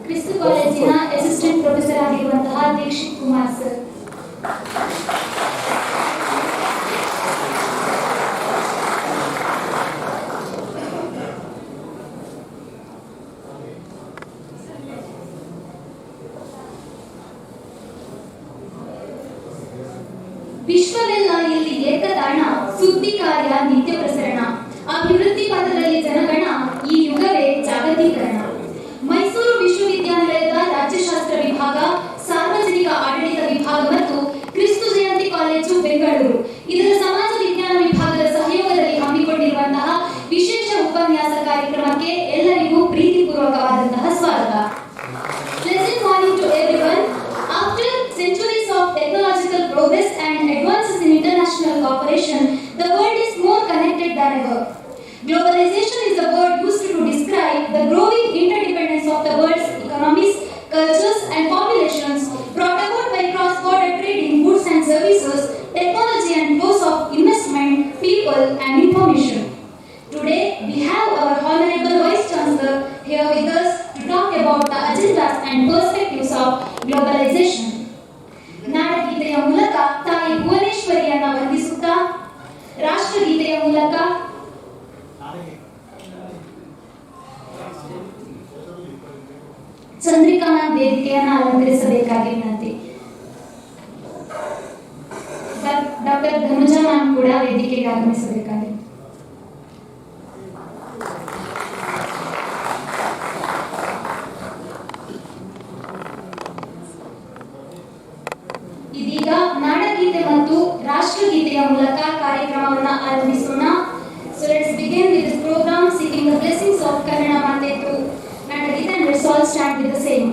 ಕ್ರಿಸ್ತು ಕಾಲೇಜಿನ assistant professor ಆಗಿರುವಂತಹ Dixit Kumar sir. ವಿಶ್ವವೆಲ್ಲ ಇಲ್ಲಿ ಏಕತಾಣ, ಸುದ್ದಿ ಕಾರ್ಯ ನಿತ್ಯ ಪ್ರಸರಣ, ಅಭಿವೃದ್ಧಿ ಪಥದಲ್ಲಿ ಜನಗಣ, ಈ ಯುಗವೇ ಜಾಗತೀಕರಣ. ಮೈಸೂರು ವಿಶ್ವವಿದ್ಯಾನಿಲಯದ ರಾಜ್ಯಶಾಸ್ತ್ರ ವಿಭಾಗ, ಸಾರ್ವಜನಿಕ ಆಡಳಿತ ವಿಭಾಗ ಮತ್ತು ಕ್ರಿಸ್ತು ಜಯಂತಿ ಕಾಲೇಜು ಬೆಂಗಳೂರು ಇದರ ಸಮಾಜ ವಿಜ್ಞಾನ ವಿಭಾಗದ ಸಹಯೋಗದಲ್ಲಿ ಹಮ್ಮಿಕೊಂಡಿರುವಂತಹ ವಿಶೇಷ ಉಪನ್ಯಾಸ ಕಾರ್ಯಕ್ರಮಕ್ಕೆ ಎಲ್ಲರಿಗೂ ಪ್ರೀತಿಪೂರ್ವಕವಾದಂತಹ ಸ್ವಾಗತ. Pleasant morning to everyone. After centuries of technological progress and advances in international cooperation, the world is more connected than ever. Globalization is a word used to describe the growing interdependence of the world's economies, cultures, and populations brought about by cross-border trade in goods and services, technology, and flows of investment, people, and information. Today, we have our Honorable Vice Chancellor here with us to talk about the agendas and perspectives of globalization. ನಾಡಗೀತೆಯ ಮೂಲಕ ತಾಯಿ ಭುವನೇಶ್ವರಿಯನ್ನ ವಂದಿಸುತ್ತಾ, ರಾಷ್ಟ್ರಗೀತೆಯ ಮೂಲಕ ಚಂದ್ರಿಕಾನ ವೇದಿಕೆಯನ್ನು ಅಲಂಕರಿಸಬೇಕಾಗಿ ವಿನಂತಿ. Doctor ಧನುಜಾ ma'am ಕೂಡ ವೇದಿಕೆಗೆ ಆಗಮಿಸಬೇಕಾಗಿ. ಇದೀಗ ನಾಡಗೀತೆ ಮತ್ತು ರಾಷ್ಟ್ರಗೀತೆಯ ಮೂಲಕ ಕಾರ್ಯಕ್ರಮವನ್ನು ಆರಂಭಿಸೋಣ. So let's begin with this program seeking the blessings of Kannada Mate through Nadagita, and let's all stand with the same.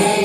Jai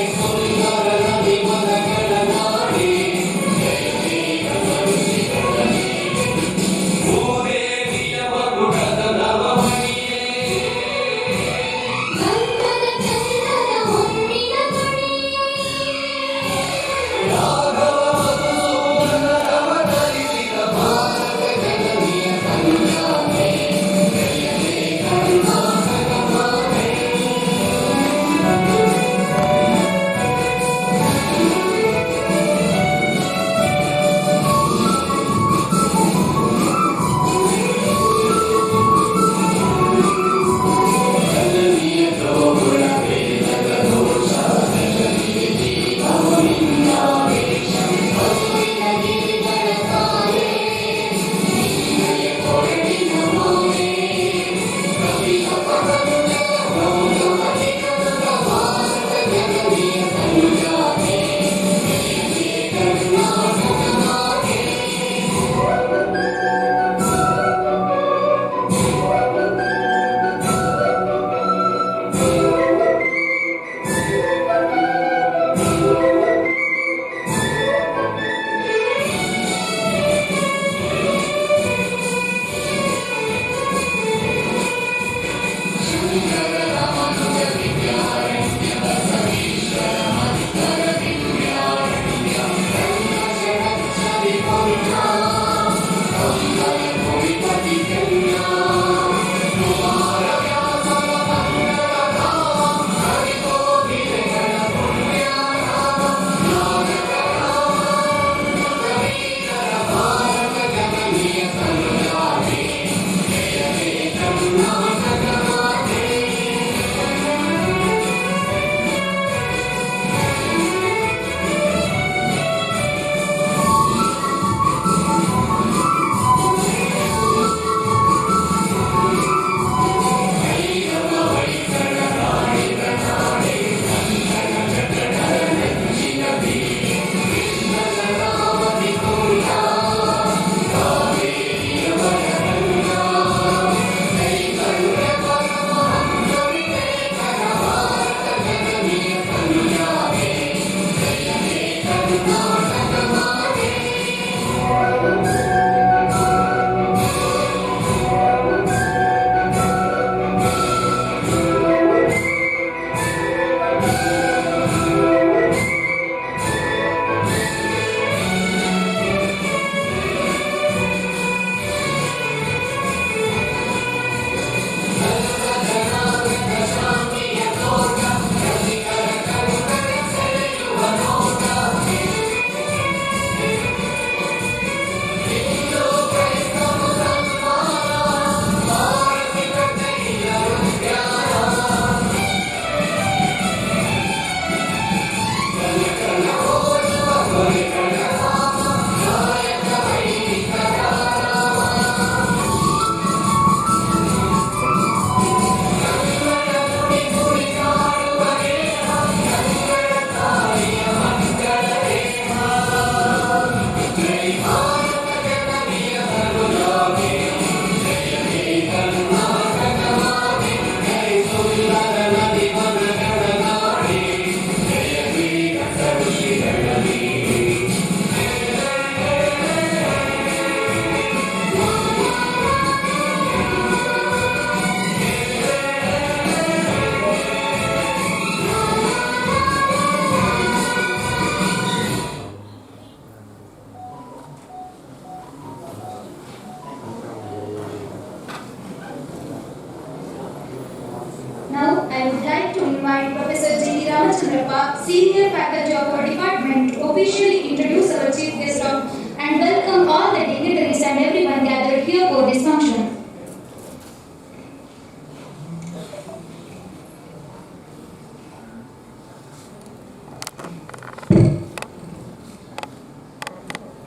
I would like to invite Professor J. Ramachandrappa, Senior Faculty of our department, to officially introduce our Chief Guest and welcome all the dignitaries and everyone gathered here for this function.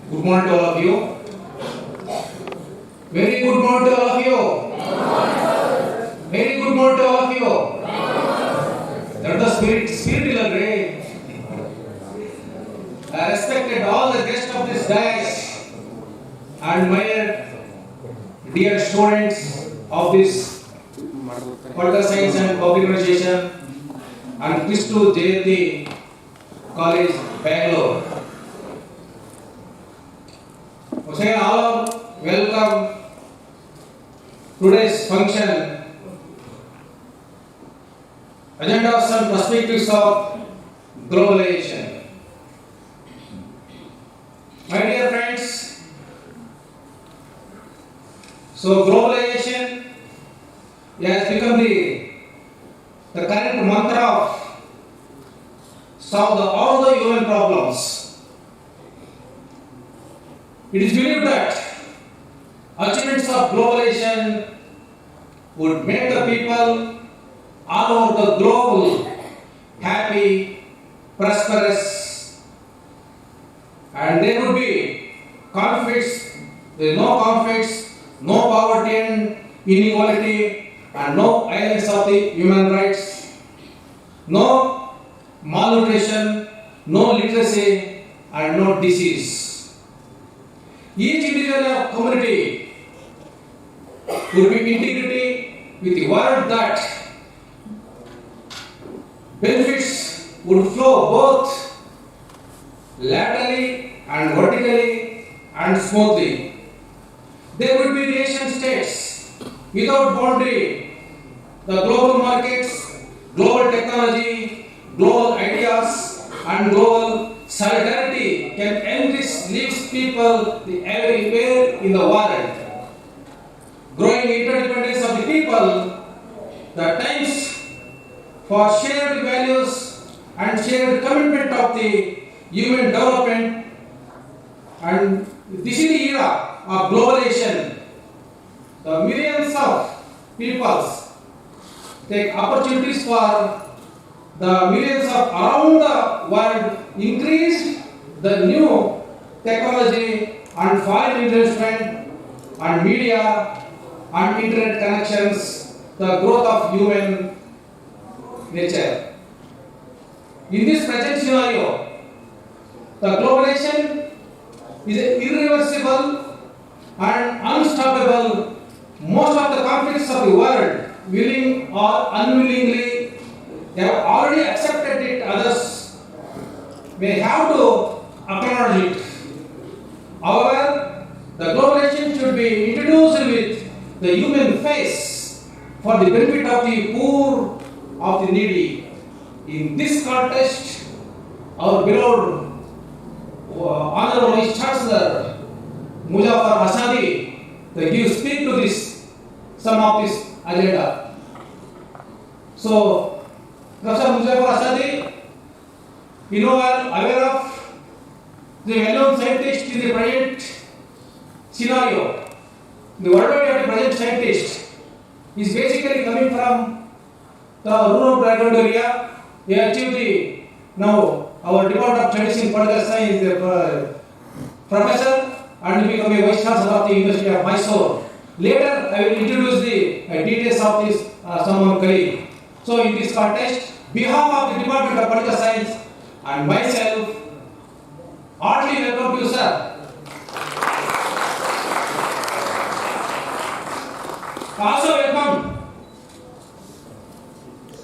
Good morning to all of you. Very good morning to all of you. Very good morning to all of you. That the spiritual ray. I respected all the guests of this dais and my dear students of this Political Science and Globalization and Christu Jayanti College, Bangalore. Say all welcome today's function. Agendas and Prospectives of Globalization. My dear friends, so globalization has become the current mantra of solve all the human problems. It is believed that achievements of globalization would make the people all over the globe happy, prosperous, and there would be conflicts, there is no conflicts, no poverty and inequality, and no violence of the human rights, no malnutrition, no literacy, and no disease. Each individual community would be integrity with the world that benefits would flow both laterally and vertically and smoothly. There would be nation states without boundary. The global markets, global technology, global ideas, and global solidarity can enrich lives people everywhere in the world. Growing interdependence of the people, the times for shared values and shared commitment of the human development, and this is the era of globalization. The millions of peoples take opportunities for the millions of around the world, increased the new technology and foreign investment and media and internet connections, the growth of human nature. In this present scenario, the globalization is irreversible and unstoppable. Most of the conflicts of the world, willing or unwillingly, they have already accepted it. Others may have to acknowledge it. However, the globalization should be introduced with the human face for the benefit of the poor, of the needy. In this context, our beloved Honorable Vice Chancellor Muzaffar Asadi give speak to this some of this agenda. So, Professor Muzaffar Asadi, you are aware of the well-known scientist in the present scenario. The worldwide of the present scientist is basically coming from the rural background area. He achieved the now our Department of Studies in Political Science professor and become a Vice Chancellor of the University of Mysore. Later, I will introduce the details of this some colleague. So, in this context, behalf of the Department of Political Science and myself, heartily welcome you, sir. Also welcome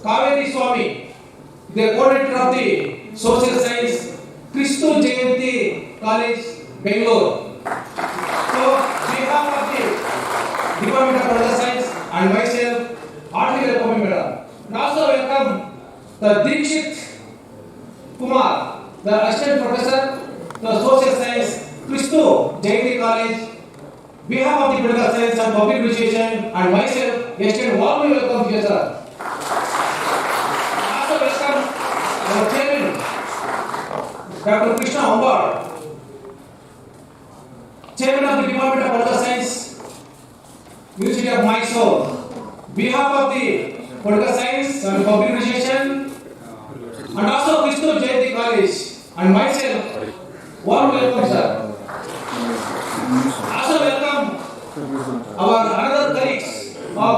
Kaveri Swami, the coordinator of the Social Science, Christu Jayanti College, Bangalore. So, behalf of the Department of Political Science and myself, heartily welcome you, madam. And also welcome the Dikshit Kumar, the assistant professor, the Social Science, Christu Jayanti College. Behalf of the Political Science and Globalization and myself, extend warmly welcome to you, sir. Dr. Krishna Ambad, Chairman of the Department of Political Science, University of Mysore, behalf of the Political Science and Publication, and also Krishna Jayanti College, and myself, warm welcome, sir. Also welcome our another colleagues of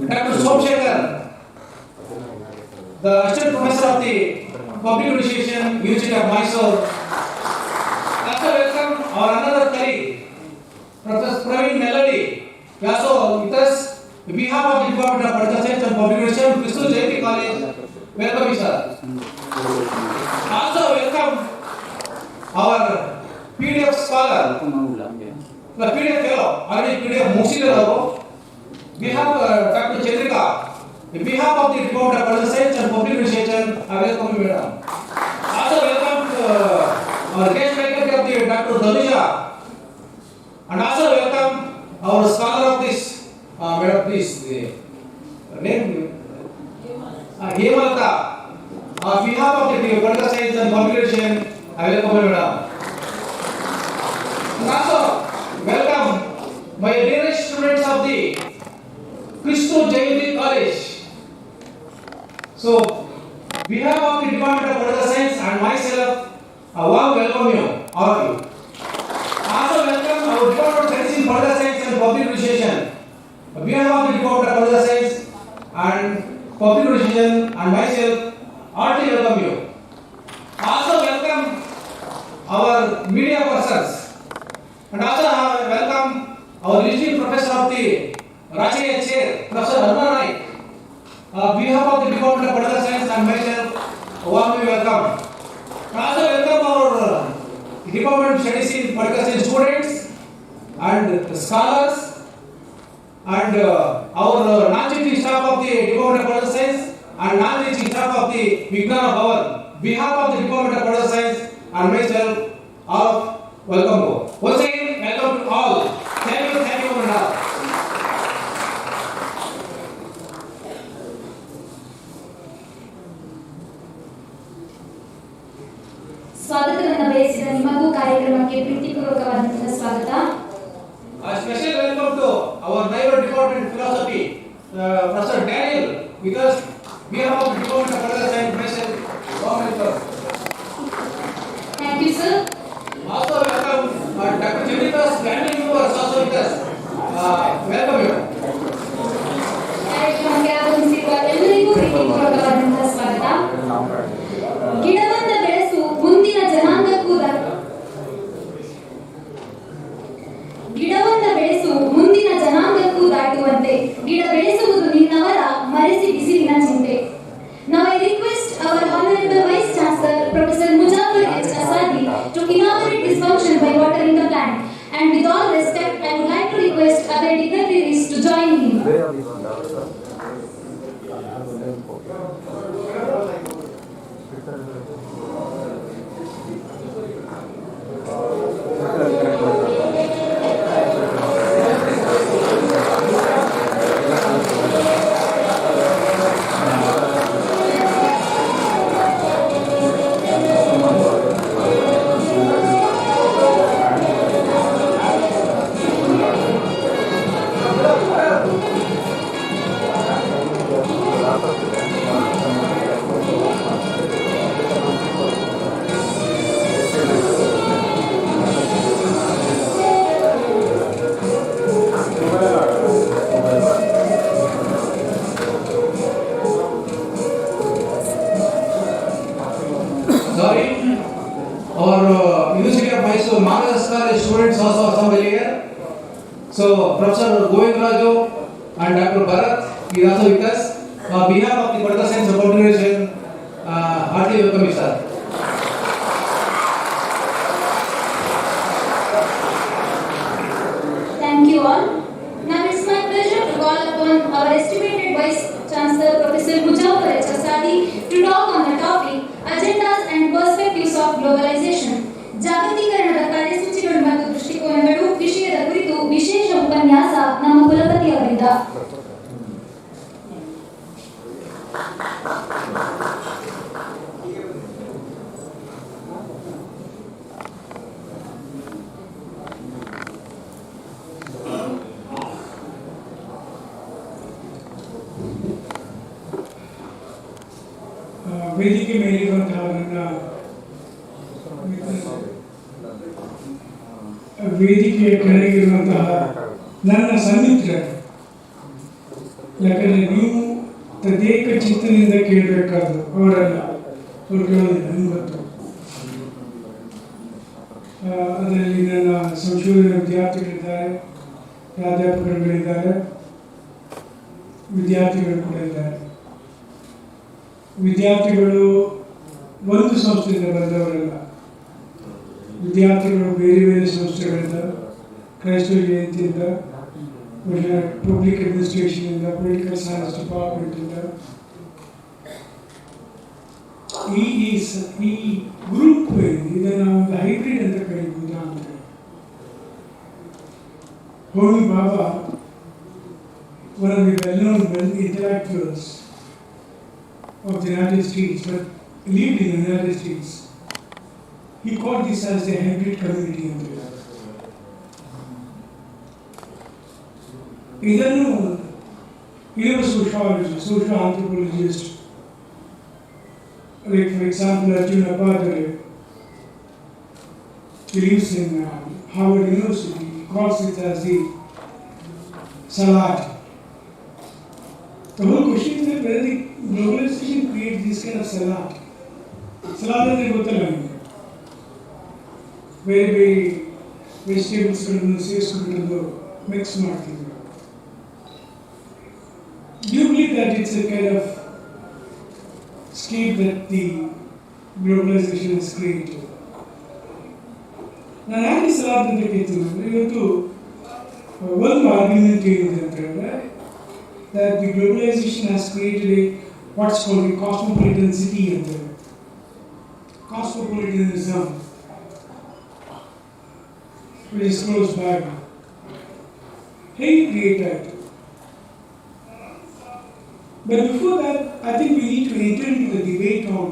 Dr. Sociological, the Assistant Professor of the Globalisation, University of Mysore. Also welcome our another colleague, Professor Praveen Melody. He also with us, on behalf of the Department of Political Science and Publication, Krishna Jayanti College. Welcome, you, sir. Also welcome our PDF scholar, the PDF fellow, already PDF Muxila. We have Dr. Chandrika. On behalf of the Department of Political Science and Publication, I welcome you, madam. Also welcome our guest faculty of the Dr. Dhanuja. And also welcome our scholar of this, madam, please, the name, Hemalata. On behalf of the Political Science and Publication, I welcome you, madam. And also welcome my dearest students of the Krishna Jayanti College. So, behalf of the Department of Political Science and myself, a warm welcome you, all of you. Also welcome our Department of Science in Political Science and Publication. On behalf of the Department of Political Science and Publication and myself, heartily welcome you. Also welcome our media persons. And also welcome our visiting professor of the Rajya Chair, Professor Arman Naik. On behalf of the Department of Political Science and myself, warmly welcome. Also welcome our Department of Studies in Political Science students and scholars and our non-teaching staff of the Department of Political Science and non-teaching staff of the Vignana Bhavan. On behalf of the Department of Political Science and myself, all welcome you. Once again, welcome to all. Thank you, and all. ಸ್ವಾಗತವನ್ನು ಬಯಸಿದ ನಿಮಗೂ ಕಾರ್ಯಕ್ರಮಕ್ಕೆ ಪ್ರೀತಿಪೂರ್ವಕವಾದಂತಹ ಸ್ವಾಗತ. A special welcome to our neighbor department philosophy, Professor Daniel, because we have a department of Political Science myself. Welcome. Thank you, sir. Also welcome Dr. Chandrika's family members also with us. Welcome you. ಕಾರ್ಯಕ್ರಮಕ್ಕೆ ಆಗಮಿಸಿರುವ ಎಲ್ಲರಿಗೂ ಪ್ರೀತಿಪೂರ್ವಕವಾದಂತಹ ಸ್ವಾಗತ. ಗಿಡವನ್ನ ಬೆಳೆಸು ಮುಂದಿನ ಜನಾಂಗಕ್ಕೂ ಗಿಡವನ್ನ ಬೆಳೆಸು ಮುಂದಿನ ಜನಾಂಗಕ್ಕೂ ದಾಟುವಂತೆ ಗಿಡ ಬೆಳೆಸುವುದು ನಿನ್ನವರ ಮರೆಸಿ ಬಿಸಿಲಿನ ಚಿಂತೆ. Now I request our Honorable Vice Chancellor, Professor Mujafar H. Asadi, to inaugurate this function by watering the plant. And with all respect, I would like to request other dignitaries to join him. Sorry, our University of Mysore Manas College students also assembled here. So Professor Govind Raju and Dr. Bharat is also with us. On behalf of the Political Science and Publication, heartily welcome you, sir. Thank you all. Now it's my pleasure to call upon our estimated Vice Chancellor, Professor Mujafar H. Asadi, to talk on the topic Agendas and Perspectives of Globalization. ಜಾಗತೀಕರಣದ ಕಾರ್ಯಸೂಚಿಗಳು ಮತ್ತು ದೃಷ್ಟಿಕೋನಗಳು ವಿಷಯದ ಕುರಿತು ವಿಶೇಷ ಉಪನ್ಯಾಸ ನಮ್ಮ ಕುಲಪತಿ ಅವರಿಂದ. ವೇದಿಕೆ ಮೇಲಿರುವಂತಹ ವೇದಿಕೆಯ ಕೆಳಗಿರುವಂತಹ ನನ್ನ ಸನ್ನಿಹಿತರು, ಯಾಕಂದರೆ ನೀವು ತದೇಕ ಚಿತ್ತದಿಂದ ಕೇಳಬೇಕಾದ್ರು ಅವರೆಲ್ಲ ಅವ್ರು ಕೇಳೋದಿಲ್ಲ, ನಿಮ್ಗೆ ಗೊತ್ತು. ಅದರಲ್ಲಿ ನನ್ನ ಸಂಶೋಧನಾ ವಿದ್ಯಾರ್ಥಿಗಳಿದ್ದಾರೆ, ಪ್ರಾಧ್ಯಾಪಕರುಗಳಿದ್ದಾರೆ, ವಿದ್ಯಾರ್ಥಿಗಳು ಕೂಡ ಇದ್ದಾರೆ. ವಿದ್ಯಾರ್ಥಿಗಳು ಒಂದು ಸಂಸ್ಥೆಯಿಂದ ಬಂದವರಲ್ಲ, ವಿದ್ಯಾರ್ಥಿಗಳು ಬೇರೆ ಬೇರೆ ಸಂಸ್ಥೆಗಳಿಂದ, ಕ್ರೈಸ್ತ ಜಯಂತಿಯಿಂದ, ಪಬ್ಲಿಕ್ ಅಡ್ಮಿನಿಸ್ಟ್ರೇಷನಿಂದ, ಪೊಲಿಟಿಕಲ್ ಸೈನ್ಸ್ ಡಿಪಾರ್ಟ್ಮೆಂಟಿಂದ, ಈ ಗ್ರೂಪ್ ಇದನ್ನು ಒಂದು ಹೈಬ್ರಿಡ್ ಅಂತ ಕರೀಬಹುದು. ಅಂತ ಹೋಮಿ ಬಾಬಾ, one of the well-known intellectuals of the United States, but lived in the United States, he called this as the hybrid community. ಇದನ್ನು ಇನ್ನೊಬ್ಬ sociologist, social anthropologist, like for example Arjun Apadare, he lives in Harvard University, he calls it as the salad. The whole question is that whether the globalization creates this kind of salad. Salad is a good thing. Very vegetables mix marketing. Do you believe that it's a kind of scape that the globalization has created? ನಾನು ಯಾಕೆ salad ಅಂತ ಕೇಳ್ತೀನಿ, ಇವತ್ತು ಒಂದು argument ಏನಿದೆ ಅಂತ ಹೇಳಿದ್ರೆ, that the globalization has created what's called a cosmopolitan city. And cosmopolitanism, which is close by. Hey, created. But before that, I think we need to enter into the debate on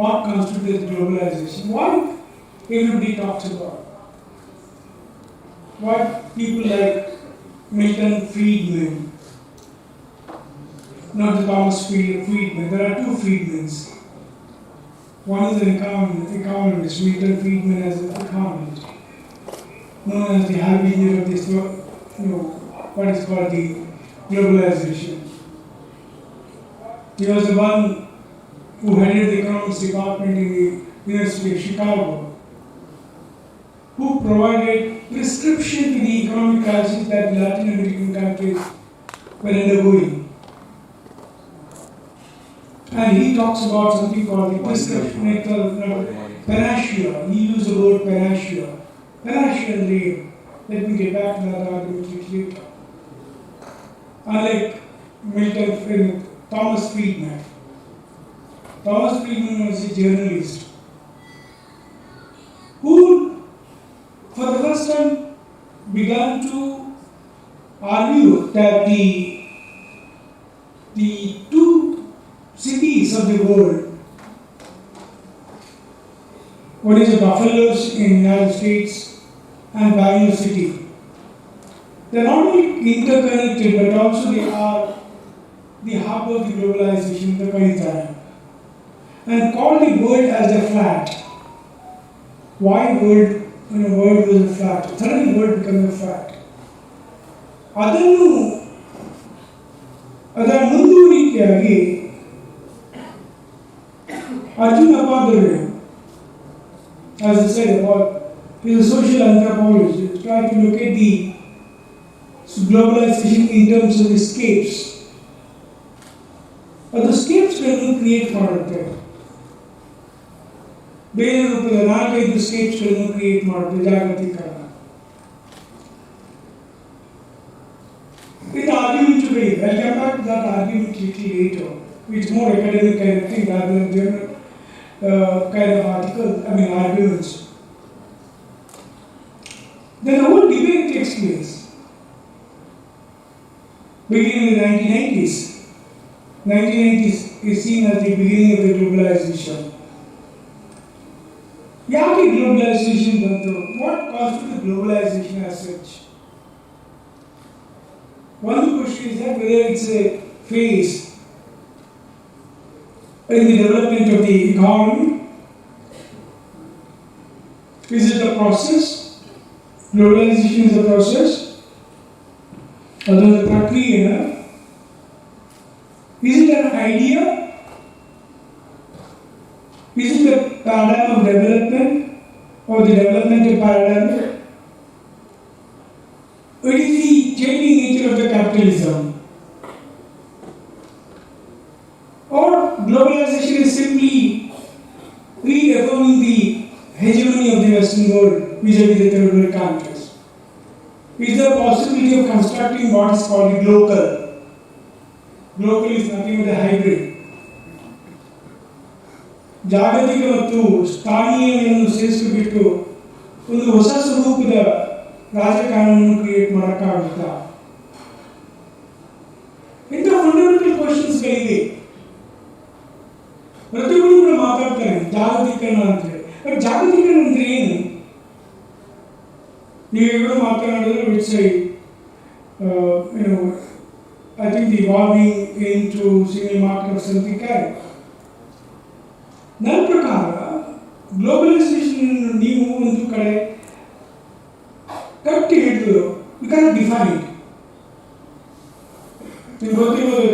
what constitutes globalization. What everybody talks about. What people like Milton Friedman, not the Thomas Friedman. There are two Friedmans. One is an economist, Milton Friedman as an economist, known as the harbinger of this, what is called the globalization. He was the one who headed the economics department in the University of Chicago, who provided prescription to the economic crisis that Latin American countries were undergoing. And he talks about something called the prescription panacea. He used the word panacea. Panacea and rain. Let me get back to that argument later. Unlike Thomas Friedman. Thomas Friedman was a journalist who, for the first time, began to argue that the two cities of the world, one is the Buffaloes in the United States and Bangalore City, they are not only interconnected but also they are the hub of the globalization, the Kaitara, and call the world as a flat. Why world? When a world was a flat, suddenly the world becomes a flat. ಅದರ ಮುಂದುವರಿಕೆಯಾಗಿ Arjun Apadare, as I said about, is a social anthropologist, trying to look at the globalization in terms of escapes. But the escapes cannot create ಮಾಡುತ್ತೆ. ಬೇರೆ ರೂಪದ 4-5 escapes ಗಳನ್ನು create ಮಾಡುತ್ತೆ ಜಾಗತೀಕರಣ. With argument today, I'll come back to that argument little later. It's more academic kind of thing rather than general kind of arguments. Then the whole debate takes place. Beginning in the 1990s. 1990s is seen as the beginning of the globalization. ಯಾಕೆ globalization ಬಂತು? What constitutes globalization as such? One question is that whether it's a phase, in the development of the economy? Is it a process? Globalization is a process? Although the Prakriya, is it an idea? Is it a paradigm of development or the developmental paradigm? It is the changing nature of the capitalism. Or globalization is simply reaffirming the hegemony of the Western world vis-à-vis the third world countries. Is there a possibility of constructing what is called the local? Local is nothing but a hybrid. ಜಾಗತಿಕ ಮತ್ತು ಸ್ಥಾನೀಯಗಳನ್ನು ಸೇರಿಸಿಬಿಟ್ಟು ಒಂದು ಹೊಸ ಸ್ವರೂಪದ ರಾಜಕಾರಣವನ್ನು create ಮಾಡೋಕ್ಕಾಗುತ್ತಾ? ಇಂಥ fundamental ಕ್ವಶನ್ಸ್ಗಳಿವೆ. ಪ್ರತಿಯೊಬ್ಬರು ಕೂಡ ಮಾತಾಡ್ತಾರೆ ಜಾಗತೀಕರಣ ಅಂತೇಳಿ. ಬಟ್ ಜಾಗತೀಕರಣ ಅಂದ್ರೆ ಏನು? ನೀವೆಲ್ಲರೂ ಮಾತನಾಡಿದ್ರೆ wits I think the evolving into single market of something kind. ನನ್ನ ಪ್ರಕಾರ ಗ್ಲೋಬಲೈಸೇಷನ್ ನೀವು ಒಂದು ಕಡೆ ಕಟ್ಟಿ ಹಿಡಿದು ಯು ಕ್ಯಾನ್ ಡಿಫೈನ್ ಇಟ್. ನಿಮ್ಗೆ ಗೊತ್ತಿರ್ಬೋದು,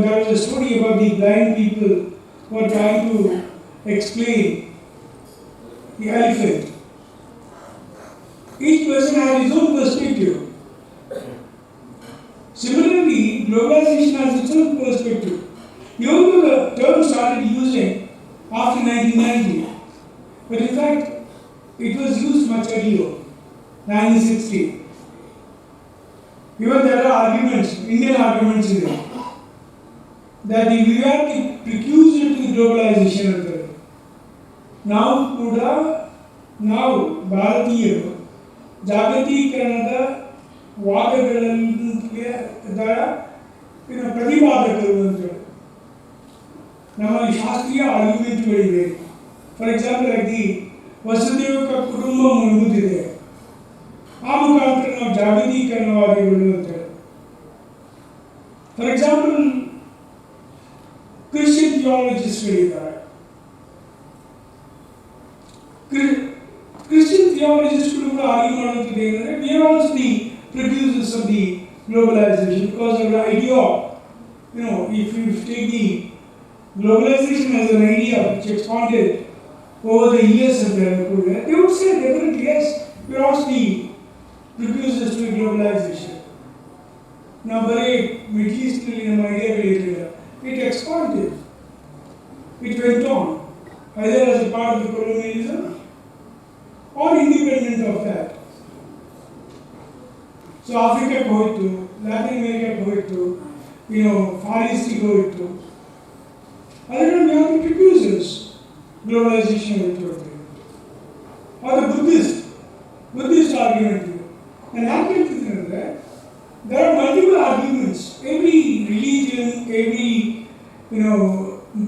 there was a story about the blind people who are trying to explain the elephant. Each person has his own perspective. Similarly, globalization has its own perspective. Even though the term started using after 1990, but in fact, it was used much earlier, 1960. Even there are arguments, Indian arguments in it, that we are the precursor to globalization of the world. Now, ಭಾರತೀಯರು ಜಾಗತೀಕರಣದ ವಾದಗಳಿಗೆ ಪ್ರತಿಪಾದಕರು ಅಂತೇಳಿ ನಮ್ಮಲ್ಲಿ ಶಾಸ್ತ್ರೀಯ ಆರ್ಗ್ಯುಮೆಂಟ್ಗಳಿವೆ. For example ಆಗಿ ವಸುದೈವ ಕುಟುಂಬ ಎಂಬುದಿದೆ, ಆ ಮುಖಾಂತರ ನಾವು ಜಾಗತೀಕರಣವಾದಿಗಳು ಅಂತೇಳಿ. ಫಾರ್ ಎಕ್ಸಾಂಪಲ್ ಕ್ರಿಶ್ಚಿಯನ್ ಥಿಯಾಲಜಿಸ್ಟ್ಗಳಿದ್ದಾರೆ. ಕ್ರಿಶ್ಚಿಯನ್ ಥಿಯಾಲಜಿಸ್ಟ್ಗಳು ಕೂಡ ಆರ್ಗ್ಯೂ ಮಾಡುತ್ತಿದೆ ಏನಂದರೆ we are also the producers of the globalization, because of the idea, if you take the globalization as an idea which expanded over the years of the career, they would say definitely yes, we are also the precursors to globalization. Now, very Middle Eastern idea, it expanded, it went on, either as a part of the colonialism or independent of that. So Africa ಹೋಯಿತು, Latin America ಹೋಯಿತು, Far East ಹೋಯಿತು. ಅದರಲ್ಲಿ we are the precursors. Globalization ಹೋಯಿತು. Or the Buddhist argument. And ಯಾಕೆ ಹೇಳ್ತಿದ್ದೀನಿ ಅಂದರೆ there are multiple arguments. Every religion, every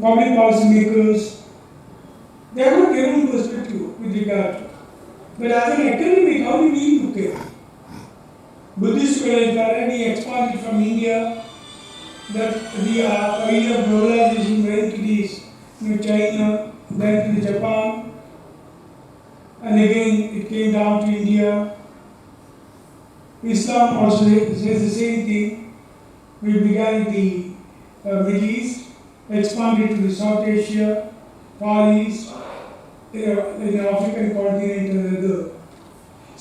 public policy makers, they have their own perspective with regard to. But as an academic, how do we look at it? Buddhists we expanded from India, that the idea of globalization went to these, China, then to Japan, and again it came down to India. Islam also says the same thing. We began in the Middle East, expanded to the South Asia, Far East, in the African continent and other.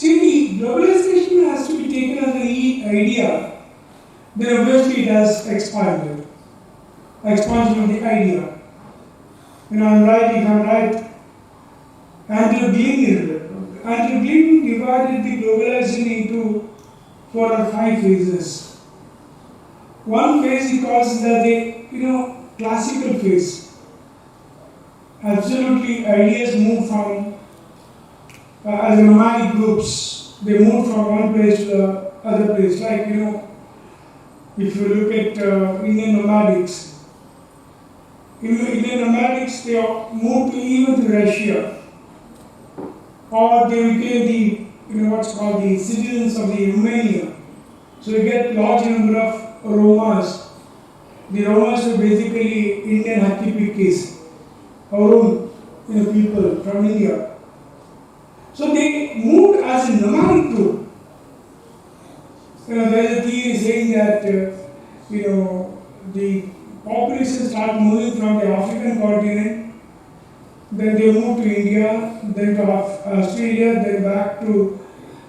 See, the globalization has to be taken as an idea, then obviously it has expanded. Expansion of the idea. I'm right, if I'm right, Andrew Gleason divided the globalization into 4 or 5 phases. One phase he calls that classical phase. Absolutely, ideas move from as nomadic groups, they move from one place to the other place. Like, if you look at Indian nomadics, they moved even to Russia, or they became the what's called the citizens of the Romania. So you get large number of Romas The Romas were basically Indian happy pickies, our own people from India. So they moved as a nomadic group. There is a theory saying that the population started moving from the African continent, then they moved to India, then to Australia, then back to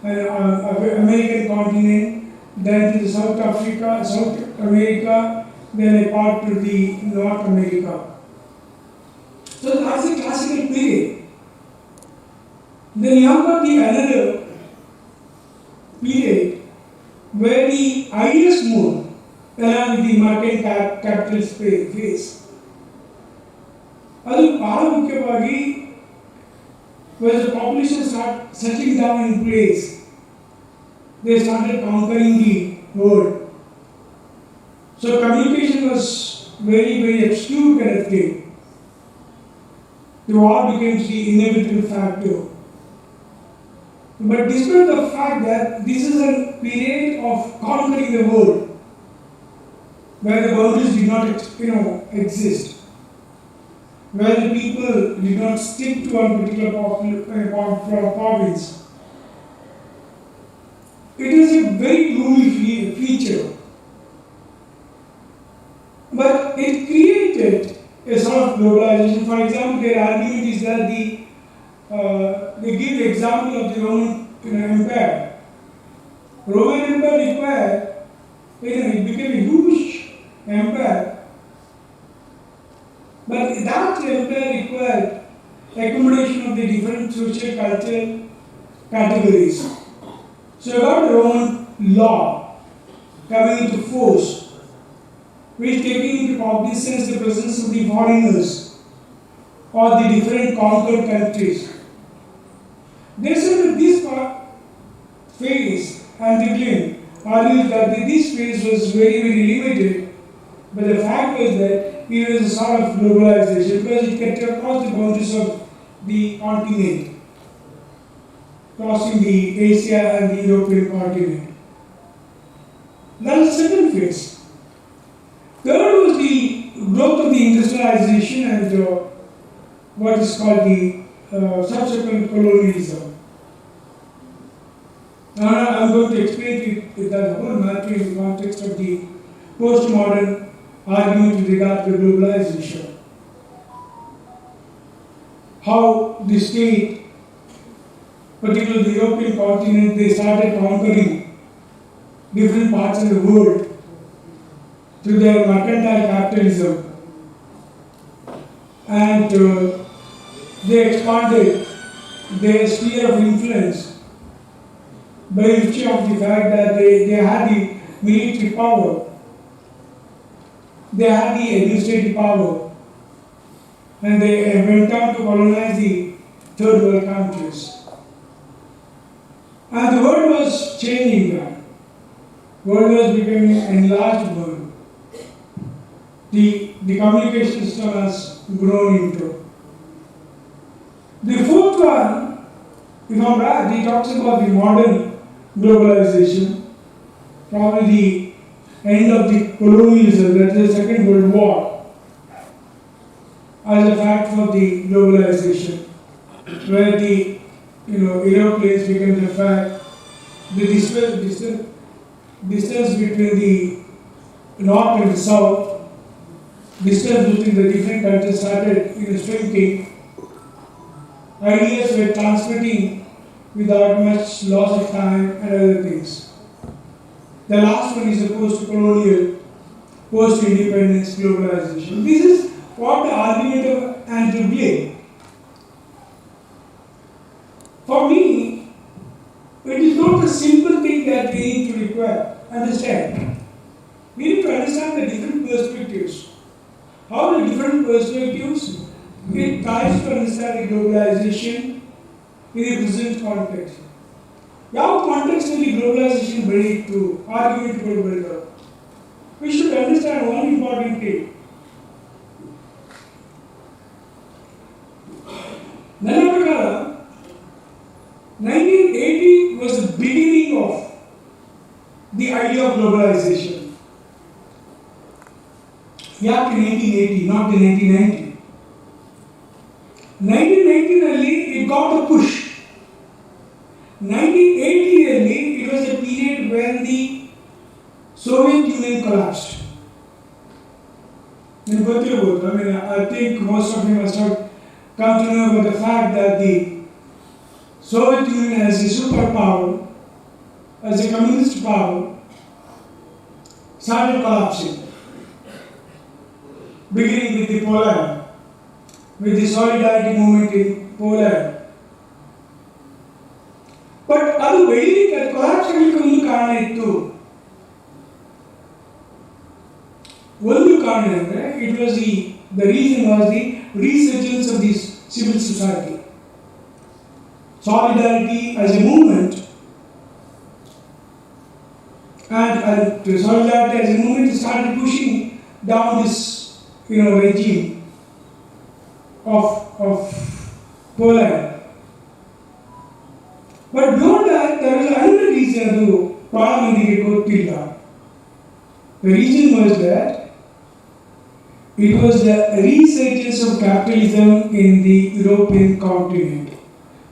American continent, then to the South Africa, South America, then a part to the North America. So that's a classical period. Then you have got the another period where the ideas moved along with the mercantile capitalist phase. ಅದು ಬಹಳ ಮುಖ್ಯವಾಗಿ when the population started settling down in place, they started conquering the world. So communication was very, very obscure kind of thing. The war becomes the inevitable factor. But despite the fact that this is a period of conquering the world, where the boundaries did not exist, where the people did not stick to one particular province, it is a very gloomy feature. But it created a sort of globalization. For example, their argument is that they give the example of the Roman Empire. Roman Empire required, it became a huge empire. But that empire required accommodation of the different social cultural categories. So you got Roman law coming into force, which taking into cognizance the presence of the foreigners or the different conquered countries. They said that this phase, and again argued that this phase was very, very limited, but the fact was that it was a sort of globalization because it kept across the boundaries of the continent, crossing the Asia and the European continent. That was the second phase. Third was the growth of the industrialization and what is called the subsequent colonialism. Now I am going to explain that whole matter in the context of the postmodern argument with regard to globalization. How the state, particularly the European continent, they started conquering different parts of the world through their mercantile capitalism, and they expanded their sphere of influence by virtue of the fact that they had the military power, they had the administrative power, and they went on to colonize the third world countries. And the world was changing now. The world was becoming an enlarged world. The communication system has grown into. The fourth one, if I'm right, he talks about the modern globalization, probably the end of the colonialism, that is the Second World War, as a fact for the globalization, where the aeroplanes became the fact, the distance between the north and the south, distance between the different countries started shrinking. Ideas were transmitting without much loss of time and other things. The last one is the post-colonial, post-independence globalization. This is what the argument of Andrew Blake. For me, it is not a simple thing that we need to understand. We need to understand the different perspectives. How the different perspectives, it tries to understand the globalization in the present context. ಯಾವ context ನಲ್ಲಿ globalisation ಬೆಳೆಯಿತು, ಆರ್ಗ್ಯುಮೆಂಟ್ಗಳು ಬೆಳೆದವು. We should understand one important thing. ನನ್ನ ಪ್ರಕಾರ 1980 was the beginning of the idea of globalization. ಯಾಕೆ 1980, not the 1990? 1990ನಲ್ಲಿ it got a push. 1980ಯಲ್ಲಿ it was a period when the Soviet Union collapsed. ನಿಮ್ಗೆ ಗೊತ್ತಿರಬಹುದು. I think most of you must have come to know about the fact that the Soviet Union as a superpower, as a communist power, started collapsing. Beginning with the Poland, with the solidarity movement in Poland. But ಅದು ಬೆಳೀಲಿಕ್ಕೆ, ಅದು collapse ಆಗಲಿಕ್ಕೆ ಒಂದು ಕಾರಣ ಇತ್ತು. ಒಂದು ಕಾರಣ ಅಂದರೆ it was the reason was the resurgence of this civil society. Solidarity as a movement, and solidarity as a movement started pushing down this regime of Poland. But beyond that, there was another reason to Parliament ಗೊತ್ತಿಲ್ಲ. The reason was that it was the resurgence of capitalism in the European continent,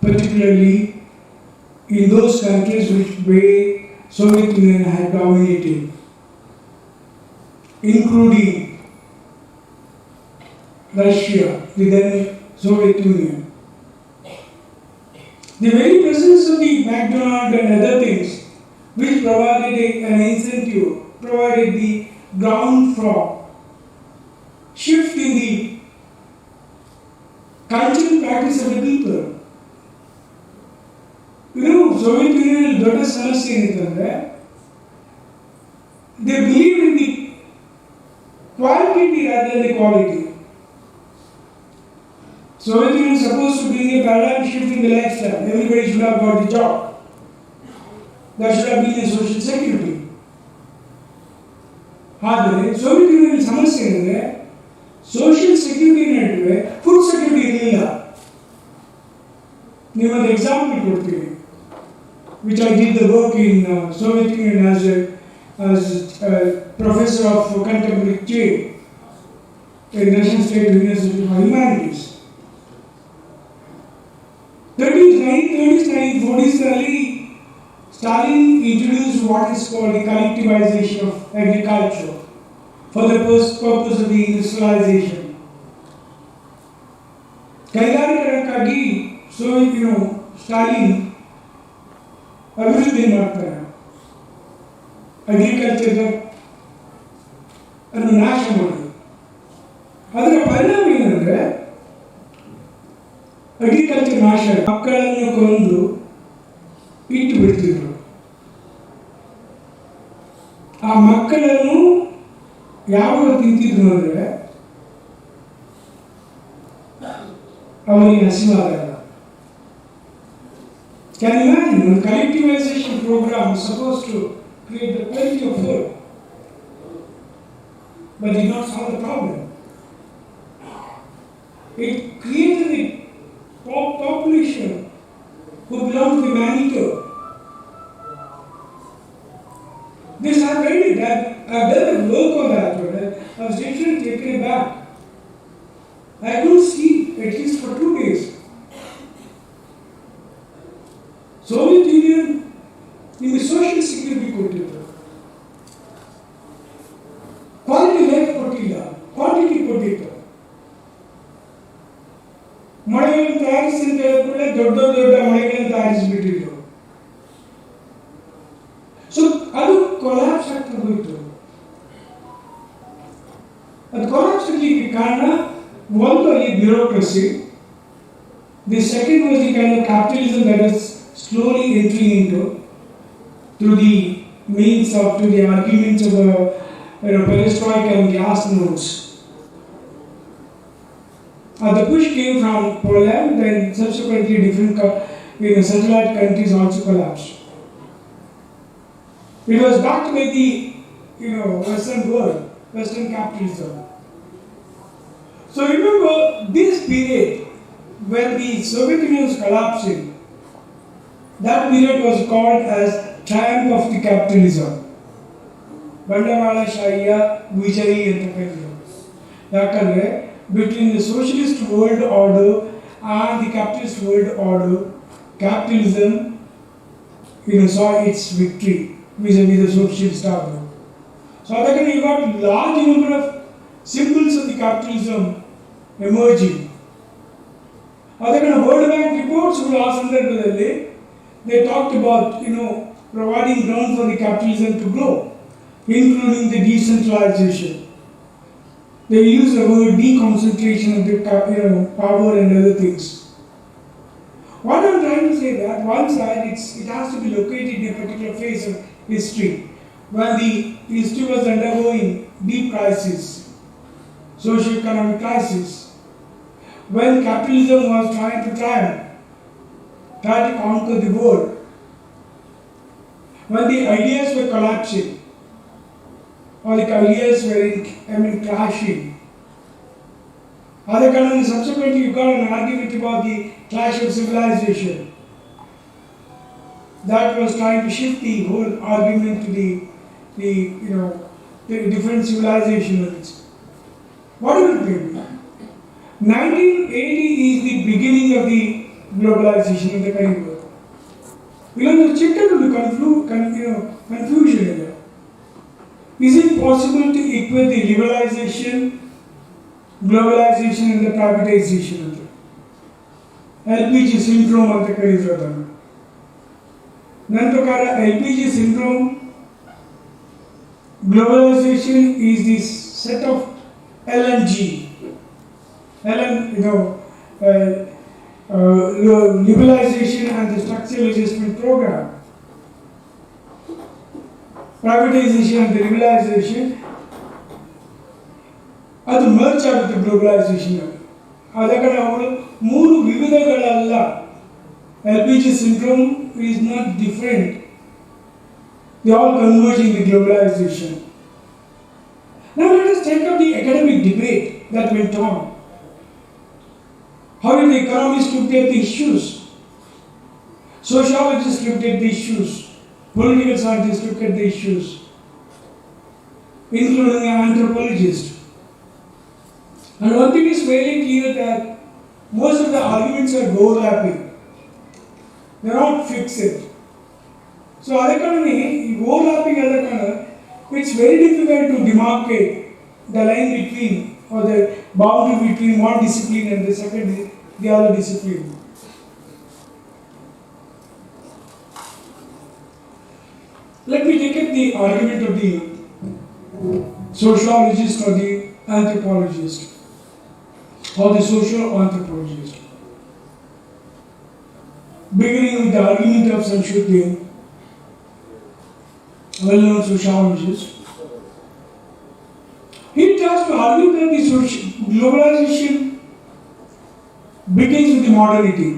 particularly in those countries where Soviet Union had dominated, including Russia, the then Soviet Union. The very presence of the McDonald's and other things, which provided an incentive, provided the ground for shift in the cultural practice of the people. Soviet Union ದೊಡ್ಡ ಸಮಸ್ಯೆ ಏನಿತ್ತಂದ್ರೆ, they believed in the quantity rather than the quality. Soviet Union is supposed to bring a paradigm shift in the lifestyle. Everybody should have got the job. There should have been a social security. ಆದರೆ Soviet union ಸಮಸ್ಯೆ ಏನಂದ್ರೆ, social security ನಡುವೆ food security ಇರಲಿಲ್ಲ. ನಿಮ್ಮೊಂದು example ಕೊಡ್ತೀನಿ. Which I did the work in Soviet Union as a professor of contemporary theory in Russian State University for Humanities. 1930s, 1940s, Stalin introduced what is called the collectivization of agriculture for the purpose of the industrialization. ಕೈಗಾರಿಕರಣಕ್ಕಾಗಿ Stalin ಅಭಿವೃದ್ಧಿ ಮಾಡ್ತಾರೆ. Agriculture ಅನ್ನು ನಾಶ ಮಾಡಿ. ಅದರ ಪರಿಣಾಮ ಏನಂದ್ರೆ, agriculture ನಾಶ, ಮಕ್ಕಳನ್ನು ಕೊಂದು ಇಟ್ಟು ಬಿಡ್ತಿದ್ರು. ಆ ಮಕ್ಕಳನ್ನು ಯಾವಾಗ ತಿಂತಿದ್ರು ಅಂದರೆ ಅವರಿಗೆ ಹಸಿವಾಗಲ್ಲ. Can you imagine? A collectivization program is supposed to create the plenty of food, but did not solve the problem. It created a population who belong to the man-eater. This I read it. I've done a work on that, but I was literally taken aback. I couldn't sleep at least for 2 days. Soviet Union ನಿಮಗೆ social security ಕೊಟ್ಟಿದ್ರು, quality life ಕೊಟ್ಟಿಲ್ಲ, quantity ಕೊಟ್ಟಿತ್ತು. ಮಳೆಗಳನ್ನು ತಯಾರಿಸಿ ಅಂತ ಹೇಳಿದ್ರೆ ದೊಡ್ಡ ದೊಡ್ಡ ಮಳೆಗಳನ್ನು ತಯಾರಿಸಿಬಿಟ್ಟಿದ್ರು. So ಅದು ಕೊಲಾಪ್ಸ್ ಆಗ್ತಾ ಹೋಯಿತು. ಅದು ಕೊಲಾಪ್ಸ್ ಆಗಲಿಕ್ಕೆ ಕಾರಣ ಒಂದು ಅಲ್ಲಿ bureaucracy. The second was the kind of capitalism that is slowly entering into through the means of through the arguments of perestroika and glasnost. The push came from Poland, then subsequently different satellite countries also collapsed. It was backed by the Western world, Western capitalism. So remember this period when the Soviet Union was collapsing, that period was called as triumph of the capitalism. ಬಂಡವಾಳಶಾಹಿಯ ವಿಜಯಿ ಅಂತ ಕರೆದರು. ಯಾಕಂದರೆ between the socialist world order and the capitalist world order, capitalism saw its victory vis-a-vis the socialist order. So ಅದಕ್ಕೆ you got large number of symbols of the capitalism emerging. ಅದಕ್ಕೆ World Bank reports ಆ ಸಂದರ್ಭದಲ್ಲಿ they talked about providing ground for the capitalism to grow, including the decentralization. They use the word deconcentration of the power and other things. What I'm trying to say that one side it has to be located in a particular phase of history when the history was undergoing deep crisis, socio-economic crisis, when capitalism was trying to triumph, try to conquer the world, when the ideas were collapsing, or the ideas were clashing. Subsequently, you got an argument about the clash of civilization that was trying to shift the whole argument to the different civilizations. What do you think? 1980 is the beginning of the globalization of the current world. The chicken will be confusion here. Is it possible to equate the liberalization, globalization and the privatization of it? LPG syndrome ಅಂತ ಕರೀತಾರೆ. ನನ್ನ ಪ್ರಕಾರ LPG syndrome, globalization is the set of LNG, liberalization and the structural adjustment program. Privatization and the liberalization ಅದು merge ಆಗುತ್ತೆ globalisation. ಅದಕ್ಕೆ ನಾವು ಮೂರು ವಿವಿಧಗಳಲ್ಲ. LPG syndrome is not different. They all converge in the globalization. Now let us take up the academic debate that went on. How did the economists look at the issues? Sociologists looked at the issues. Political scientists look at the issues, including an anthropologist. And one thing is very clear that most of the arguments are overlapping. They are not fixed. So, overlapping it's very difficult to demarcate the line between or the boundary between one discipline and the other discipline. Let me take up the argument of the sociologist or the anthropologist or the social anthropologist. Beginning with the argument of Sociological, well-known sociologist, he tries to argue that the globalization begins with the modernity.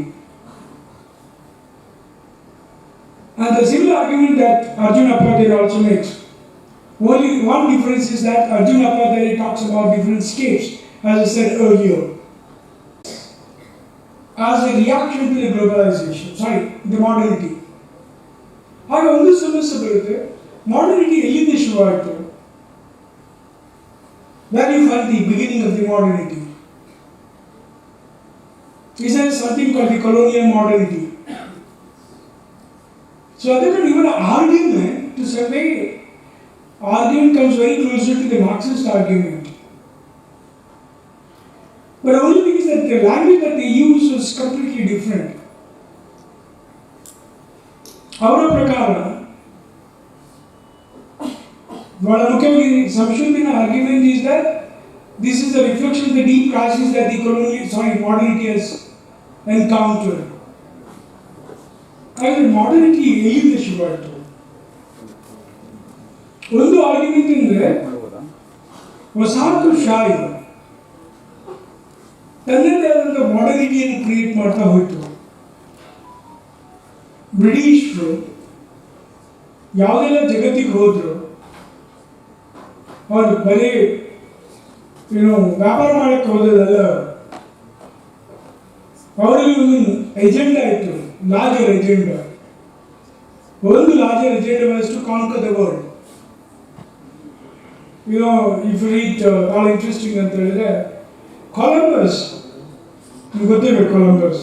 And the similar argument that Arjuna Apathy also makes. Only one difference is that Arjuna Apathy talks about different states, as I said earlier, as a reaction to the globalization, the modernity. ಹಾಗೆ ಒಂದು ಸಮಸ್ಯೆ ಬರುತ್ತೆ, modernity ಎಲ್ಲಿಂದ ಶುರುವಾಯಿತು? Where you find the beginning of the modernity? Is there something called the colonial modernity? So other even an argument to survey, argument comes very closer to the Marxist argument. But the only thing is that the language that they use was completely different. Our prakara, Samshuddin argument is that this is a reflection of the deep crisis that the modernity has encountered. ಹಾಗೆ modernity ಎಲ್ಲಿಂದ ಶುರುವಾಯಿತು? ಒಂದು argument ಅಂದರೆ ವಸಾಹತುಶಾಹಿ ತನ್ನದೇ ಆದಂಥ ಮಾಡರ್ನಿಟಿಯನ್ನು create ಮಾಡ್ತಾ ಹೋಯಿತು. ಬ್ರಿಟಿಷರು ಯಾವುದೆಲ್ಲ ಜಗತ್ತಿಗೆ ಹೋದ್ರು ಅವರು ಬರೀ ವ್ಯಾಪಾರ ಮಾಡಕ್ಕೆ ಹೋದಲ್ಲ, ಅವರಲ್ಲಿ ಒಂದು ಎಜೆಂಡಾ ಇತ್ತು, larger agenda. One larger agenda was to conquer the world. if you read ಭಾಳ ಇಂಟ್ರೆಸ್ಟಿಂಗ್ ಅಂತ ಹೇಳಿದ್ರೆ Columbus, ನಿಮ್ಗೆ ಗೊತ್ತಿರಬೇಕು Columbus,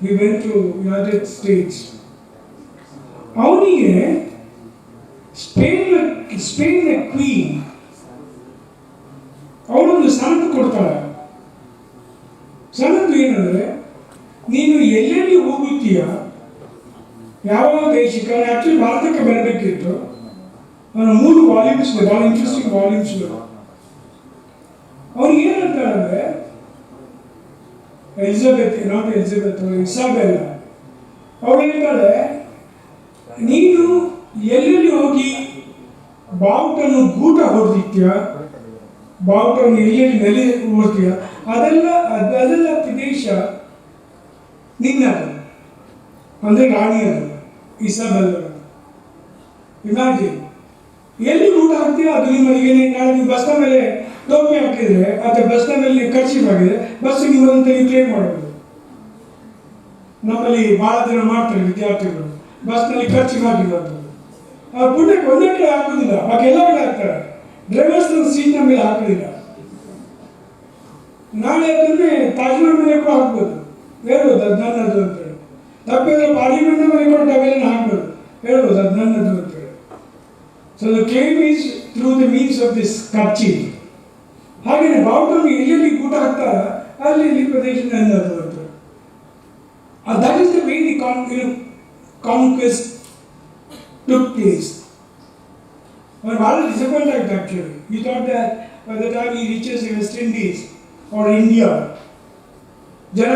he went to United States. ಅವನಿಗೆ ಸ್ಪೇನ್ನ ಕ್ವೀನ್ ಅವಳೊಂದು ಸನತ್ತು ಕೊಡ್ತಾಳೆ. ಸನತ್ತು ಏನಂದರೆ, ನೀನು ಎಲ್ಲೆಲ್ಲಿ ಹೋಗುತ್ತೀಯ, ಯಾವ ದೇಶಕ್ಕೆ, ಆ್ಯಕ್ಚುಲಿ ಭಾರತಕ್ಕೆ ಬರಬೇಕಿತ್ತು. ಅವನು 3 ವಾಲ್ಯೂಮ್ಸ್ ಇದೆ, ಭಾಳ ಇಂಟ್ರೆಸ್ಟಿಂಗ್ ವಾಲ್ಯೂಮ್ಸ್ಗಳು. ಅವ್ನಿಗೆ ಏನು ಹೇಳ್ತಾಳೆ ಅಂದರೆ, ಇಸಾಬೆಲ್ಲ ಅವಳು ಹೇಳ್ತಾಳೆ, ನೀನು ಎಲ್ಲೆಲ್ಲಿ ಹೋಗಿ ಬಾವುಟನ್ನು ಗೂಟ ಹೊಡೆದಿತ್ತೀಯ, ಬಾವುಟವನ್ನು ಎಲ್ಲೆಲ್ಲಿ ನೆಲೆ ಓಡ್ತೀಯ, ಅದೆಲ್ಲ ಪ್ರದೇಶ ನಿನ್ನದು, ಅಂದರೆ ರಾಣಿಯದು, ಇಸಾಬೆಲ್ಲ. ಇಮ್ಯಾಜಿನ್, ಎಲ್ಲಿ ಊಟ ಹಾಕ್ತೀಯ ಅದು ನಿಮ್ಮಲ್ಲಿಗೆ. ನಾಳೆ ನೀವು ಬಸ್ನ ಮೇಲೆ ಟೋಪಿ ಹಾಕಿದರೆ ಅಥವಾ ಬಸ್ನ ಮೇಲೆ ನೀವು ಕರ್ಚೀಫ್ ಹಾಕಿದರೆ ಬಸ್ ನಿಮ್ಮದಂತ ನೀವು ಕ್ಲೇಮ್ ಮಾಡ್ಬೋದು. ನಮ್ಮಲ್ಲಿ ಭಾಳ ಜನ ಮಾಡ್ತಾರೆ ವಿದ್ಯಾರ್ಥಿಗಳು, ಬಸ್ನಲ್ಲಿ ಕರ್ಚೀಫ್ ಹಾಕಿಲ್ಲ ಅಂತ. ಆ ಪುಣ್ಯಕ್ಕೆ ಒಂದೇ ಕಡೆ ಹಾಕೋದಿಲ್ಲ, ಬಾಕಿ ಎಲ್ಲ ಕಡೆ ಹಾಕ್ತಾರೆ. ಡ್ರೈವರ್ಸ್ ಸೀಟ್ನ ಮೇಲೆ ಹಾಕೋದಿಲ್ಲ. ನಾಳೆ ಅದನ್ನೇ ತಾಜ್ಮಹಲ್ ಮೇಲೆ ಕೂಡ ಹಾಕ್ಬೋದು, ಹೇಳ್ಬೋದು ಅದು ನನ್ನದು ಅಂತೇಳಿ. ತಪ್ಪಿದ್ರೆ ಪಾರ್ಲಿಮೆಂಟ್ನ ಮೇಲೆ ಕೂಡ ಟವೆಲನ್ನು ಹಾಕ್ಬೋದು, ಹೇಳ್ಬೋದು ಅದು ನನ್ನದು ಅಂತೇಳಿ. So the claim is through the means of this kerchief. ಹಾಗೆಯೇ ಬಾವುಟನ್ನು ಎಲ್ಲೆಲ್ಲಿ ಗೂಟ ಹಾಕ್ತಾರ ಅಲ್ಲಿ ಇಲ್ಲಿ ಪ್ರದೇಶ ನನ್ನದು ಅಂತ. That is the way the conquest took place. But ಭಾಳ disappointed ಆಗಿದೆ actually. He thought that by the time he reaches the West Indies or India, ಜನ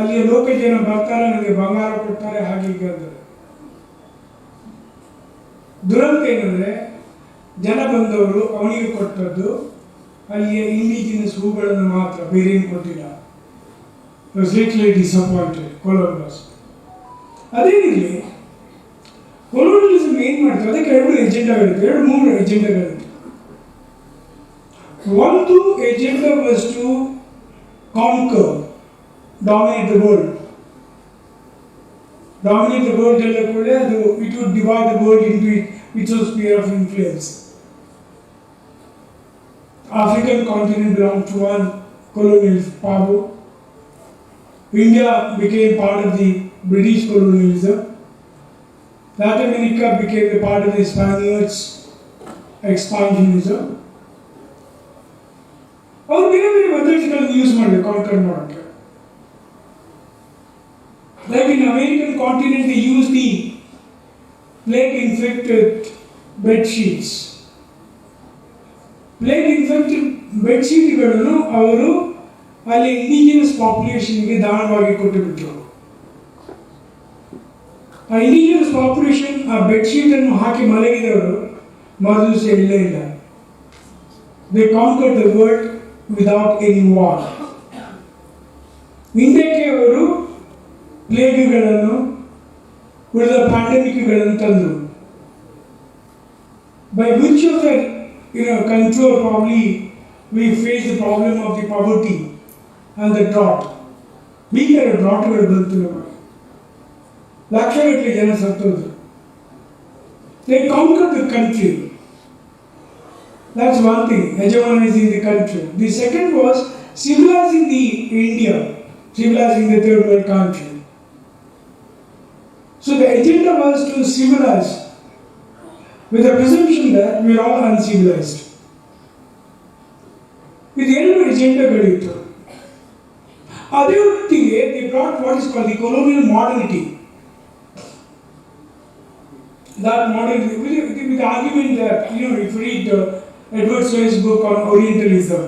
ಅಲ್ಲಿ ಲೋಕಲ್ ಜನ ಬರ್ತಾರೆ, ನನಗೆ ಬಂಗಾರ ಕೊಡ್ತಾರೆ, ಹಾಗೆ ಹೀಗೆ ಅಂತಾರೆ. ದುರಂತ ಏನಂದರೆ, ಜನ ಬಂದವರು ಅವನಿಗೆ ಕೊಟ್ಟದ್ದು ಅಲ್ಲಿಯ ಇಂಡಿಜಿನಸ್ ಹೂಗಳನ್ನು ಮಾತ್ರ, ಬೇರೆ ಏನು ಕೊಟ್ಟಿಲ್ಲ. was literally disappointed, Columbus. ಅದೇ ರೀತಿ ಕೊಲೋನಿಯಲಿಸಮ್ ಏನು ಮಾಡ್ತಾರೆ, ಅದಕ್ಕೆ 2 ಎಜೆಂಡಾಗಳಿತ್ತು, 3 ಎಜೆಂಡಾಗಳಿತ್ತು. ಒಂದು agenda was to conquer, dominate the world. Dominate the world ಎಲ್ಲ ಕೂಡ ಅದು it would divide the world into its own sphere of influence. African continent belonged to one colonial power. India became part of the British colonialism. Latin America became a part of the Spaniards' expansionism. ಅವರು ಬೇರೆ ಬೇರೆ ಮೆಥಡ್ಸ್ಗಳನ್ನು use ಮಾಡಿದ್ರು conquer ಮಾಡೋಕ್ಕೆ. Like in American continent, they use the plague-infected bed sheets. Plague-infected bed sheetಗಳನ್ನು ಅವರು ಅಲ್ಲಿ indigenous ಪಾಪ್ಯುಲೇಷನ್ಗೆ ದಾನವಾಗಿ ಕೊಟ್ಟುಬಿಟ್ರು. ಆ indigenous population ಆ ಬೆಡ್ ಶೀಟನ್ನು ಹಾಕಿ ಮಲಗಿದವರು ಮರುದಿವಸ ಇಲ್ಲೇ ಇಲ್ಲ. They conquered the world without any war. ಇಂಡಿಯಾಕ್ಕೆ ಅವರು ಪ್ಲೇಗ್ಗಳನ್ನು, ಉಳಿದ ಪ್ಯಾಂಡಮಿಕ್ಗಳನ್ನು ತಂದರು. By which of that control probably we face the problem of the poverty and the drought. ಭೀಕರ ಡ್ರಾಟ್ಗಳು ಬಂತು ನಮಗೆ, ಲಕ್ಷಗಟ್ಟಲೆ ಜನ ಸತ್ತೋದ್ರು. They conquered the country. That's one thing, hegemonizing the country. The second was civilizing the India, civilizing the third world country. So the agenda was to civilize with the presumption that we are all uncivilized. ಇದು 2 ಎಜೆಂಡಾಗಳಿತ್ತು. ಅದೇ ಹೊತ್ತಿಗೆ they brought what is called the colonial modernity. That modernity with the argument that if you read Edward Said's book on Orientalism,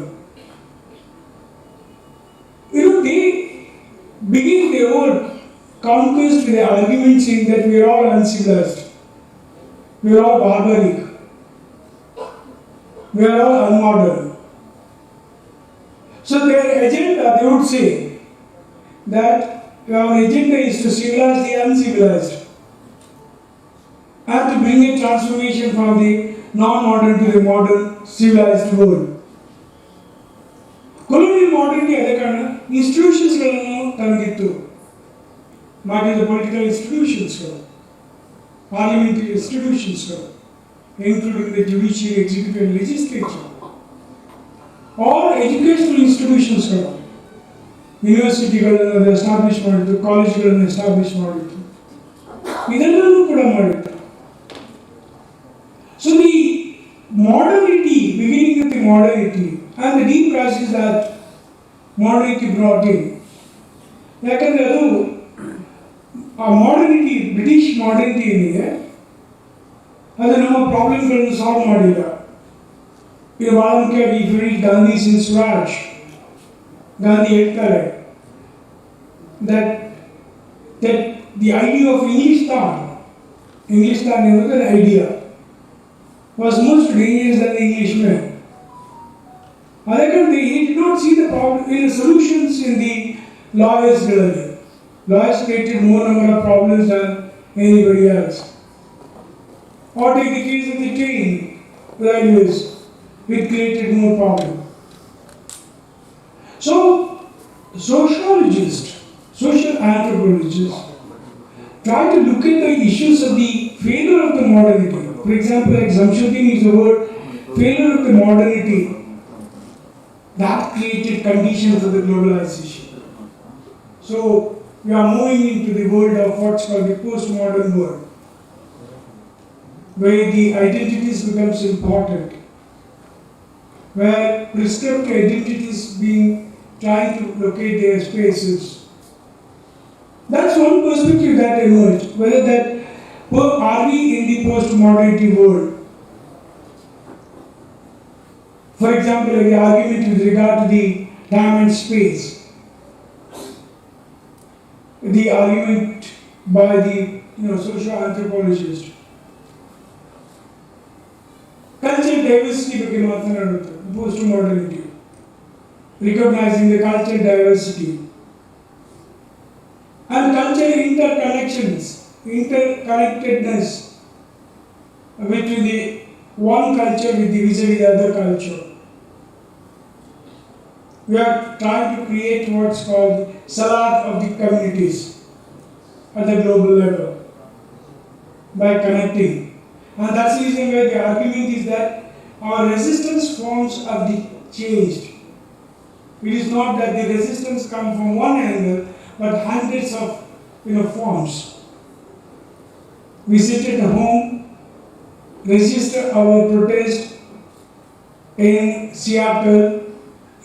they begin their own conquest with the argument saying that we are all uncivilized, we are all barbaric, we are all unmodern. So their agenda, they would say that our agenda is to civilize the uncivilized and to bring a transformation from the non-modern to the modern civilized world. Colonial modernity ಅದೇ ಕಾರಣ ಇನ್ಸ್ಟಿಟ್ಯೂಷನ್ಸ್ಗಳನ್ನು ತಂದಿತ್ತು. ಮಾಡಿದ political ಇನ್ಸ್ಟಿಟ್ಯೂಷನ್ಸ್ಗಳು, parliamentary ಇನ್ಸ್ಟಿಟ್ಯೂಷನ್ಸ್ಗಳು, including the judiciary, executive, and legislature, or educational institutions, ಯೂನಿವರ್ಸಿಟಿಗಳನ್ನು establish ಮಾಡಿದ್ರು, ಕಾಲೇಜ್ಗಳನ್ನು ಎಸ್ಟಾಬ್ಲಿಷ್ ಮಾಡಿದ್ರು, ಇದೆಲ್ಲವೂ ಕೂಡ ಮಾಡಿದ್ರು. So the modernity, beginning with the modernity, and the deep crisis that modernity brought in, ಯಾಕಂದರೆ ಅದು ಆ ಮಾಡರ್ನಿಟಿ, ಬ್ರಿಟಿಷ್ ಮಾಡರ್ನಿಟಿ ಏನಿದೆ ಅದು ನಮ್ಮ ಪ್ರಾಬ್ಲಮ್ಗಳನ್ನು ಸಾಲ್ವ್ ಮಾಡಿಲ್ಲ. ಇದು ಭಾಳ ಮುಖ್ಯವಾಗಿ ಇಫ್ ಯು ರೀಡ್ ಗಾಂಧಿ ಸಿನ್ಸ್ ಸ್ವರಾಜ್, ಗಾಂಧಿ ಹೇಳ್ತಾರೆ that the idea of Englistan ಅನ್ನೋದು an idea was most dangerous than the Englishman. ಅದಕ್ಕೆ he did not see the problem in the solutions in the lawyers. Lawyers created more number of problems than anybody else. Or take the case of the train railways, it created more problems. So, sociologists, social anthropologists try to look at the issues of the failure of the modernity. For example, like Zamshuddin is the word failure of the modernity that created conditions for the globalization. So, we are moving into the world of what's called the postmodern world, where the identities becomes important, where prescribed identities being trying to locate their spaces. That's one perspective that emerged. Whether that are we in the post-modernity world? For example, the argument with regard to the time and space, the argument by the social anthropologist, cultural diversity became mathanadutte, post-modernity, recognizing the cultural diversity and cultural interconnectedness between the one culture with the vis-a-vis the other culture. We are trying to create what's called salad of the communities at the global level by connecting. And that's the reason where the argument is that our resistance forms have changed. It is not that the resistance comes from one angle, but hundreds of forms. We sit at home, register our protest in Seattle,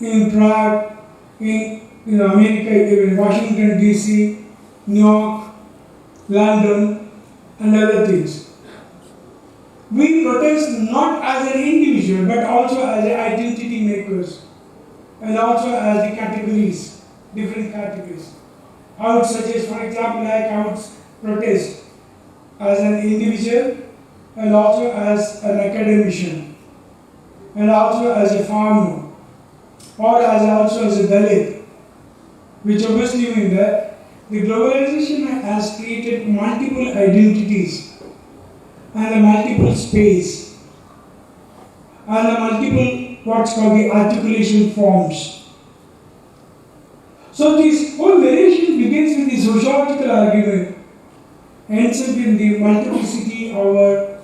in Prague, in America, in Washington DC, New York, London, and other things. We protest not as an individual, but also as identity makers, and also as the categories, different categories. I would suggest, for example, like I would protest as an individual, and also as an academician, and also as a farmer, or also as a Dalit, which obviously means that the globalization has created multiple identities, and a multiple space, and a multiple what's called the articulation forms. So this whole variation begins with the sociological argument, ends up in the multiplicity of our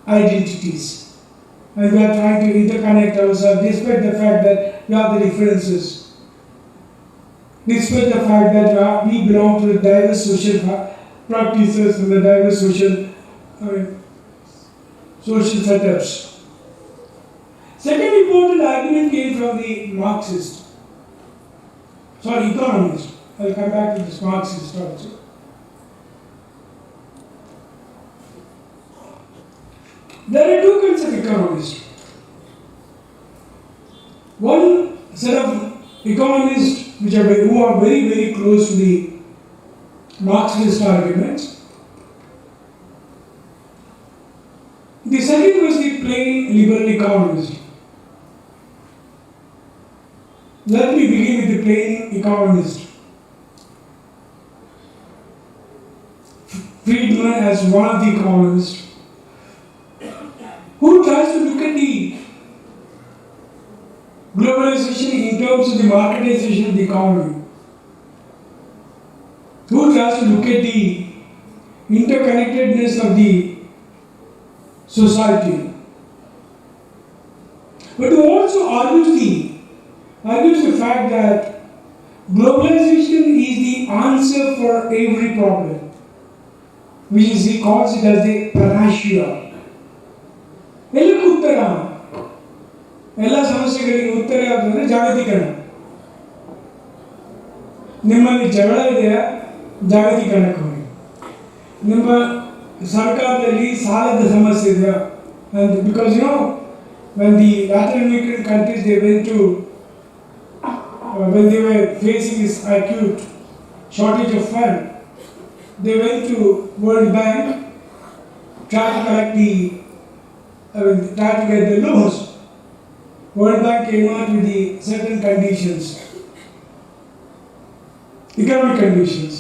identities. And we are trying to interconnect ourselves despite the fact that we have the differences. Despite the fact that we belong to the diverse social practices and the diverse social setups. Second important argument came from the economist. I'll come back to this Marxist also. There are two kinds of economists. One set of economists who are very, very close to the Marxist arguments. The second was the plain liberal economist. Let me begin with the plain economist. Friedman as one of the economists who tries to look at the globalization in terms of the marketization of the economy, who tries to look at the interconnectedness of the society but who also argues the fact that globalization is the answer for every problem, which is he calls it as the panacea. ಎಲ್ಲಕ್ಕೂ ಉತ್ತರ, ಎಲ್ಲ ಸಮಸ್ಯೆಗಳಿಗೆ ಉತ್ತರ ಯಾವುದಂದ್ರೆ ಜಾಗತೀಕರಣ. ನಿಮ್ಮಲ್ಲಿ ಜಗಳ ಇದೆಯಾ, ಜಾಗತೀಕರಣಕ್ಕೆ ಹೋಗಿ. ನಿಮ್ಮ ಸರ್ಕಾರದಲ್ಲಿ ಸಾಲದ ಸಮಸ್ಯೆ ಇದೆಯಾ, because when the Latin American countries they went to when they were facing this acute shortage of fund, they went to World Bank, try to collect try to get the loans. World Bank came out with the certain conditions, economic conditions,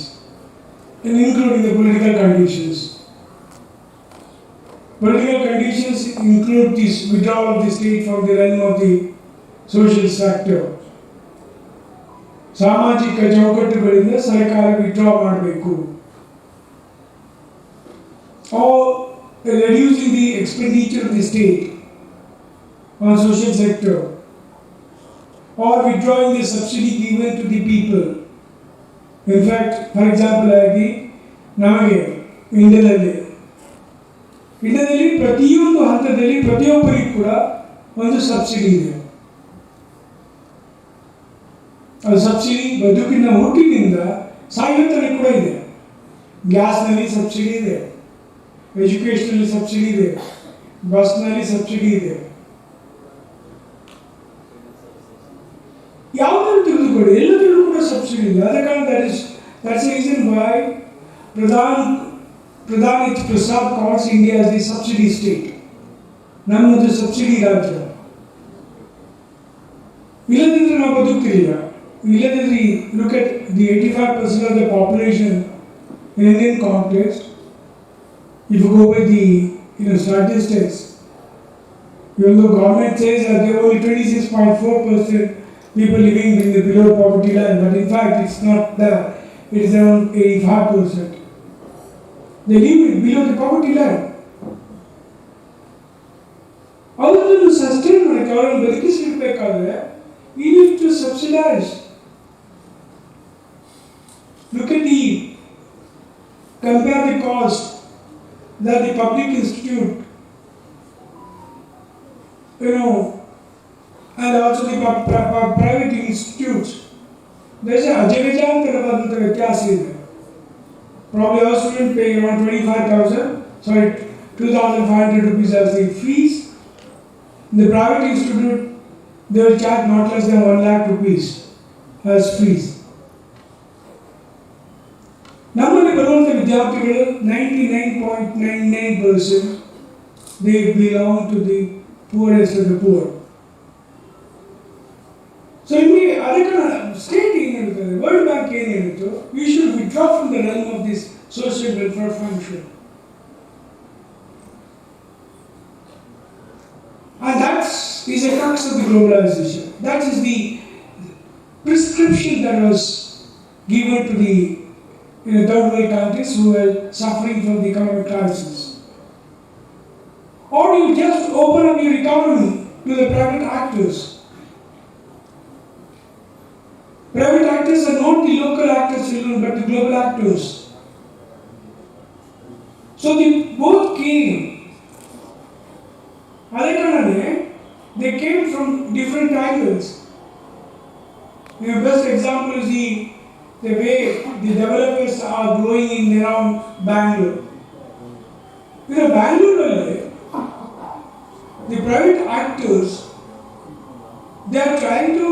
and including the political conditions. Political conditions include this withdrawal of the state from the realm of the social sector. ಸಾಮಾಜಿಕ ಚೌಕಟ್ಟುಗಳಿಂದ ಸರ್ಕಾರ withdraw ಮಾಡಬೇಕು. Or reducing the expenditure of the state on social sector. Or withdrawing the subsidy given to the people. In fact, for example, ನಮಗೆ ಇಂಡಿಯಾದಲ್ಲಿ ಪ್ರತಿಯೊಂದು ಹಂತದಲ್ಲಿ ಪ್ರತಿಯೊಬ್ಬರಿಗೂ ಕೂಡ ಒಂದು ಸಬ್ಸಿಡಿ ಇದೆ. ಅದು ಸಬ್ಸಿಡಿ ಬದುಕಿನ ಹುಟ್ಟಿನಿಂದ ಸಾಯುತ್ತಲೇ ಕೂಡ ಇದೆ. ಗ್ಯಾಸ್ನಲ್ಲಿ ಸಬ್ಸಿಡಿ ಇದೆ, ಎಜುಕೇಷನಲ್ಲಿ ಸಬ್ಸಿಡಿ ಇದೆ, ಬಸ್ನಲ್ಲಿ ಸಬ್ಸಿಡಿ ಇದೆ. ಯಾವುದಾದ್ರು ತಿಳಿದುಕೊಳ್ಳಿ, ಎಲ್ಲದರಲ್ಲೂ ಕೂಡ ಸಬ್ಸಿಡಿ ಇದೆ. ಆದ ಕಾರಣ that's the reason why Pradhan Prasad calls India as the subsidy state. ನಮ್ಮದು ಸಬ್ಸಿಡಿ ರಾಜ್ಯ. ಇಲ್ಲದಿದ್ದರೆ ನಾವು ಬದುಕ್ತಿರಲಿಲ್ಲ. ಇಲ್ಲದಿದ್ದರೆ look at the 85% of the population in Indian context. If you go by the statistics, even though government says that there are only 26.4% people living in the below poverty line, but in fact it's not that. It is around 85%. They live below the poverty line. ಅವರನ್ನು sustain ಮಾಡಕ್ಕೆ, ಅವರನ್ನು ಬದುಕಿಸಬೇಕಾದ್ರೆ we need to subsidize. Look at compare the cost that the public institute, and also the private institutes. There is a ಅಜಗಜಾಂತರವಾದಂಥ ವ್ಯತ್ಯಾಸ ಇದೆ. Probably our student pay around 2,500 rupees as the fees. In the private institute, they will charge not less than 1 lakh rupees as fees. ನಮ್ಮಲ್ಲಿ ಬರುವಂಥ ವಿದ್ಯಾರ್ಥಿಗಳು 99.99% they belong to the poorest of the poor. So ಅದಕ್ಕೆ state ಏನಿರುತ್ತದೆ, World Bank ಏನಿರುತ್ತೋ, we should withdraw from the realm of this social welfare function. And that is a crux of the globalization. That is the prescription that was given to the third world countries who were suffering from the economic crisis. Or you just open up your economy to the private actors. Private actors are not the local actors alone, but the global actors. So they both came. They came from different angles. The best example is the way the developers are growing in around Bangalore. Bangalore, the private actors, they are trying to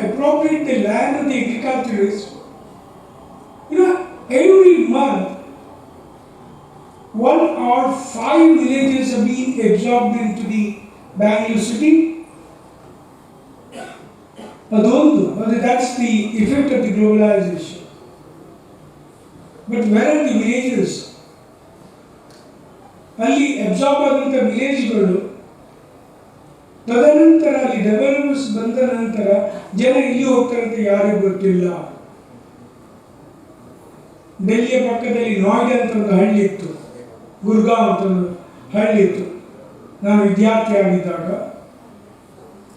appropriate the land of the agriculturists. Every month 1 or 5 villages are being absorbed into the Bangalore city. That's the effect of the globalization. But where are the villages? ಅಲ್ಲಿ absorb ಆದಂಥ ವಿಲೇಜ್ಗಳು ತದನಂತರ ಅಲ್ಲಿ developments ಬಂದ ನಂತರ ಜನ ಇಲ್ಲಿ ಹೋಗ್ತಾರೆ ಅಂತ ಯಾರಿಗೂ ಗೊತ್ತಿಲ್ಲ. ಡೆಲ್ಲಿಯ ಪಕ್ಕದಲ್ಲಿ ನೋಯ್ಡಾ ಅಂತ ಒಂದು ಹಳ್ಳಿ ಇತ್ತು, ಗುರ್ಗಾಂವ್ ಅಂತ ಒಂದು ಹಳ್ಳಿ ಇತ್ತು. ನಾನು ವಿದ್ಯಾರ್ಥಿ ಆಗಿದ್ದಾಗ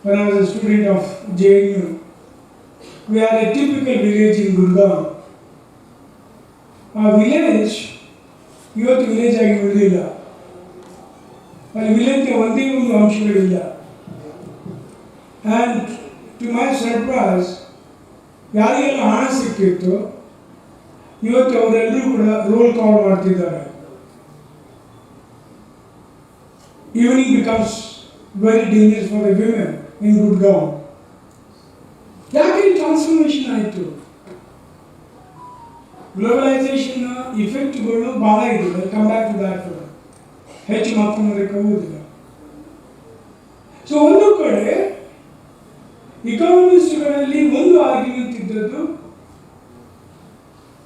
when I was a student of JNU. We had a typical village in Gurgaon. A village, ಇವತ್ತು ವಿಲೇಜ್ ಆಗಿ ಉಳಿದಿಲ್ಲ. ಅಲ್ಲಿ ವಿಲೇಜ್ಗೆ ಒಂದೇ ಒಂದು ಅಂಶಗಳಿಲ್ಲ. ಆ್ಯಂಡ್ ಟು ಮೈ ಸರ್ಪ್ರೈಸ್, ಯಾರಿಗೆಲ್ಲ ಹಣ ಸಿಕ್ಕಿತ್ತು ಇವತ್ತು ಅವರೆಲ್ಲರೂ ಕೂಡ ರೋಲ್ ಕಾಲ್ ಮಾಡ್ತಿದ್ದಾರೆ. Evening becomes very dangerous for the women in Gurgaon. ಯಾಕೆ ಟ್ರಾನ್ಸ್ಫಾರ್ಮೇಷನ್ ಆಯಿತು? ಗ್ಲೋಬಲೈಸೇಷನ್ ಇಫೆಕ್ಟ್ಗಳು ಭಾಳ ಇದೆ. Come back to that. ಹೆಚ್ಚು ಮಾತನಾಡಕ್ಕೆ ಹೋಗುವುದಿಲ್ಲ. ಸೊ ಒಂದು ಕಡೆ ಇಕಾನಮಿಸ್ಟ್ಗಳಲ್ಲಿ ಒಂದು ಆರ್ಗ್ಯುಮೆಂಟ್ ಇದ್ದದ್ದು,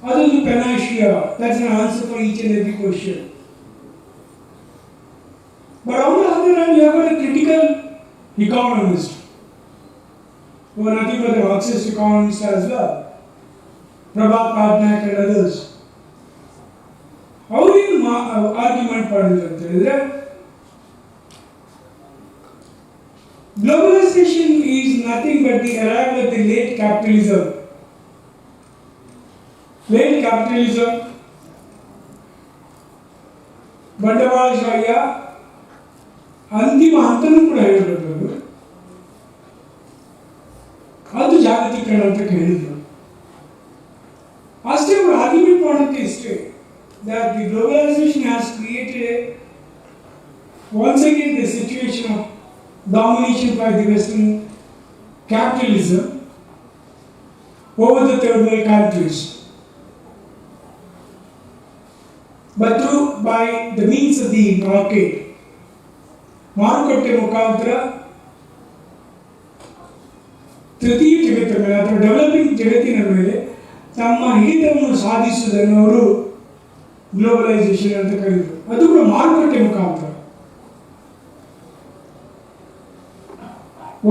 ಅದೊಂದು ಪೆನಾಶಿಯಾ, that's an answer for each and every question. But on the other hand, you have got a critical economist, who are nothing but the Marxist economists as well, Prabhat Patnaik and others. ಅವರೇನು argument ಮಾಡಿದ್ರು ಅಂತ ಹೇಳಿದ್ರೆ, globalization is nothing but the arrival of the late capitalism. Late capitalism, ಬಂಡವಾಳಶಾಹಿಯ ಅಂತಿಮ ಹಂತನೂ ಕೂಡ ಹೇಳಬಹುದು. ಅದು ಜಾಗತೀಕರಣ ಅಂತ ಹೇಳಿದ್ರು. ಅಷ್ಟೇ ಅವರು ಆರ್ಗ್ಯುಮೆಂಟ್ ಮಾಡೋಕ್ಕೆ ಇಷ್ಟೇ, that the globalization has created once again the situation of domination by the Western capitalism over the third world countries, but by the means of the market. ಮಾರುಕಟ್ಟೆ ಮುಖಾಂತರ ತೃತೀಯ ಜಗತ್ತಿನ ಮೇಲೆ ಅಥವಾ ಡೆವಲಪಿಂಗ್ ಜಗತ್ತಿನ ಮೇಲೆ ತಮ್ಮ ಹಿಡಿತವನ್ನು ಸಾಧಿಸುವುದನ್ನು ಅವರು ಗ್ಲೋಬಲೈಸೇಷನ್ ಅಂತ ಕರೆದರು. ಅದು ಕೂಡ ಮಾರುಕಟ್ಟೆ ಮುಖಾಂತರ.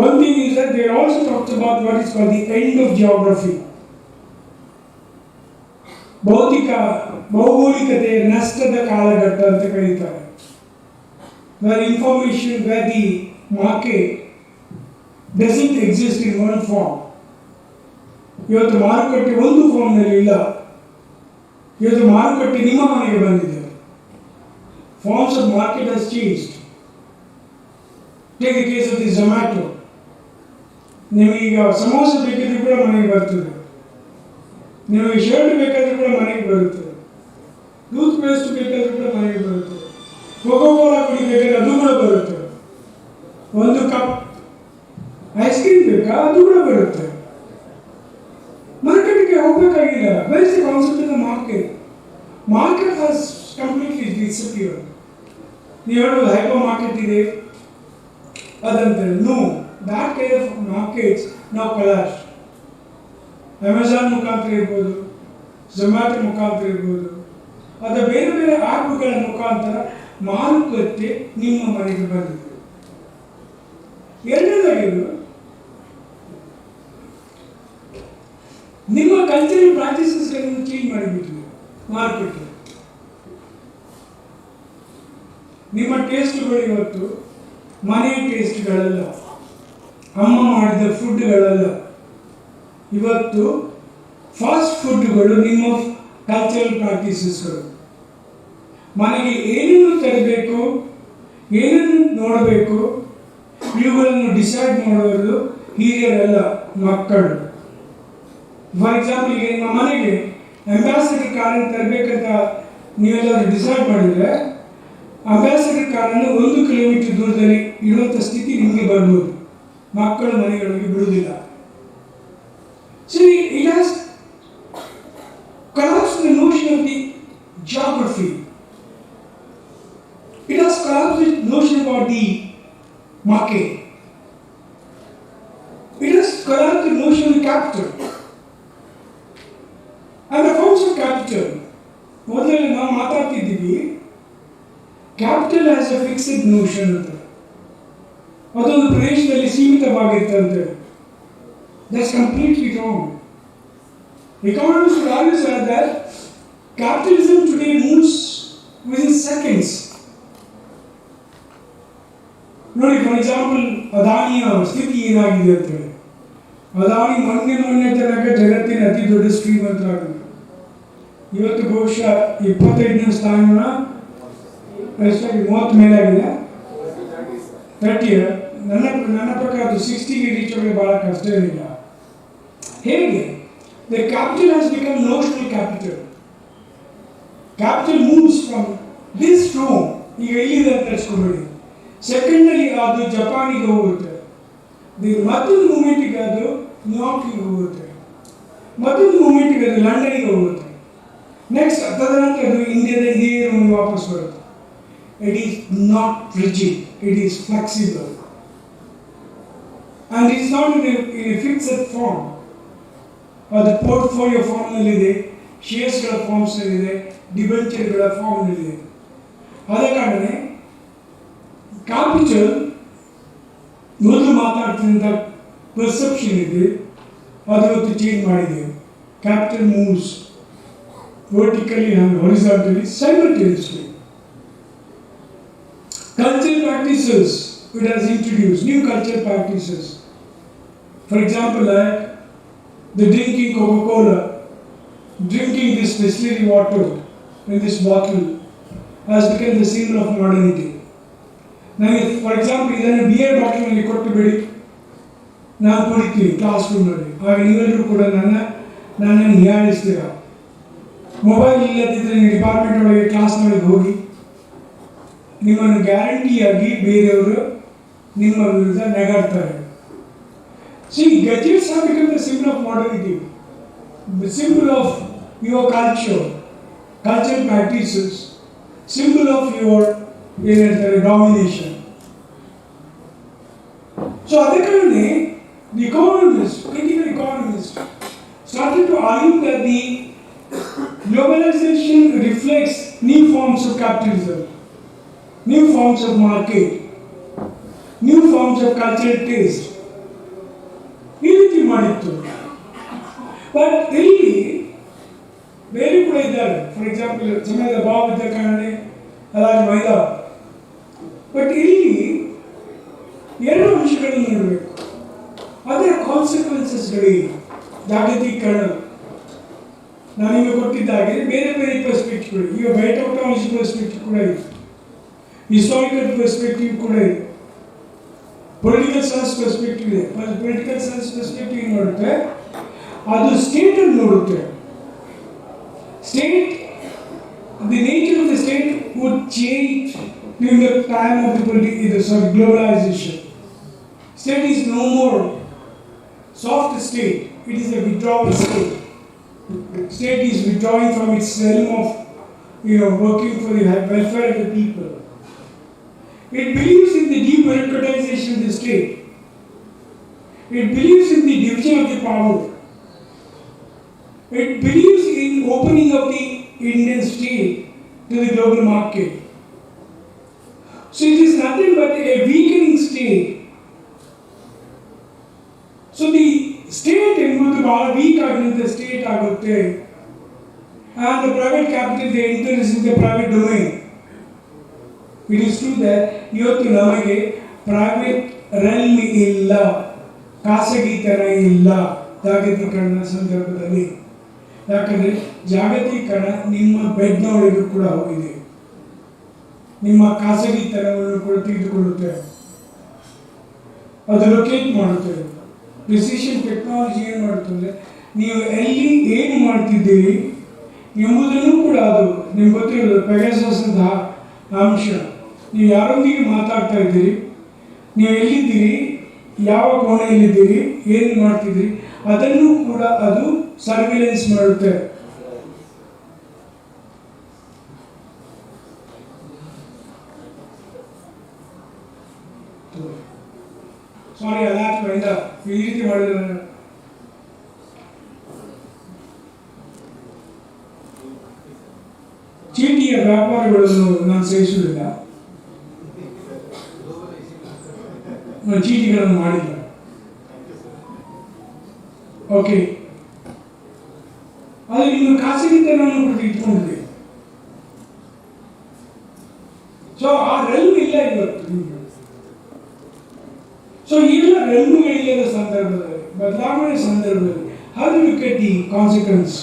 One thing is that they also talked about what is called the end of geography. ಭೌಗೋಳಿಕತೆಯ ನಷ್ಟದ ಕಾಲಘಟ್ಟ ಅಂತ ಕರೀತಾರೆ. Where information, where the market doesn't exist in one form. ಇವತ್ತು ಮಾರುಕಟ್ಟೆ ಒಂದು ಫಾರ್ಮ್ನಲ್ಲಿ ಇಲ್ಲ. ಇವತ್ತು ಮಾರುಕಟ್ಟೆ ನಿಮ್ಮ ಮನೆಗೆ ಬಂದಿದೆ. Forms of market has changed. Take the case of the Zomato. ನಿಮಗೀಗ samosa ಬೇಕಿದ್ರೆ ಕೂಡ ಮನೆಗೆ ಬರ್ತದೆ, ನಿಮಗೆ ಶರ್ಟ್ ಬೇಕಾದ್ರೂ ಕೂಡ ಮನೆಗೆ ಬರುತ್ತದೆ, ಟೂತ್ ಪೇಸ್ಟ್ ಬೇಕಾದ್ರೂ ಕೂಡ ಮನೆಗೆ ಬರುತ್ತದೆ, ಕೋಕೋ ಕೋಲಾ ಕುಡಿಬೇಕಾದ್ರೆ ಅದು ಕೂಡ ಬರುತ್ತೆ, ಒಂದು ಕಪ್ ಐಸ್ ಕ್ರೀಮ್ ಬೇಕಾ ಅದು ಕೂಡ ಬರುತ್ತೆ. ಮಾರ್ಕೆಟ್ಗೆ ಹೋಗಬೇಕಾಗಿಲ್ಲ. Where is the concept in the market? Market has completely disappeared. ನೀವು ಹೇಳೋದು ಹೈಪರ್ ಮಾರ್ಕೆಟ್ ಇದೆ ಅದಂತ. No, that kind of markets now collapsed. Amazon ಮುಖಾಂತರ ಇರ್ಬೋದು, ಝೊಮ್ಯಾಟೊ ಮುಖಾಂತರ ಇರ್ಬೋದು, ಅಥವಾ ಬೇರೆ ಬೇರೆ ಆ್ಯಪ್ಗಳ ಮುಖಾಂತರ ಮಾರುಕಟ್ಟೆ ನಿಮ್ಮ ಮನೆಗೆ ಬಂದಿದೆ. ಎರಡನೇದಾಗಿದ್ದು, ನಿಮ್ಮ ಕಲ್ಚರಲ್ ಪ್ರಾಕ್ಟೀಸಸ್ಗಳನ್ನು ಚೇಂಜ್ ಮಾಡಿಬಿಟ್ಟಿದೆ ಮಾರುಕಟ್ಟೆ. ನಿಮ್ಮ ಟೇಸ್ಟ್ಗಳು ಇವತ್ತು ಮನೆ ಟೇಸ್ಟ್ಗಳಲ್ಲ, ಅಮ್ಮ ಮಾಡಿದ ಫುಡ್ಗಳಲ್ಲ. ಇವತ್ತು ಫಾಸ್ಟ್ ಫುಡ್ಗಳು ನಿಮ್ಮ ಕಲ್ಚರಲ್ ಪ್ರಾಕ್ಟೀಸಸ್ಗಳು. ಮನೆಗೆ ಏನೇನು ತರಬೇಕು, ಏನನ್ನು ನೋಡಬೇಕು, ಇವುಗಳನ್ನು ಡಿಸೈಡ್ ಮಾಡೋದು ಹಿರಿಯರಲ್ಲ, ಮಕ್ಕಳು. ಫಾರ್ ಎಕ್ಸಾಂಪಲ್, ಈಗ ನಿಮ್ಮ ಮನೆಗೆ ಅಂಬಾಸಿಡರ್ ಕಾರನ್ನು ತರಬೇಕಂತ ನೀವೆಲ್ಲರೂ ಡಿಸೈಡ್ ಮಾಡಿದರೆ, ಅಂಬಾಸಿಡರ್ ಕಾರನ್ನು 1 ಕಿಲೋಮೀಟರ್ ದೂರದಲ್ಲಿ ಇಡುವಂಥ ಸ್ಥಿತಿ ನಿಮಗೆ ಬರ್ಬೋದು. ಮಕ್ಕಳು ಮನೆಗಳಿಗೆ ಬಿಡುವುದಿಲ್ಲ. So it has collapsed the notion of the geography. It has collapsed the notion about the market. It has collapsed the notion of the capital. And the forms of capital, ಮೊದಲೇ ನಾವು ಮಾತಾಡ್ತಿದ್ದೀವಿ, capital as a fixed notion ಅಂತ. ಅದೊಂದು ಪ್ರದೇಶದಲ್ಲಿ ಸೀಮಿತವಾಗಿರ್ತಂತೆ. That's completely wrong. Economists would always say that capitalism today moves within seconds. ನೋಡಿ, for example ಅದಾನಿಯ ಸ್ಥಿತಿ ಏನಾಗಿದೆ ಅಂತೇಳಿ. ಅದಾನಿ ಮೊನ್ನೆ ತನಕ ಜಗತ್ತಿನ ಅತಿ ದೊಡ್ಡ ಶ್ರೀಮಂತರಾಗಿದ್ದರು. ಇವತ್ತು ಬಹುಶಃ 25ನೇ ಸ್ಥಾನ, ಎಷ್ಟಾಗಿ 30 ಮೇಲಾಗಿದೆ, 30. ನನ್ನ ಪ್ರಕಾರ ಅದು 60ಗೆ ರೀಚ್ ಆಗೋದು ಬಹಳ ಕಷ್ಟ ಏನಿಲ್ಲ. ಹೇಗೆ? The capital has become notional capital. Capital moves from this storm, ಈಗ ಇಲ್ಲಿದೆ ಅಂತ ಹೇಳ್ಸ್ಕೊಂಡ್ಬಿಡಿ, ಸೆಕೆಂಡಲ್ಲಿ ಅದು ಜಪಾನಿಗೆ ಹೋಗುತ್ತೆ, ಮತ್ತೊಂದು ಮೂಮೆಂಟಿಗೆ ಅದು ನ್ಯೂಯಾರ್ಕಿಗೆ ಹೋಗುತ್ತೆ, ಮತ್ತೊಂದು ಮೂಮೆಂಟಿಗೆ ಅದು ಲಂಡನ್ಗೆ ಹೋಗುತ್ತೆ, ನೆಕ್ಸ್ಟ್ ತದನಂತರ ಅದು ಇಂಡಿಯಾದ ಇದೇ ರೂಮ್ ವಾಪಸ್ ಬರುತ್ತೆ. It is not rigid, it is flexible, and it is not in a fixed form. ಅದು ಪೋರ್ಟ್ಫೋಲಿಯೋ ಫಾರ್ಮ್ನಲ್ಲಿದೆ, ಶೇರ್ಸ್ಗಳ ಫಾರ್ಮ್ಸ್ನಲ್ಲಿದೆ, ಡಿಬೆಂಚರ್ಗಳ ಫಾರ್ಮ್ನಲ್ಲಿದೆ. ಆದ ಕಾರಣವೇ ಕ್ಯಾಪಿಟಲ್ ಮೊದಲು ಮಾತಾಡ್ತಿದ್ದಂಥ ಪರ್ಸೆಪ್ಷನ್ ಇದೆ, ಅದು ಇವತ್ತು ಚೇಂಜ್ ಮಾಡಿದೆ. Capital moves vertically and horizontally simultaneously. Cultural practices, it has introduced new cultural practices. For example, like the drinking Coca-Cola, drinking this distillery water in this bottle has become the symbol of modernity. Now, for example, ಇದನ್ನು beer ಬಾಟಲ್ನಲ್ಲಿ ಕೊಟ್ಟು ಬಿಡಿ, ನಾನು ಕುಡಿತೀವಿ class ರೂಮ್ನಲ್ಲಿ, ಆಗ ನೀವೆಲ್ಲರೂ ಕೂಡ ನನ್ನನ್ನು ಹೀಯಾಳಿಸ್ತೀರ. ಮೊಬೈಲ್ ಇಲ್ಲದಿದ್ದರೆ ನೀವು ಡಿಪಾರ್ಟ್ಮೆಂಟ್ ಒಳಗೆ ಕ್ಲಾಸ್ನೊಳಗೆ ಹೋಗಿ ನಿಮ್ಮನ್ನು ಗ್ಯಾರಂಟಿಯಾಗಿ ಬೇರೆಯವರು ನಿಮ್ಮ ವಿರುದ್ಧ ನಗಾಡ್ತಾರೆ. See, gadgets have become the symbol of modernity, the symbol of your culture, cultural practices, symbol of your domination. So, adhikaranne, the economists, critical economists, started to argue that the globalization reflects new forms of capitalism, new forms of market, new forms of cultural taste. ಈ ರೀತಿ ಮಾಡಿತ್ತು. But ಇಲ್ಲಿ ಬೇರೆ ಕೂಡ ಇದ್ದಾರೆ. For example, ಸಮಯದ ಭಾವ ಇದ್ದ ಕಾರಣ ಅದಾಗಿ ಮೈದಾ. ಬಟ್ ಇಲ್ಲಿ ಎರಡು ಅಂಶಗಳನ್ನು ನೋಡಬೇಕು. ಅದರ ಕಾನ್ಸಿಕ್ವೆನ್ಸಸ್ಗಳಿಗೆ ಜಾಗತೀಕರಣ ನಾನು ನಿಮಗೆ ಕೊಟ್ಟಿದ್ದಾಗೆ ಬೇರೆ ಬೇರೆ ಪರ್ಸ್ಪೆಕ್ಟಿವ್ಗಳು, ಈಗ ಬಯೋಟೆಕ್ನಾಲಜಿ ಪರ್ಸ್ಪೆಕ್ಟಿವ್ ಕೂಡ ಇದೆ, ಹಿಸ್ಟಾರಿಕಲ್ ಪರ್ಸ್ಪೆಕ್ಟಿವ್ ಕೂಡ ಇದೆ, ಪೊಲಿಟಿಕಲ್ ಸೈನ್ಸ್ ಪರ್ಸ್ಪೆಕ್ಟಿವ್ ಇದೆ. ಪೊಲಿಟಿಕಲ್ ಸೈನ್ಸ್ ಪರ್ಸ್ಪೆಕ್ಟಿವ್ ಏನು ನೋಡುತ್ತೆ, ಅದು ಸ್ಟೇಟ್ ಅನ್ನು ನೋಡುತ್ತೆ. State, the nature of the state would change during the time of the globalization. State is no more soft state, it is a withdrawal state. State is withdrawing from its realm of working for the welfare of the people. It believes in the debureaucratization of the state. It believes in the division of the power. It believes in opening of the Indian state to the global market. So it is nothing but a weakening state. So the state ಎಂಬುದು ಬಹಳ weak ಆಗಿರುವಂಥ state ಆಗುತ್ತೆ. And the private capital, they enter in the private domain. It is true that ಇವತ್ತು ನಮಗೆ private realm ಇಲ್ಲ, ಖಾಸಗಿತನ ಇಲ್ಲ ಜಾಗತೀಕರಣ ಸಂದರ್ಭದಲ್ಲಿ. ಯಾಕಂದರೆ ಜಾಗತೀಕರಣ ನಿಮ್ಮ ಬೆಡ್ನೊಳಗೂ ಕೂಡ ಹೋಗಿದೆ, ನಿಮ್ಮ ಖಾಸಗಿತನವನ್ನು ಕೂಡ ತೆಗೆದುಕೊಳ್ಳುತ್ತೆ, ಅದು ಲೊಕೇಟ್ ಮಾಡುತ್ತೆ. ಪ್ರಿಸಿಷನ್ ಟೆಕ್ನಾಲಜಿ ಏನು ಮಾಡುತ್ತಂದರೆ ನೀವು ಎಲ್ಲಿ ಏನು ಮಾಡ್ತಿದ್ದೀರಿ ಎಂಬುದನ್ನು ಕೂಡ ಅದು ನಿಮ್ಗೆ ಗೊತ್ತಿರೋದು. ಪೆಗಾಸಸ್ ಅಂತ ಅಂಶ, ನೀವು ಯಾರೊಂದಿಗೆ ಮಾತಾಡ್ತಾ ಇದ್ದೀರಿ, ನೀವು ಎಲ್ಲಿದ್ದೀರಿ, ಯಾವ ಕೋಣೆಯಲ್ಲಿದ್ದೀರಿ, ಏನು ಮಾಡ್ತಿದ್ದೀರಿ, ಅದನ್ನು ಕೂಡ ಅದು ಸರ್ವಿಲೆನ್ಸ್ ಮಾಡುತ್ತೆ. ಸಾರಿ, ಅದಾತ್ಮದಿಂದ ಈ ರೀತಿ ಮಾಡಿದ್ರೆ ಚೀಟಿಯ ವ್ಯಾಪಾರಗಳನ್ನು ನಾನು ಸಹಿಸುವುದಿಲ್ಲ, ಚೀಟಿಗಳನ್ನು ಮಾಡಿಲ್ಲ. ಓಕೆ, ಆದರೆ ನಿಮ್ಮ ಖಾಸಗಿತನವನ್ನು ಕೂಡ ಇಟ್ಕೊಂಡಿದೆ. ಸೊ ಆ ರೆಲ್ಮ್ ಇಲ್ಲ ಇವತ್ತು. 2 ಗಡಿಯಾದ ಸಂದರ್ಭದಲ್ಲಿ ಬದಲಾವಣೆ ಸಂದರ್ಭದಲ್ಲಿ how do you look at the consequence?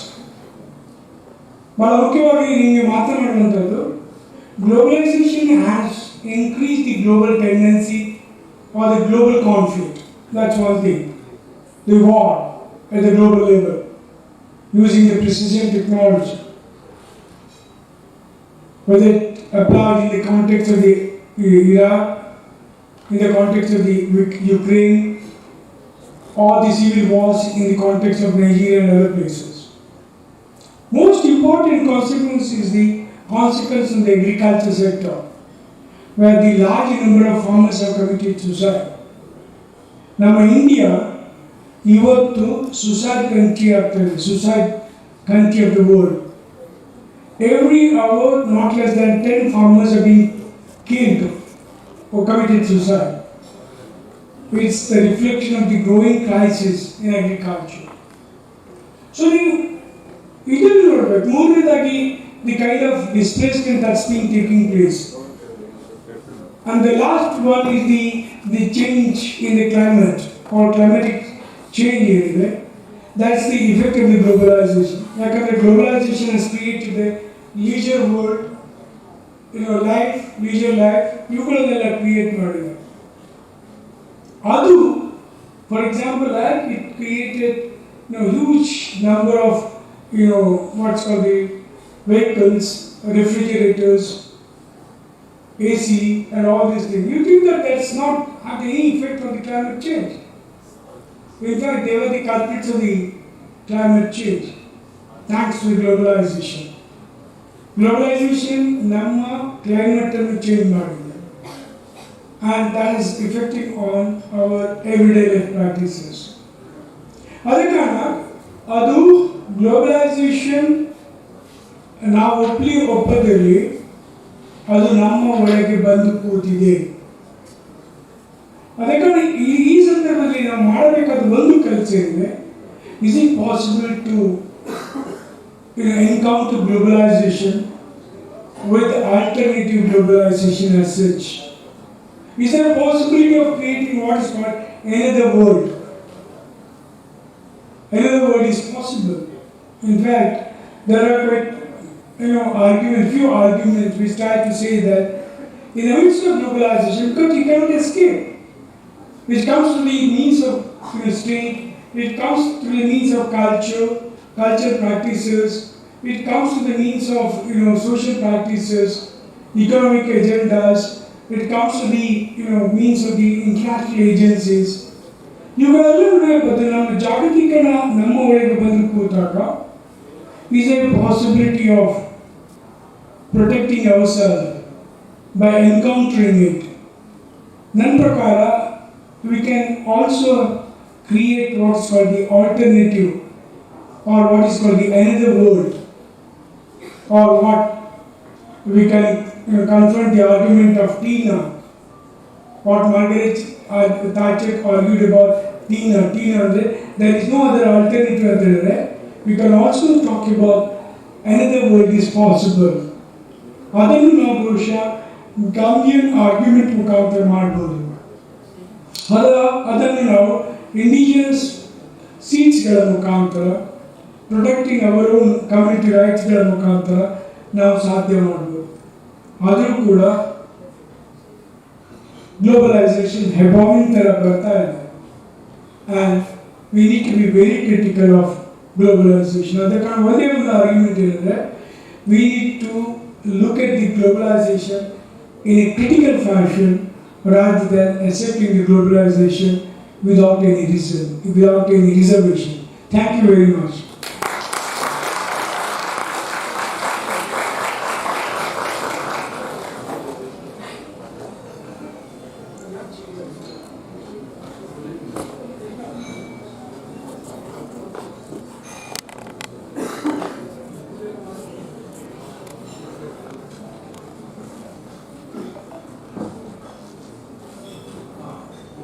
ಬಹಳ ಮುಖ್ಯವಾಗಿ ನಿಮಗೆ ಮಾತನಾಡುವಂಥದ್ದು globalization has increased the global tendency or the global conflict. That's one thing. The war at the global level using the precision technology. Whether it applied in the context of the Iraq, in the context of the Ukraine, or the civil wars in the context of Nigeria and other places. Most important consequence is the consequence in the agriculture sector, where the large number of farmers have committed suicide. Now India, ಇವತ್ತು suicide country ಆಗ್ತದೆ, suicide country of the world. Every hour, not less than 10 farmers are being killed or committed suicide. It's the reflection of the growing crisis in agriculture. So it is not ಮೂರನೇದಾಗಿ the kind of displacement that's been taking place. And the last one is the change in the climate or climatic change area. That's the effect of the globalization. Yakandre globalization has created a leisure world, life, leisure life, ಇವುಗಳನ್ನೆಲ್ಲ create ಮಾಡಿದೆ. ಅದು, for example, it created huge number of what's called the vehicles, refrigerators, AC, and all these things. You think that that's not having any effect on the climate change? In fact, they were the culprits of the climate change, thanks to globalization. Globalization ನಮ್ಮ climate ಅನ್ನು change ಮಾಡಿದೆ, and that is affecting on our everyday life practices. ಅದೇ ಕಾರಣ ಅದು globalization ನಾವು ಒಪ್ಪದಲ್ಲಿ ಅದು ನಮ್ಮ ಒಳಗೆ ಬಂದು ಕೂತಿದೆ. ಅದೇ ಕಾರಣ ಈ ಸಂದರ್ಭದಲ್ಲಿ ನಾವು ಮಾಡಬೇಕಾದ ಒಂದು ಕೆಲಸ ಇದೆ. Is it possible to encounter globalization with alternative globalization as such? Is there a possibility of creating what is called another world? Another world is possible. In fact, there are quite few arguments which try to say that in the midst of globalization, because you cannot escape, which comes to the means of state, it comes to the means of culture practices, it comes to the means of social practices, economic agendas, it comes to the means of the international agencies. ಇವೆಲ್ಲ ಬದಲು ನಮ್ಮ ಜಾಗತಿಕನ ನಮ್ಮ ಒಳಗೆ ಬಂದು ಕೂತಾಗ is a possibility of protecting ourselves by encountering it. ನನ್ನ ಪ್ರಕಾರ we can also create what's called the alternative or what is called the another world, or what we can confront the argument of Tina, what Margaret Thatcher argued about Tina, there is no other alternative there. We can also talk about another world is possible. ಅದನ್ನು ನಾವು ಬಹುಶಃ Gandhian argument ಮುಖಾಂತರ ಮಾಡ್ಬೋದು. ಅದನ್ನು ನಾವು indigenous ಸೀಟ್ಸ್ಗಳ ಮುಖಾಂತರ, protecting our own community ರೈಟ್ಸ್ಗಳ ಮುಖಾಂತರ ನಾವು ಸಾಧ್ಯ ಮಾಡ್ಬೋದು. ಆದರೂ ಕೂಡ ಗ್ಲೋಬಲೈಸೇಷನ್ ಹೆಬಾಮಿನ್ ಥರ ಬರ್ತಾ ಇದೆ, and we need to be very critical of globalization. ಅದೇ ಕಾರಣ ಒಂದೇ ಒಂದು ಆರ್ಗ್ಯುಮೆಂಟ್ ಏನಂದರೆ we need to look at the globalization in a critical fashion rather than accepting the globalization without any reservation. Thank you very much.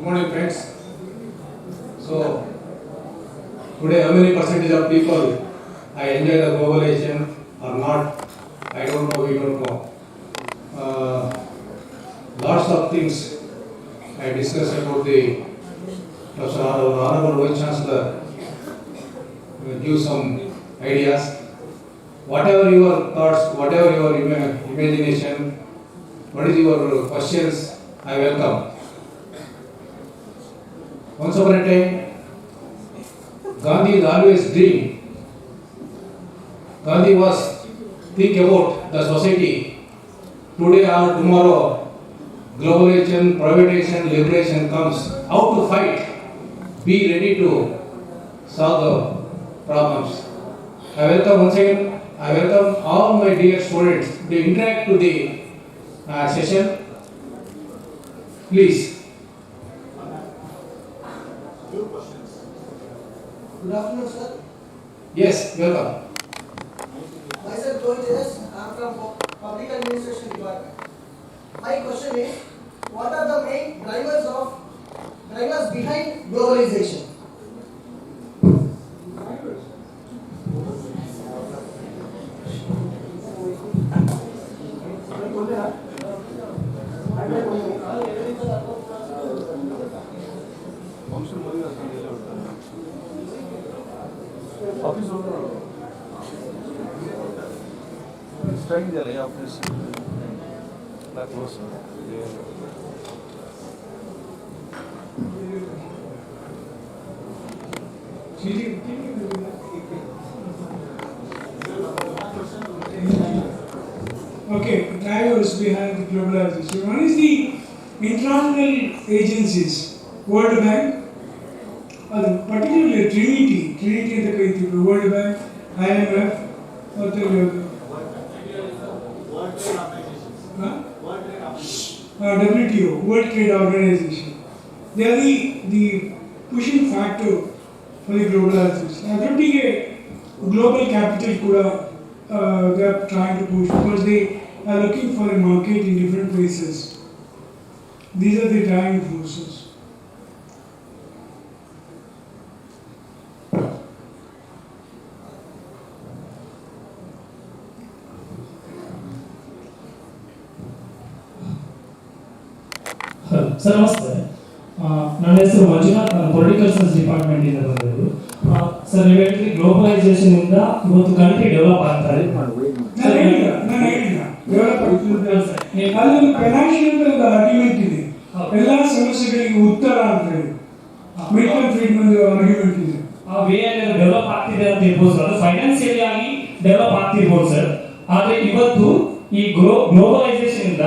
Good morning, friends. So, today how many percentage of people I enjoy the globalization or not? I don't know, we don't know. Lots of things I discussed about the Honorable Vice Chancellor give some ideas. Whatever your thoughts, whatever your imagination, what is your questions, I welcome. Once upon a time, Gandhi is always dream. Gandhi was think about the society. Today or tomorrow, globalization, privatization, liberation comes. How to fight? Be ready to solve the problems. I welcome once again. I welcome all my dear students to interact to the session. Please. Good afternoon, sir. Yes, welcome. Myself, Joyce, I am from Public Administration Department. My question is, what are the main drivers behind globalization? Okay, drivers behind the globalization. One is the international agencies, World Bank, particularly Trinity ಅಂತ ಕರೀತೀವಿ, World Bank, IMF, ಮತ್ತು WTO, World Trade Organization. They are the pushing factor for the globalization. ಅದರೊಟ್ಟಿಗೆ global capital ಕೂಡ they are trying to push because they are looking for a market in different places. These are the driving forces. Sir ನಮಸ್ತೆ, ನನ್ನ ಹೆಸರು ಮಂಜುನಾಥ್, ನಾನು political science ಡಿಪಾರ್ಟ್ಮೆಂಟಿಂದ ಬಂದಿದ್ದು. Sir ನೀವು ಹೇಳಿದ್ರಿ globalisation ಇಂದ ಇವತ್ತು ಕಂಟ್ರಿ ಡೆವಲಪ್ ಆಗ್ತಾರೆ. ಆರ್ಗ್ಯುಮೆಂಟ್ ಇದೆ, ಎಲ್ಲ ಸಮಸ್ಯೆಗಳಿಗೆ ಉತ್ತರ ಅಂತ ಹೇಳಿ ಮಿಲ್ಟನ್ ಫ್ರೀಡ್ಮನ್ ಆರ್ಗ್ಯುಮೆಂಟ್ ಇದೆ. ಆ ವೇ ಅಲ್ಲಿ ಡೆವಲಪ್ ಆಗ್ತಿದೆ ಅಂತ ಇರ್ಬೋದು ಸರ್, ಅದು ಫೈನಾನ್ಸಿಯಲಿ ಆಗಿ ಡೆವಲಪ್ ಆಗ್ತಿರ್ಬೋದು ಸರ್. ಆದ್ರೆ ಇವತ್ತು ಈ ಗ್ಲೋಬಲೈಸೇಷನ್ ಇಂದ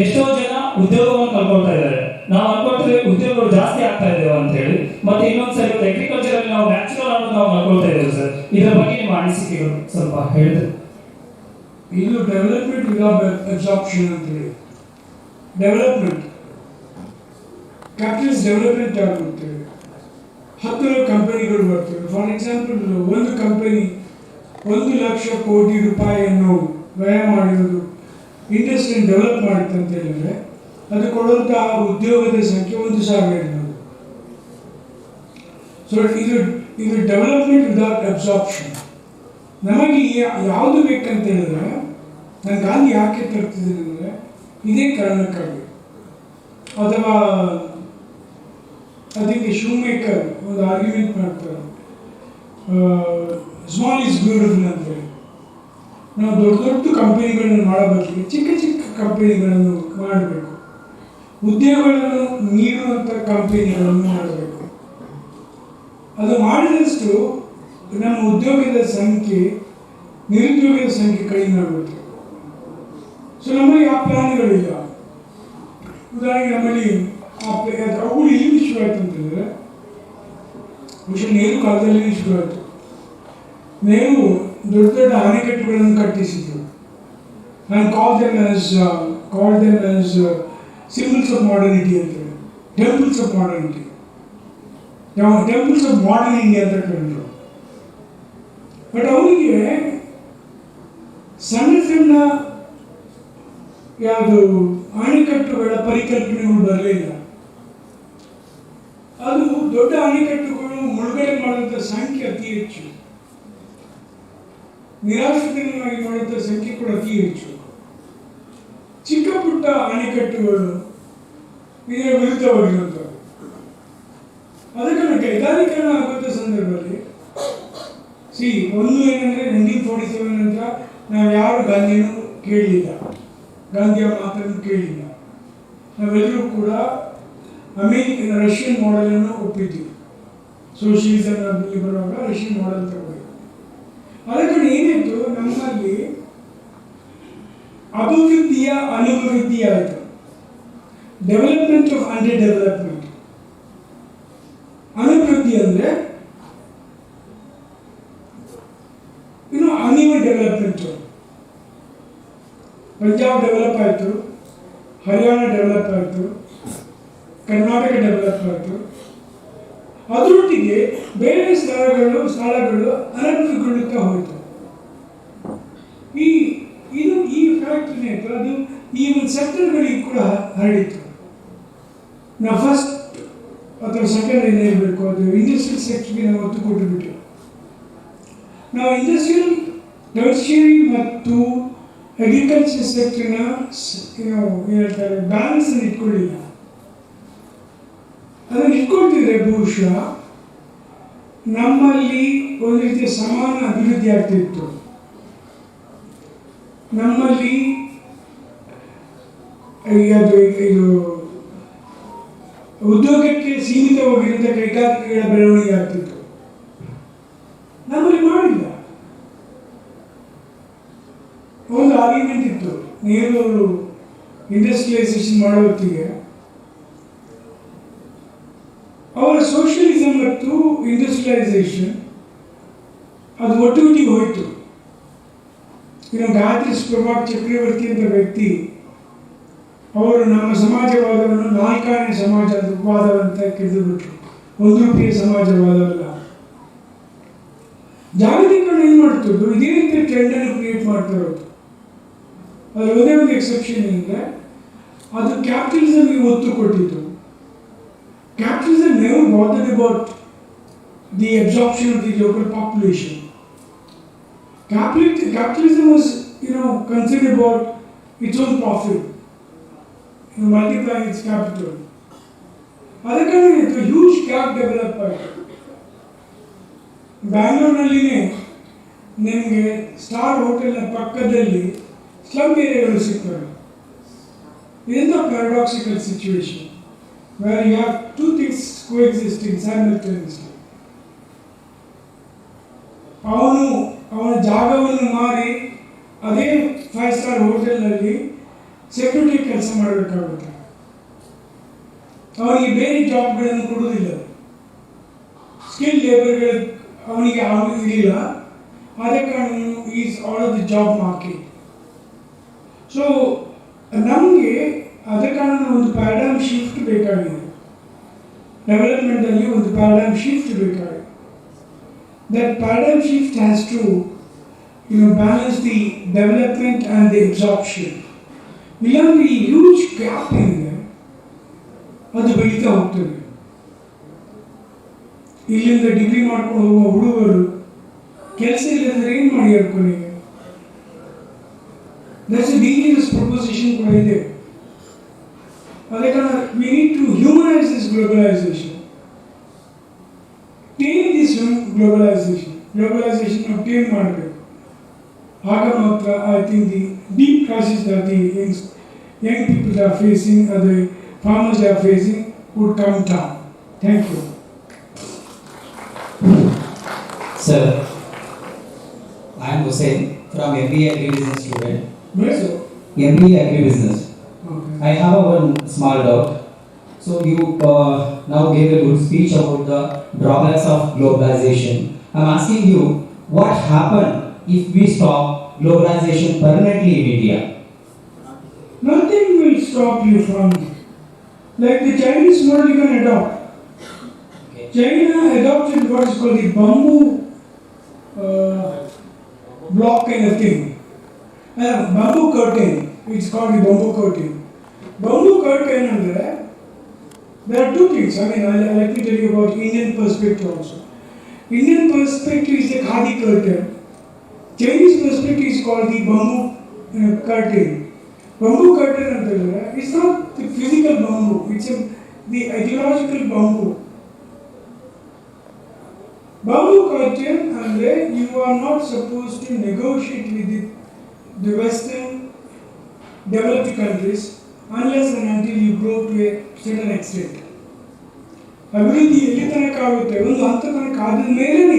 ಎಷ್ಟೋ ಜನ ಉದ್ಯೋಗವನ್ನು ಕಳ್ಕೊಳ್ತಾ ಇದ್ದಾರೆ. ನಾವು ಅನ್ಕೊಳ್ತೀವಿ ಉದ್ಯೋಗಗಳು ಜಾಸ್ತಿ ಆಗ್ತಾ ಇದ್ದೇವೆ ಅಂತ ಹೇಳಿ. ಮತ್ತೆ ಇನ್ನೊಂದ್ಸರಿ ಅಗ್ರಿಕಲ್ಚರ್ ಅಲ್ಲಿ ನಾವು ನ್ಯಾಚುರಲ್ ಆಗಿ ನಾವು ಕಳ್ಕೊಳ್ತಾ ಇದ್ದೇವೆ ಸರ್. ಇದರ ಬಗ್ಗೆ ನಿಮ್ಮ ಅನಿಸಿಕೆಗಳು ಸ್ವಲ್ಪ ಹೇಳಿದ್ರೆ. ಇದು ಡೆವಲಪ್ಮೆಂಟ್ ವಿದೌಟ್ ಅಬ್ಸಾರ್ಪ್ಷನ್ ಅಂತ ಹೇಳಿ. ಡೆವಲಪ್ಮೆಂಟ್ ಕ್ಯಾಪಿಟಲ್ಸ್ ಡೆವಲಪ್ಮೆಂಟ್ ಆಗುತ್ತೆ, 10 ಕಂಪನಿಗಳು ಬರ್ತವೆ. ಫಾರ್ ಎಕ್ಸಾಂಪಲ್, ಒಂದು ಕಂಪನಿ 1,00,000 ಕೋಟಿ ರೂಪಾಯಿಯನ್ನು ವ್ಯಯ ಮಾಡಿರೋದು ಇಂಡಸ್ಟ್ರಿ ಡೆವಲಪ್ ಮಾಡುತ್ತೆ ಅಂತ ಹೇಳಿದ್ರೆ ಅದು ಕೊಡುವಂತಹ ಉದ್ಯೋಗದ ಸಂಖ್ಯೆ 1,000 ಇರ್ಬೋದು. ಸೊ ಇದು ಡೆವಲಪ್ಮೆಂಟ್ ವಿದೌಟ್ ಅಬ್ಸಾರ್ಪ್ಷನ್. ನಮಗೆ ಯಾವುದು ಬೇಕಂತ ಹೇಳಿದ್ರೆ, ನಾನು ಗಾಂಧಿ ಯಾಕೆ ತರ್ತಿದ್ದೀನಿ ಅಂದರೆ ಇದೇ ಕಾರಣಕ್ಕಾಗಿ. ಅಥವಾ ಅದಕ್ಕೆ ಶೂ ಮೇಕರ್ ಒಂದು ಆರ್ಗ್ಯುಮೆಂಟ್ ಮಾಡ್ತಾರೆ, ಸ್ಮಾಲ್ ಈಸ್ ಬ್ಯೂಟಿಫುಲ್ ಅಂತೇಳಿ. ನಾವು ದೊಡ್ಡ ದೊಡ್ಡ ಕಂಪನಿಗಳನ್ನು ಮಾಡಬೇಕು, ಚಿಕ್ಕ ಚಿಕ್ಕ ಕಂಪನಿಗಳನ್ನು ಮಾಡಬೇಕು, ಉದ್ಯೋಗಗಳನ್ನು ನೀಡುವಂಥ ಕಂಪನಿಗಳನ್ನು ಮಾಡಬೇಕು. ಅದು ಮಾಡಿದಷ್ಟು ನಮ್ಮ ಉದ್ಯೋಗದ ಸಂಖ್ಯೆ, ನಿರುದ್ಯೋಗದ ಸಂಖ್ಯೆ ಕಡಿಮೆ ಆಗುತ್ತೆ. ಸೊ ನಮ್ಮಲ್ಲಿ ಆ ಪ್ಲಾನ್ಗಳಿಲ್ಲ. ಉದಾಹರಣೆಗೆ ನಮ್ಮಲ್ಲಿ ಅವುಗಳು ಇಲ್ಲಿ ಶುರು ಆಯ್ತು ಅಂತಂದರೆ, ಬಹುಶಃ ನೆಹರು ಕಾಲದಲ್ಲಿ ಶುರು ಆಯಿತು. ನೆಹರು ದೊಡ್ಡ ದೊಡ್ಡ ಅಣೆಕಟ್ಟುಗಳನ್ನು ಕಟ್ಟಿಸಿದ್ರು. ನಾನು call them as symbols of modernity ಅಂತೇಳಿ, temples of modernity, temples of modern India ಅಂತ ಕಂಡ್ರು. ಬಟ್ ಅವರಿಗೆ ಸಣ್ಣ ಸಣ್ಣ ಯಾವುದು ಅಣೆಕಟ್ಟುಗಳ ಪರಿಕಲ್ಪನೆಗಳು ಬರಲಿಲ್ಲ. ಅದು ದೊಡ್ಡ ಅಣೆಕಟ್ಟುಗಳು ಮುಳುಗಡೆ ಮಾಡುವಂಥ ಸಂಖ್ಯೆ ಅತಿ ಹೆಚ್ಚು, ನಿರಾಶ್ರಿತನಾಗಿ ಮಾಡುವಂಥ ಸಂಖ್ಯೆ ಕೂಡ ಅತಿ ಹೆಚ್ಚು. ಚಿಕ್ಕ ಪುಟ್ಟ ಅಣೆಕಟ್ಟುಗಳು ಇದರ ವಿರುದ್ಧವಾಗಿರುವಂಥವು. ಅದಕ್ಕೆ ಕೈಗಾರಿಕರಣ ಆಗುವಂಥ ಸಂದರ್ಭದಲ್ಲಿ ಒಂದು ಏನಂದರೆ 1947 ನಂತರ ನಾವು ಯಾರು ಗಾಂಧಿನೂ ಕೇಳಲಿಲ್ಲ, ಗಾಂಧಿಯ ಮಾತನ್ನು ಕೇಳಲಿಲ್ಲ. ನಾವೆಲ್ಲರೂ ಕೂಡ ರಷ್ಯನ್ ಮಾಡೆಲನ್ನು ಒಪ್ಪಿದ್ದೀವಿ. ಸೋಷಿಯಲಿಸಮ್ ಬರುವಾಗ ರಷ್ಯನ್ ಮಾಡೆಲ್ ತಗೊಂಡು ಅದಕ್ಕೆ ಏನಿತ್ತು, ನಮ್ಮಲ್ಲಿ ಅಭಿವೃದ್ಧಿಯ ಅನುಭಿವೃದ್ಧಿ ಆಯಿತು. Development of under development. ಅನುಭಿವೃದ್ಧಿ ಅಂದರೆ ಅನ್ಇವನ್ ಡೆವಲಪ್ಮೆಂಟ್. ಪಂಜಾಬ್ ಡೆವಲಪ್ ಆಯಿತು, ಹರಿಯಾಣ ಡೆವಲಪ್ ಆಯಿತು, ಕರ್ನಾಟಕ ಡೆವಲಪ್ ಆಯಿತು. ಅದರೊಟ್ಟಿಗೆ ಬೇರೆ ಸ್ಥಳಗಳು ಅನಭಿವೃದ್ಧಿಗೊಳ್ಳುತ್ತಾ ಹೋಯಿತು. ಈ ಫ್ಯಾಕ್ಟ್ರಿ ಆಯಿತು, ಅದು ಈ ಒಂದು ಸೆಕ್ಟರ್ಗಳಿಗೆ ಕೂಡ ಹರಡಿತು. ನಾವು ಫಸ್ಟ್ ಅಥವಾ ಸೆಕೆಂಡ್ ಏನು ಹೇಳಬೇಕು, ಅದು ಇಂಡಸ್ಟ್ರಿಯಲ್ ಸೆಕ್ಟರ್ಗೆ ನಾವು ಒತ್ತು ಕೊಟ್ಟುಬಿಟ್ಟು ನಾವು ಇಂಡಸ್ಟ್ರಿಯಲ್ ಟರ್ಷಿಯರಿ ಮತ್ತು ಅಗ್ರಿಕಲ್ಚರ್ ಸೆಕ್ಟರ್ನ ಹೇಳ್ತಾರೆ ಬ್ಯಾಲೆನ್ಸ್ ಅನ್ನು ಇಟ್ಕೊಳ್ಳಿಲ್ಲ. ಅದನ್ನು ಇಟ್ಕೊಳ್ತಿದ್ರೆ ಬಹುಶಃ ನಮ್ಮಲ್ಲಿ ಒಂದು ರೀತಿಯ ಸಮಾನ ಅಭಿವೃದ್ಧಿ ಆಗ್ತಿತ್ತು. ನಮ್ಮಲ್ಲಿ ಇದು ಉದ್ಯೋಗಕ್ಕೆ ಸೀಮಿತವಾಗಿರುವಂಥ ಕೈಗಾರಿಕೆಗಳ ಬೆಳವಣಿಗೆ ಆಗ್ತಿತ್ತು. ನಮ್ಮಲ್ಲಿ ಮಾಡಿಲ್ಲ. ಒಂದು ಆರ್ಗ್ಯುಮೆಂಟ್ ಇತ್ತು, ನೀವು ಇಂಡಸ್ಟ್ರಿಯಲೈಸೇಷನ್ ಮಾಡೋ ಹೊತ್ತಿಗೆ ಅವರ ಸೋಷಿಯಲಿಸಮ್ ಮತ್ತು ಇಂಡಸ್ಟ್ರಿಯಲೈಸೇಷನ್ ಅದು ಒಟ್ಟುಗೂಟಿಗೆ ಹೋಯಿತು. ಗಾಯತ್ರಿ ಪ್ರಭಾತ್ ಚಕ್ರವರ್ತಿ ಅಂತ ವ್ಯಕ್ತಿ ಅವರು ನಮ್ಮ ಸಮಾಜವಾದವನ್ನು ನಾಲ್ಕನೇ ಸಮಾಜವಾದವಂತ ಕೆರೆದುಬಿಟ್ರು. ಒಂದು ರೂಪಿಯ ಸಮಾಜವಾದವಲ್ಲ. ಜಾಗತೀಕರಣ ಏನು ಮಾಡ್ತಿದ್ದು, ಇದೇ ರೀತಿಯ ಟ್ರೆಂಡನ್ನು ಕ್ರಿಯೇಟ್ ಮಾಡ್ತಾ ಇರೋದು. ಅದು ಒಂದೇ ಒಂದು ಎಕ್ಸೆಪ್ಷನ್ ಅಂದರೆ ಅದು ಕ್ಯಾಪಿಟಲಿಸಮ್ಗೆ ಒತ್ತು ಕೊಟ್ಟಿತ್ತು. Capitalism never bothered about the absorption of the local population. Capitalism was, concerned about its own profit, multiplying its capital. ಅದಕ್ಕೆ ಹ್ಯೂಜ್ ಗ್ಯಾಪ್ ಡೆವಲಪ್ ಆಯಿತು. ಬ್ಯಾಂಗ್ಳೂರಿನಲ್ಲಿನೇ ನಿಮಗೆ ಸ್ಟಾರ್ ಹೋಟೆಲ್ನ ಪಕ್ಕದಲ್ಲಿ ಸ್ಲಮ್ ಏರಿಯಾಗಳು ಸಿಗ್ತವೆ. ಇದೆಂಥ ಪ್ಯಾರಡಾಕ್ಸಿಕಲ್ situation where you have two things coexisting simultaneously. ಅವನ ಜಾಗವನ್ನು ಮಾರಿ ಅದೇ 5 ಸ್ಟಾರ್ ಹೋಟೆಲ್ನಲ್ಲಿ ಸೆಕ್ಯೂರಿಟಿ ಕೆಲಸ ಮಾಡಬೇಕಾಗುತ್ತೆ. ಅವನಿಗೆ ಬೇರೆ ಜಾಬ್ಗಳನ್ನು ಕೊಡುವುದಿಲ್ಲ. ಸ್ಕಿಲ್ ಲೇಬರ್ಗಳು ಅವನಿಗೆ ಇರಲಿಲ್ಲ. ಆದ ಕಾರಣ is out of the job market. So ನಮಗೆ ಆದ ಕಾರಣ ಒಂದು ಪ್ಯಾರಾಡೈಮ್ ಶಿಫ್ಟ್ ಬೇಕಾಗಿದೆ. ಡೆವಲಪ್ಮೆಂಟಲ್ಲಿ ಒಂದು ಪ್ಯಾರಾಡೈಮ್ ಶಿಫ್ಟ್ ಬೇಕಾಗಿದೆ. That paradigm shift has to balance the development and the absorption. ಇಲ್ಲಾಂದ್ರೆ ಈ ಹ್ಯೂಜ್ ಗ್ಯಾಪ್ ಏನಿದೆ ಅದು ಬೆಳೀತಾ ಹೋಗ್ತದೆ. ಇಲ್ಲಿಂದ ಡಿಗ್ರಿ ಮಾಡ್ಕೊಂಡು ಹೋಗುವ ಹುಡುಗರು ಕೆಲಸ ಇಲ್ಲಂದ್ರೆ ಏನು ಮಾಡಿ ಕೊನೆಗೆ? ದಟ್ಸ್ ಎ ಡೇಂಜರಸ್ ಪ್ರಪೋಸಿಷನ್ ಕೂಡ ಇದೆ. ಅದಕ್ಕೆ we need to humanize this globalization. Tame this globalization ನಾವು tame ಮಾಡಬೇಕು. ಆಗ ಮಾತ್ರ I think the deep crisis that the young people are facing, or the farmers are facing, would come down. Thank you. Sir, I am Hussein from MBA Agribusiness student. Where so? MBA Agribusiness. Okay. I have one small doubt. So you now gave a good speech about the drawbacks of globalization. I am asking you, what happened if we stop globalization permanently in India? Nothing will stop you from, like the Chinese model you can adopt. Okay. China adopted what is called the bamboo block kind of thing. Bamboo curtain. It's called the bamboo curtain. Bamboo curtain under there are two things. I mean, let me tell you about Indian perspective also. Indian perspective is the khadi curtain. Chinese perspective is called the bamboo curtain. Bamboo curtain it's not the physical bamboo. It's the ideological bamboo. Bamboo culture ಅಂದರೆ you are not supposed to negotiate with the Western developed countries unless and until you grow to a certain extent. ಅಭಿವೃದ್ಧಿ ಎಲ್ಲಿ ತನಕ ಆಗುತ್ತೆ ಒಂದು ಹಂತ ತನಕ ಆದ ಮೇಲೆ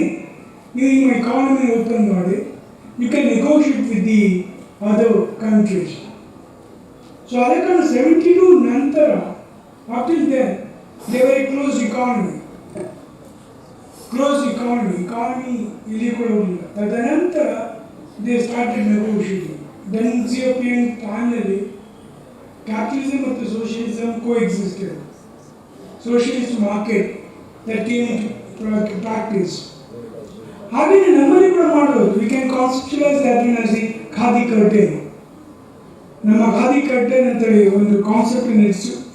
ನೀವು ನಿಮ್ಮ ಎಕಾನಮಿ ಓಪನ್ ಮಾಡಿ you can negotiate with the other countries. So ಅದೇ ಕಾರಣ 72 ನಂತರ up till then they were a close economy ಇಲ್ಲಿ ಕೂಡ ಹೋಗಲಿಲ್ಲ. ತದನಂತರ ದೇ ಸ್ಟಾರ್ಟೆಡ್ ನೆಗೋಷಿಯೇಟಿಂಗ್. ಡೆಂಗ್ ಸಿಯೋಪಿಯನ್ ಟೈಮ್ನಲ್ಲಿ ಕ್ಯಾಪಿಟಲಿಸಮ್ ಮತ್ತು socialism coexisted. Socialist market that came into practice. ಹಾಗೆಯೇ ನಮ್ಮಲ್ಲಿ ಕೂಡ ಮಾಡಬಹುದು. We can conceptualize that one as the khadi curtain. ನಮ್ಮ ಖಾದಿ ಕರ್ಟನ್ ಅಂತೇಳಿ ಒಂದು ಕಾನ್ಸೆಪ್ಟ್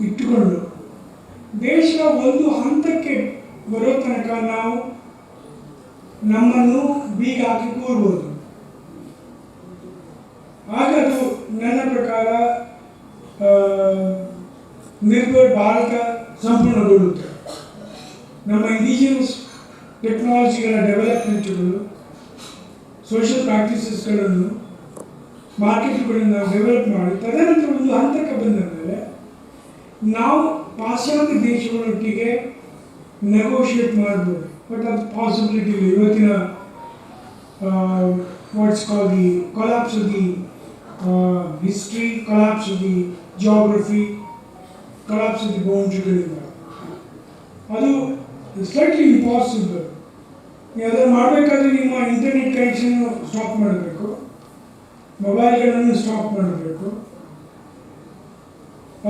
ಇಟ್ಟುಕೊಂಡು ದೇಶ ಒಂದು ಹಂತಕ್ಕೆ ಬರೋ ತನಕ ನಾವು ನಮ್ಮನ್ನು ಬೀಗ ಹಾಕಿ ಕೂರ್ಬೋದು. ಆಗ ಅದು ನನ್ನ ಪ್ರಕಾರ ನಿರ್ಭರ್ ಭಾರತ ಸಂಪೂರ್ಣಗೊಳ್ಳುತ್ತೆ. ನಮ್ಮ ಇಂಡಿಜಿನಸ್ ಟೆಕ್ನಾಲಜಿಗಳ ಡೆವಲಪ್ಮೆಂಟ್ಗಳು, ಸೋಷಿಯಲ್ ಪ್ರಾಕ್ಟೀಸಸ್ಗಳನ್ನು ಮಾರ್ಕೆಟ್ಗಳನ್ನು ಡೆವಲಪ್ ಮಾಡಿ ತದನಂತರ ಒಂದು ಹಂತಕ್ಕೆ ಬಂದ ಮೇಲೆ ನಾವು ಪಾಶ್ಚಾತ್ಯ ದೇಶಗಳೊಟ್ಟಿಗೆ ನೆಗೋಷಿಯೇಟ್ ಮಾಡ್ಬೋದು. ಬಟ್ ಅದು ಪಾಸಿಬಿಲಿಟಿ ಇಲ್ಲ. ಇವತ್ತಿನ what's call the collapse of the history, collapse of the geography, collapse of the boundaryಗಳಿಂದ ಅದು ಸ್ಲೈಟ್ಲಿ ಇಂಪಾಸಿಬಲ್. ನೀವು ಅದನ್ನು ಮಾಡಬೇಕಾದ್ರೆ ನಿಮ್ಮ ಇಂಟರ್ನೆಟ್ ಕನೆಕ್ಷನ್ ಸ್ಟಾಪ್ ಮಾಡಬೇಕು, ಮೊಬೈಲ್ಗಳನ್ನು ಸ್ಟಾಪ್ ಮಾಡಬೇಕು,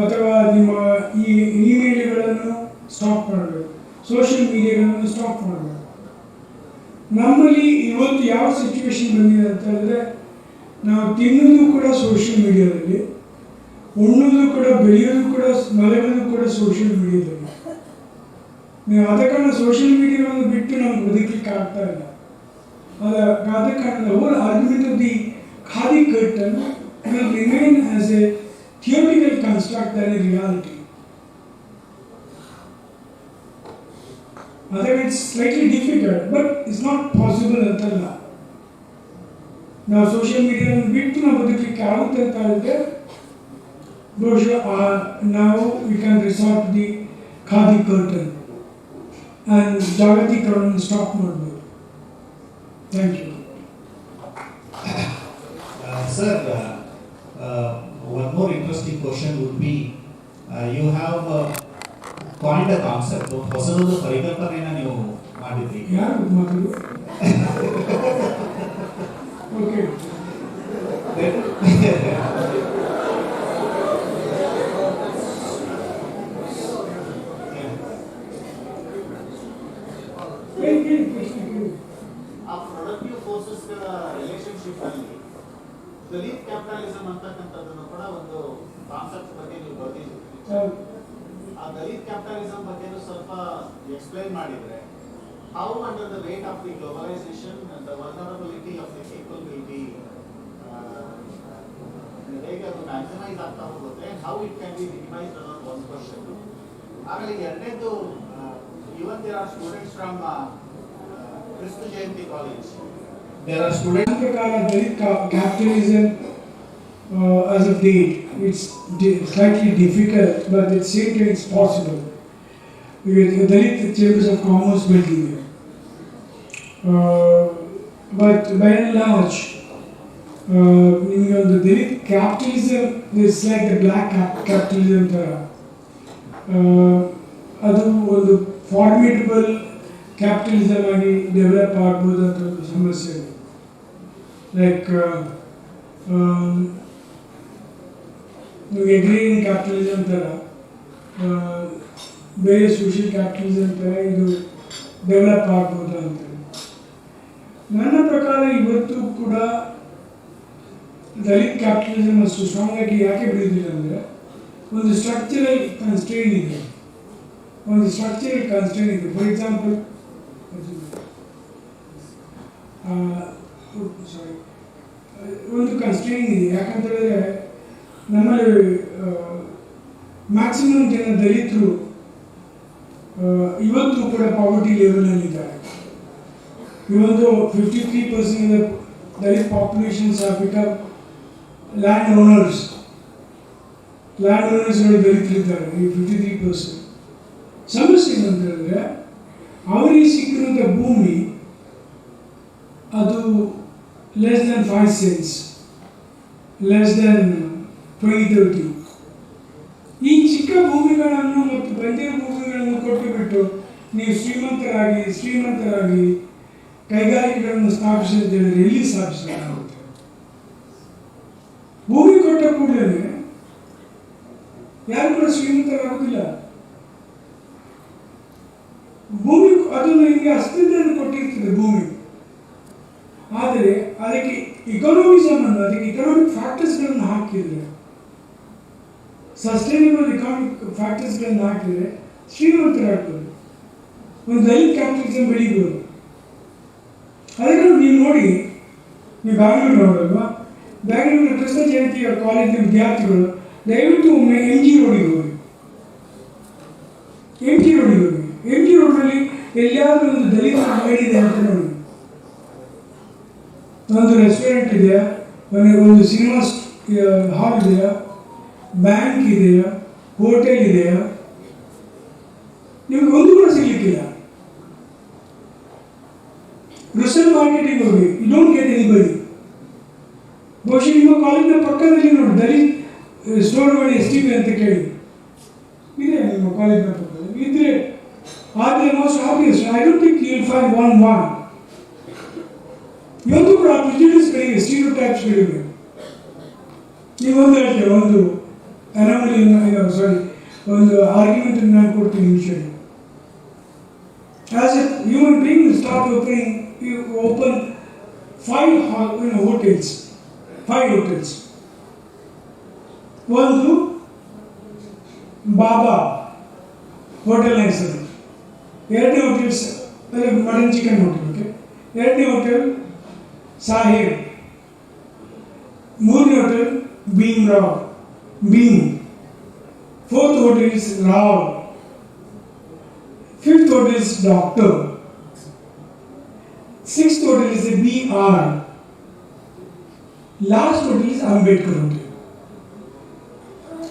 ಅಥವಾ ನಿಮ್ಮ ಈ ಇಮೇಲ್ಗಳನ್ನು ಸ್ಟಾಪ್ ಮಾಡಬೇಕು, ಸೋಷಿಯಲ್ ಮೀಡಿಯಾಗಳನ್ನು ಸ್ಟಾಪ್ ಮಾಡಬೇಕು. ನಮ್ಮಲ್ಲಿ ಇವತ್ತು ಯಾವ ಸಿಚುವೇಶನ್ ಬಂದಿದೆ ಅಂತ ಹೇಳಿದ್ರೆ ನಾವು ತಿನ್ನೋದು ಕೂಡ ಸೋಷಿಯಲ್ ಮೀಡಿಯಾದಲ್ಲಿ, ಉಣ್ಣೋದು ಕೂಡ, ಬೆಳೆಯೋದು ಕೂಡ, ಮಲಗೋದು ಕೂಡ ಸೋಷಿಯಲ್ ಮೀಡಿಯಾದಲ್ಲಿ. ನೀವು ಆದ ಕಾರಣ ಸೋಷಿಯಲ್ ಮೀಡಿಯಾವನ್ನು ಬಿಟ್ಟು ನಮ್ಗೆ ಬದುಕಲಿಕ್ಕೆ ಆಗ್ತಾ ಇಲ್ಲ. ಆದ ಕಾರಣ whole argument of the khadi curtain will remain as a theoretical construct than a reality. Otherwise it's slightly difficult, but it's not possible ಅಂತಲ್ಲ. ನಾವು ಸೋಷಿಯಲ್ ಮೀಡಿಯಾವನ್ನು ಬಿಟ್ಟು ನಾವು ಬದುಕಲಿಕ್ಕೆ ಆಗುತ್ತೆ ಅಂತ ಹೇಳಿದ್ರೆ now we can resort to the khadi curtain and ಜಾಗತೀಕರಣ stop ಮಾಡಬಹುದು. Thank you. Sir, one more interesting question would be, you have coined a concept, ಹೊಸದೊಂದು ಪರಿಕಲ್ಪನೆಯನ್ನು ನೀವು ಮಾಡಿದ್ರಿ. ಯಾರು ಮಾತಾಡು? ಓಕೆ. ಆ ಪ್ರೊಡಕ್ಟಿವ್ ಫೋರ್ಸಸ್ಗಳ ರಿಲೇಶನ್ಶಿಪ್ ಅಲ್ಲಿ ದಲಿತ್ ಕ್ಯಾಪಿಟಲಿಸಮ್ ಅಂತಕ್ಕಂಥದ್ದನ್ನು ಕೂಡ ಒಂದು ಕಾನ್ಸೆಪ್ಟ್ ಬಗ್ಗೆ ನೀವು ಬರೆದಿದ್ದೀರಿ. ಆ ದಲಿತ್ ಕ್ಯಾಪಿಟಲಿಸಮ್ ಬಗ್ಗೆ ಸ್ವಲ್ಪ ಎಕ್ಸ್ಪ್ಲೈನ್ ಮಾಡಿದ್ರೆ, how under the weight of the globalisation the vulnerability of the people will be, ಹೇಗೆ ಅದು ಮ್ಯಾಕ್ಸಿಮೈಸ್ ಆಗ್ತಾ ಹೋಗುತ್ತೆ, how it can be minimised ಅನ್ನೋದು ಒಂದು ಕ್ವಶನ್. ಆಮೇಲೆ ಎರಡನೇದು, even there are students from Christu Jayanti College. There are students. Capitalism as of date, it's slightly difficult, but at the same time it's possible. The Dalit chambers of commerce building there. But by and large, the Dalit capitalism is like the black capitalism. ಅದು ಒಂದು formidable capitalism ಆಗಿ develop ಆಗ್ಬೋದು ಅಂತ ಒಂದು ಸಮಸ್ಯೆ ಇದೆ. Like agrarian capitalism ಥರ, ಬೇರೆ ಸೋಷಿಯಲ್ ಕ್ಯಾಪಿಟಲಿಸಮ್ ಥರ ಇದು ಡೆವಲಪ್ ಆಗ್ಬೋದು ಅಂತ. ನನ್ನ ಪ್ರಕಾರ ಇವತ್ತು ಕೂಡ ದಲಿತ್ ಕ್ಯಾಪಿಟಲಿಸಮ್ ಅಷ್ಟು ಸ್ಟ್ರಾಂಗ್ ಆಗಿ ಯಾಕೆ ಬೆಳೆದಿಲ್ಲ ಅಂದರೆ ಒಂದು ಸ್ಟ್ರಕ್ಚರಲ್ ಕನ್ಸ್ಟ್ರೇನ್ ಇದೆ. ಫಾರ್ ಎಕ್ಸಾಂಪಲ್, ಒಂದು ಕನ್ಸ್ಟ್ರೇನ್ ಇದೆ. ಯಾಕಂತ ಹೇಳಿದ್ರೆ ನಮ್ಮಲ್ಲಿ ಮ್ಯಾಕ್ಸಿಮಮ್ ಜನ ದಲಿತರು ಇವತ್ತು ಕೂಡ poverty ಲೆವೆಲಲ್ಲಿದ್ದಾರೆ. Even though 53% of the Dalit populations have become landowners. Landowners are ದಲಿತರಿದ್ದಾರೆ 53%. ಸಮಸ್ಯೆ ಏನಂತಂದ್ರೆ ಅವರಿಗೆ ಸಿಕ್ಕಿರುವಂಥ ಭೂಮಿ ಅದು less than 5 cents, less than 20-30. ಈ ಚಿಕ್ಕ ಭೂಮಿಗಳನ್ನು ಮತ್ತು ಬಂಜರು ಭೂಮಿಗಳನ್ನು ಕೊಟ್ಟುಬಿಟ್ಟು ನೀವು ಶ್ರೀಮಂತರಾಗಿ ಕೈಗಾರಿಕೆಗಳನ್ನು ಸ್ಥಾಪಿಸಿದ್ರೆ ಎಲ್ಲಿ ಸ್ಥಾಪಿಸಲಾಗುತ್ತೆ? ಭೂಮಿ ಕೊಟ್ಟ ಕೂಡಲೇ ಯಾರು ಕೂಡ ಶ್ರೀಮಂತರಾಗುವುದಿಲ್ಲ. ಭೂಮಿ ಅದು ನಿಮಗೆ ಅಸ್ತಿತ್ವವನ್ನು ಕೊಟ್ಟಿರ್ತದೆ ಭೂಮಿ, ಆದರೆ ಅದಕ್ಕೆ ಇಕನಾಮಿಕ್ ಫ್ಯಾಕ್ಟರ್ಸ್ಗಳನ್ನು ಹಾಕಿದರೆ, ಸಸ್ಟೈನಬಲ್ ಇಕನಾಮಿಕ್ ಫ್ಯಾಕ್ಟರ್ಸ್ಗಳನ್ನು ಹಾಕಿದರೆ ಶ್ರೀಮಂತರಾಗ್ತದೆ. ಒಂದು ದಲಿತ್ ಕ್ಯಾಪಿಟಲಿಸಮ್ ಬೆಳೀಬೋದು. ಅದಕ್ಕೆ ನೀವು ನೋಡಿ, ನೀವು ಬ್ಯಾಂಗ್ಳೂರು ನೋಡಲ್ವಾ, ಬ್ಯಾಂಗ್ಳೂರಿನ ಕೃಷ್ಣ ಜಯಂತಿಯ ಕಾಲೇಜಿನ ವಿದ್ಯಾರ್ಥಿಗಳು ದಯವಿಟ್ಟು ಒಮ್ಮೆ ಎಂ ಜಿ ರೋಡಿಗೆ ಹೋಗಿ. ಎಂ ಜಿ ರೋಡ್ನಲ್ಲಿ ಎಲ್ಲಿಯಾದರೂ ಒಂದು ದಲಿತ ಅಂಗಡಿ ಇದೆ ಅಂತ ನೋಡಿ. ಒಂದು ರೆಸ್ಟೋರೆಂಟ್ ಇದೆಯಾ, ಒಂದು ಸಿನಿಮಾ ಹಾಲ್ ಇದೆಯಾ, ಬ್ಯಾಂಕ್ ಇದೆಯಾ, ಹೋಟೆಲ್ ಇದೆಯಾ? ನಿಮ್ಗೆ ಒಂದು ಕೂಡ ಸಿಗ್ಲಿಕ್ಕಿಲ್ಲ. ರುಸಲ್ ಮಾರ್ಕೆಟಿಗೆ ಹೋಗಿ, ಯು ಡೋಂಟ್ ಗೆಟ್ ಎನಿಬಡಿ. ಬಹುಶಃ ನಿಮ್ಮ ಕಾಲೇಜಿನ ಪಕ್ಕದಲ್ಲಿ ನೋಡಿ ದಲಿತ್ ಸ್ಟೋರ್ಗಳು ಎಷ್ಟಿವೆ ಅಂತ ಕೇಳಿ. ಇದೆ ನಿಮ್ಮ ಕಾಲೇಜಿನ ಪಕ್ಕದಲ್ಲಿ ಇದ್ರೆ, ಆದರೆ most obvious I don't think you will find one. ಇವತ್ತು ಕೂಡ ಪ್ರಿಜುಡಿಸ್ಗಳಿವೆ, ಸ್ಟೀರಿಯೋಟೈಪ್ಸ್ಗಳಿವೆ. ನೀವೊಂದು ಹೇಳ್ತೇವೆ, ಒಂದು ಒಂದು ಆರ್ಗ್ಯುಮೆಂಟ್ ನಾನು ಕೊಡ್ತೀನಿ ವಿಷಯ. As a human being you start open 5 hotels. ಒಂದು ಬಾಬಾ ಹೋಟೆಲ್ ಹೆಸರು, ಎರಡನೇ hotels mutton chicken hotel, okay. ಎರಡನೇ ಹೋಟೆಲ್ ಸಾಹೇಬ್, ಮೂರನೇ hotel Bheem, fourth hotel is Rao, fifth hotel is doctor, sixth hotel is a BR, last hotel is Ambedkar hotel.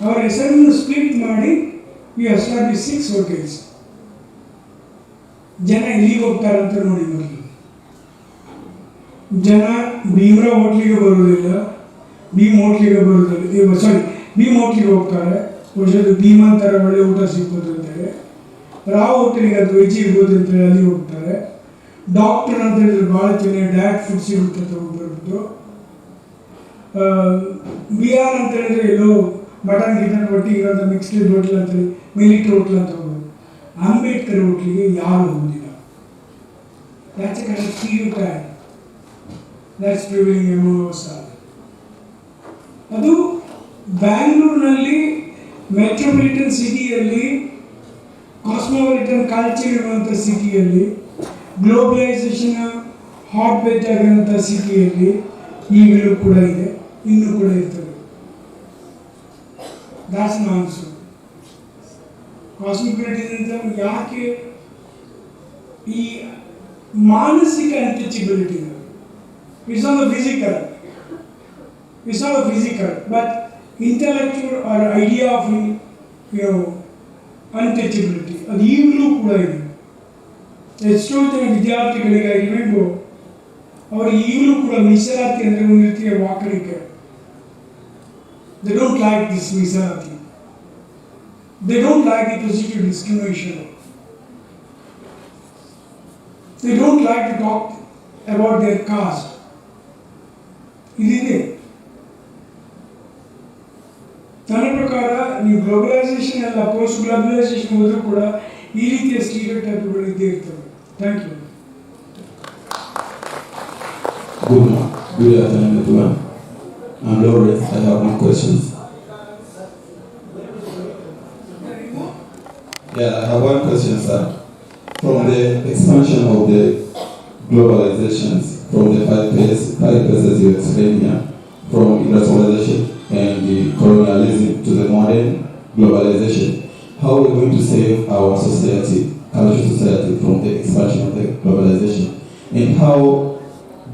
Our ಹೆಸರನ್ನು split ಮಾಡಿ we established 6 hotels. ಜನ ಎಲ್ಲಿಗೆ ಹೋಗ್ತಾರೆ ಅಂತ ನೋಡಿ. ಮೊದಲು ಜನ ಭೀಮ್ರಾವ್ ಹೋಟ್ಲಿಗೆ ಬರುವುದಿಲ್ಲ, ಭೀಮ್ ಹೋಟ್ಲಿಗೆ ಹೋಗ್ತಾರೆ. ಬಹುಶಃ ಭೀಮಾಂತರ ಒಳ್ಳೆ ಊಟ ಸಿಗ್ಬೋದು ಅಂತೇಳಿ. ರಾವ್ ಹೋಟೆಲಿಗೆ ಅದು ವೆಜ್ ಇರ್ಬೋದು ಅಂತೇಳಿ ಅಲ್ಲಿ ಹೋಗ್ತಾರೆ. ಡಾಕ್ಟರ್ ಅಂತ ಹೇಳಿದ್ರೆ ಭಾಳ ಚೆನ್ನಾಗಿ ಡೈರೆಕ್ಟ್ ಫುಡ್ ಸಿಗುತ್ತೆ ಅಂತ ಹೋಗ್ಬರ್ಬೋದು. BR ಅಂತ ಹೇಳಿದ್ರೆ ಎಲ್ಲೋ ಮಟನ್ ಗಿಟನ್ ಒಟ್ಟಿಗೆ ಇರೋಂಥ ಮಿಕ್ಸ್ಡ್ ಹೋಟ್ಲ್ ಅಂತೇಳಿ ಮಿಲಿಟರಿ ಹೋಟ್ಲ್ ಅಂತ ಹೋಗ್ಬೋದು. ಅಂಬೇಡ್ಕರ್ ಹೋಟ್ಲಿಗೆ ಯಾರು ಹೋಗುದಿಲ್ಲ. That's a kind of stereotype that's prevailing among us all. ಅದು ಬ್ಯಾಂಗ್ಳೂರಿನಲ್ಲಿ ಮೆಟ್ರೋಪಾಲಿಟನ್ ಸಿಟಿಯಲ್ಲಿ, ಕಾಸ್ಮೋಪಾಲಿಟನ್ ಕಲ್ಚರ್ ಇರುವಂಥ ಸಿಟಿಯಲ್ಲಿ, ಗ್ಲೋಬಲೈಸೇಷನ್ ಹಾಟ್ ಬೆಡ್ ಆಗಿರುವಂಥ ಸಿಟಿಯಲ್ಲಿ ಈಗಲೂ ಕೂಡ ಇದೆ, ಇನ್ನೂ ಕೂಡ ಇರ್ತದೆ. That's my answer. ಕಾಸ್ಮೋಪಾಲಿಟನಿಸಮ್ ಯಾಕೆ ಈ ಮಾನಸಿಕ untouchability? It's not physical but intellectual or idea of untouchability ಅದು ಈಗಲೂ ಕೂಡ ಇದೆ. ಎಷ್ಟೋ ಜನ ವಿದ್ಯಾರ್ಥಿಗಳಿಗೆ ರಿಮೆಂಬರ್, ಅವರು ಈಗಲೂ ಕೂಡ ಮೀಸಲಾತಿ ಅಂದರೆ ಒಂದು ರೀತಿಯ ವಾಕರಿಕೆ. ದೇ ಡೋಂಟ್ ಲೈಕ್ ದಿಸ್ ಮೀಸಲಾತಿ, they don't like the positive discrimination, they don't like to talk about their caste. ಇದಿದೆ. ನನ್ನ ಪ್ರಕಾರ ನೀವು ಗ್ಲೋಬಲೈಸೇಷನ್ ಅಲ್ಲ, ಪೋಸ್ಟ್ ಗ್ಲೋಬಲೈಸೇಷನ್ ಹೋದರೂ ಕೂಡ ಈ ರೀತಿಯ ಸ್ಟೀರಿಯೋಟೈಪ್ಗಳು ಇದ್ದೇ ಇರ್ತವೆ. Thank you. Good afternoon, everyone. I'm Lawrence. I have one question. Yeah, I have one question, sir. From the expansion of the globalizations, from the five phases you explained here, from industrialization and the colonialism to the modern globalization, how are we going to save our society, cultural society, from the expansion of the globalization? and how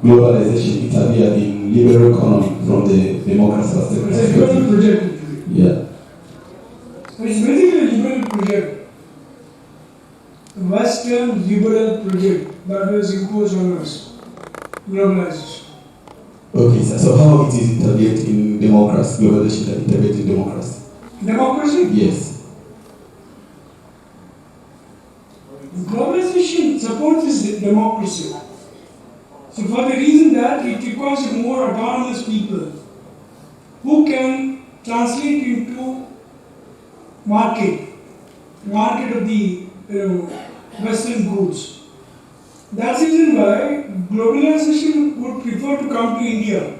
globalization interfered in liberal economy from the democracy It's a liberal perspective. project. Yeah. It's basically a liberal project. A Western liberal project that was imposed on us. Globalization. Okay, sir. So how it is intervened in democracy, globalization that intervened in democracy? Democracy? Yes. Globalization supports this democracy. So for the reason that it requires a more autonomous people who can translate into market of the Western goods. That's the reason why globalization would prefer to come to India.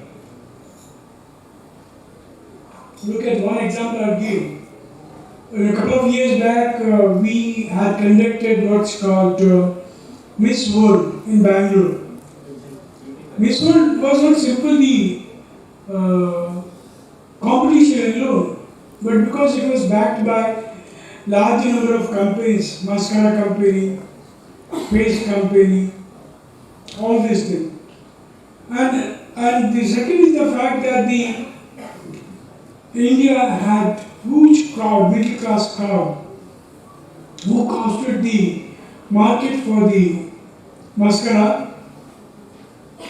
Look at one example I'll give. A couple of years back, we had conducted what's called Miss World in Bangalore. Miss World was not simply competition alone, but because it was backed by large number of companies, mascara company, paste company, all these things. And the second is the fact that the India had huge crowd, middle class crowd, who constituted the market for the mascara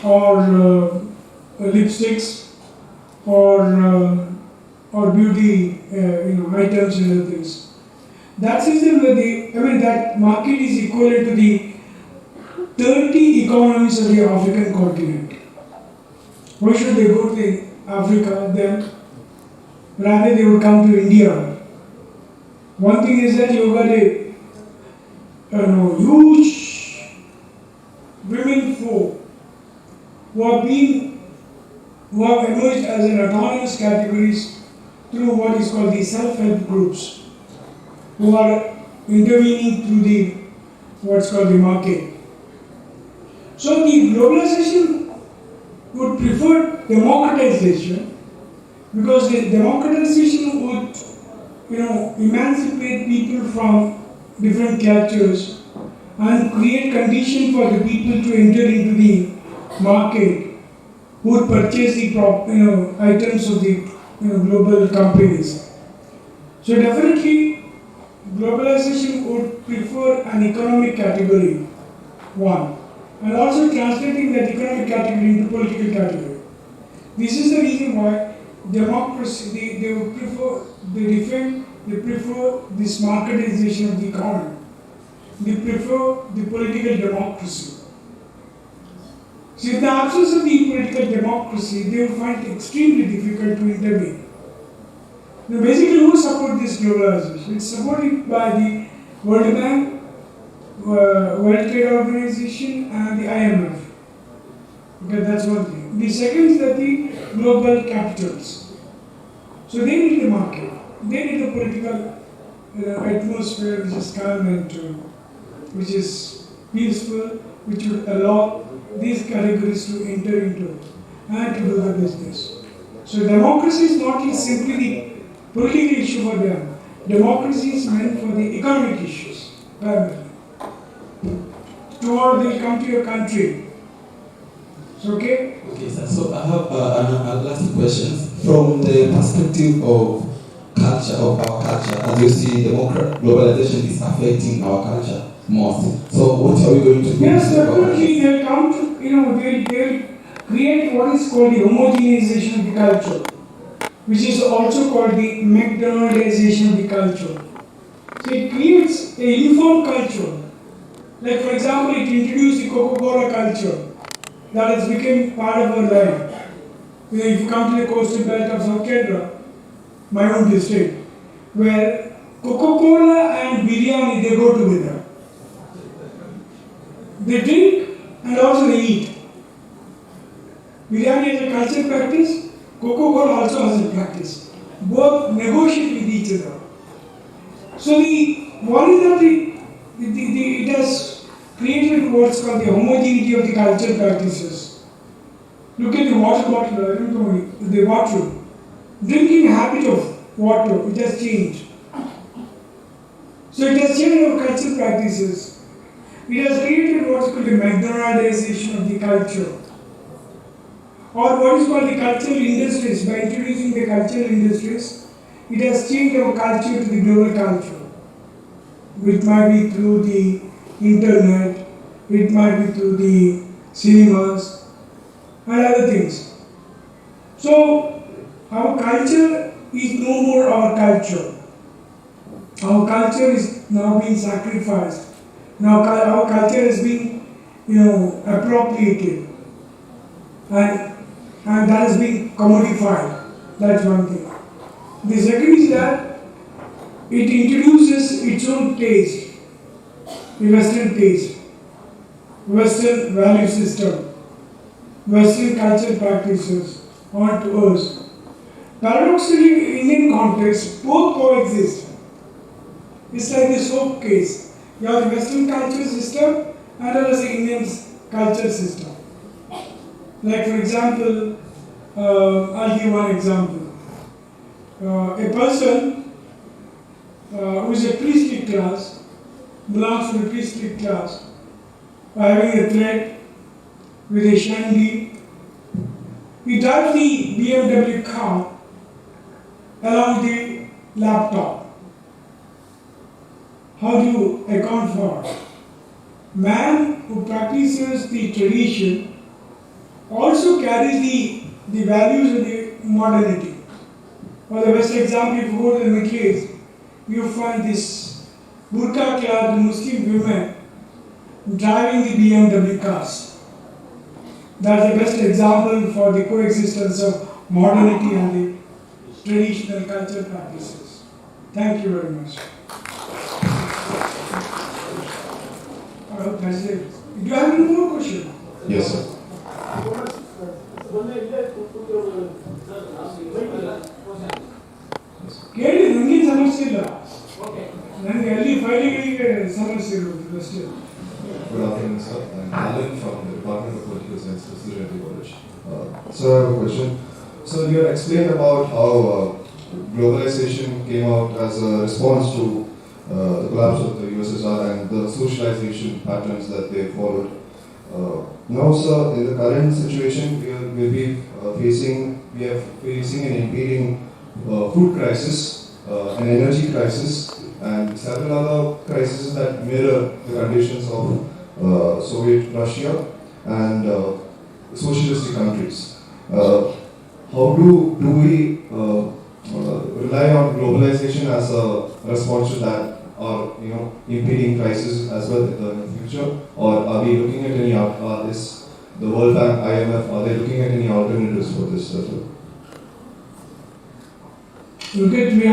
or lipsticks or beauty items and other things. That's the reason where that market is equivalent to the 30 economies of the African continent. Why should they go to Africa then? Rather they would come to India. One thing is that you've got a huge women folk who have emerged as an autonomous categories through what is called the self-help groups, who are intervening through the what's called the market. So the globalization would prefer democratization, because the democratization would emancipate people from different cultures and create condition for the people to enter into the market, who would purchase the items of the global companies. So definitely globalization would prefer an economic category, one, and also translating that economic category into political category. This is the reason why democracy, they prefer this marketization of the economy. They prefer the political democracy. So in the absence of the political democracy, they will find it extremely difficult to intervene. Now basically, who support this globalization? It's supported by the World Bank, World Trade Organization and the IMF. Okay, that's one thing. The second is that the global capitals. So they need the market. They need a political atmosphere which is calm and which is peaceful, which would allow these categories to enter into it and to do the business. So democracy is not simply the political issue for them. Democracy is meant for the economic issues, primarily. Tomorrow they will come to your country. So, okay? Okay, sir. So I have a last question. From the perspective of culture, of our culture, as you see, globalization is affecting our culture most. So what are we going to do? Yes, definitely they'll come to, they'll create what is called the homogenization of the culture, which is also called the McDonaldization of the culture. So it creates a uniform culture. Like for example, it introduced the Coca-Cola culture that has become part of our life. If you come to the coastal belt of South Kerala, my own district, where Coca-Cola and biryani, they go together. They drink and also they eat. Biryani is a cultural practice, Coca-Cola also has a practice. Both negotiate with each other. So what is that it has created what's called the homogeneity of the cultural practices. Look at the water bottle, the water. Drinking habit of water, it has changed. So it has changed our cultural practices. It has created what is called the McDonaldization of the culture, or what is called the cultural industries. By introducing the cultural industries, it has changed our culture to the global culture. It might be through the internet, it might be through the cinemas and other things. So our culture is no more our culture. Our culture is now being sacrificed. Now our culture is being, appropriated, and that has been commodified. That's one thing. The second is that it introduces its own taste, the Western taste, Western value system, Western cultural practices onto us. Paradoxically, in Indian context, both coexist. It's like the soap case. You have the Western culture system and well as the Indian culture system. Like for example, I'll give one example. A person who is a priestly class, belongs to the priestly class, having a thread with a shandy, he drives the BMW car along with the laptop. How do you account for it? Man who practices the tradition also carries the values of the modernity. For the best example, if you go to the Middle East, you find this burqa-clad Muslim women driving the BMW cars. That's the best example for the coexistence of modernity and the traditional cultural practices. Thank you very much. That's it. Do you have any more questions? Yes, sir. ಕೇಳಿ ನನಗೇನು ಸಮಸ್ಯೆ ಇಲ್ಲ ನನಗೆ ಅಲ್ಲಿ ಫೈಲಿಗಳಿಗೆ ಸಮಸ್ಯೆ ಇರೋದು ಅಷ್ಟೇ. Good afternoon, sir. I'm Alan from the Department of Political Science, Sociological College. So I have a question. So you have explained about how globalization came out as a response to the collapse of the USSR and the socialization patterns that they followed. Now, sir, in the current situation, we are facing an impending food crisis, an energy crisis, and several other crises that mirror the conditions of Soviet Russia and socialistic countries. How do we rely on globalization as a response to that, or impending crisis as well in the future, or are we looking at any the World Bank, IMF, are they looking at any alternatives for this as well? Look at, we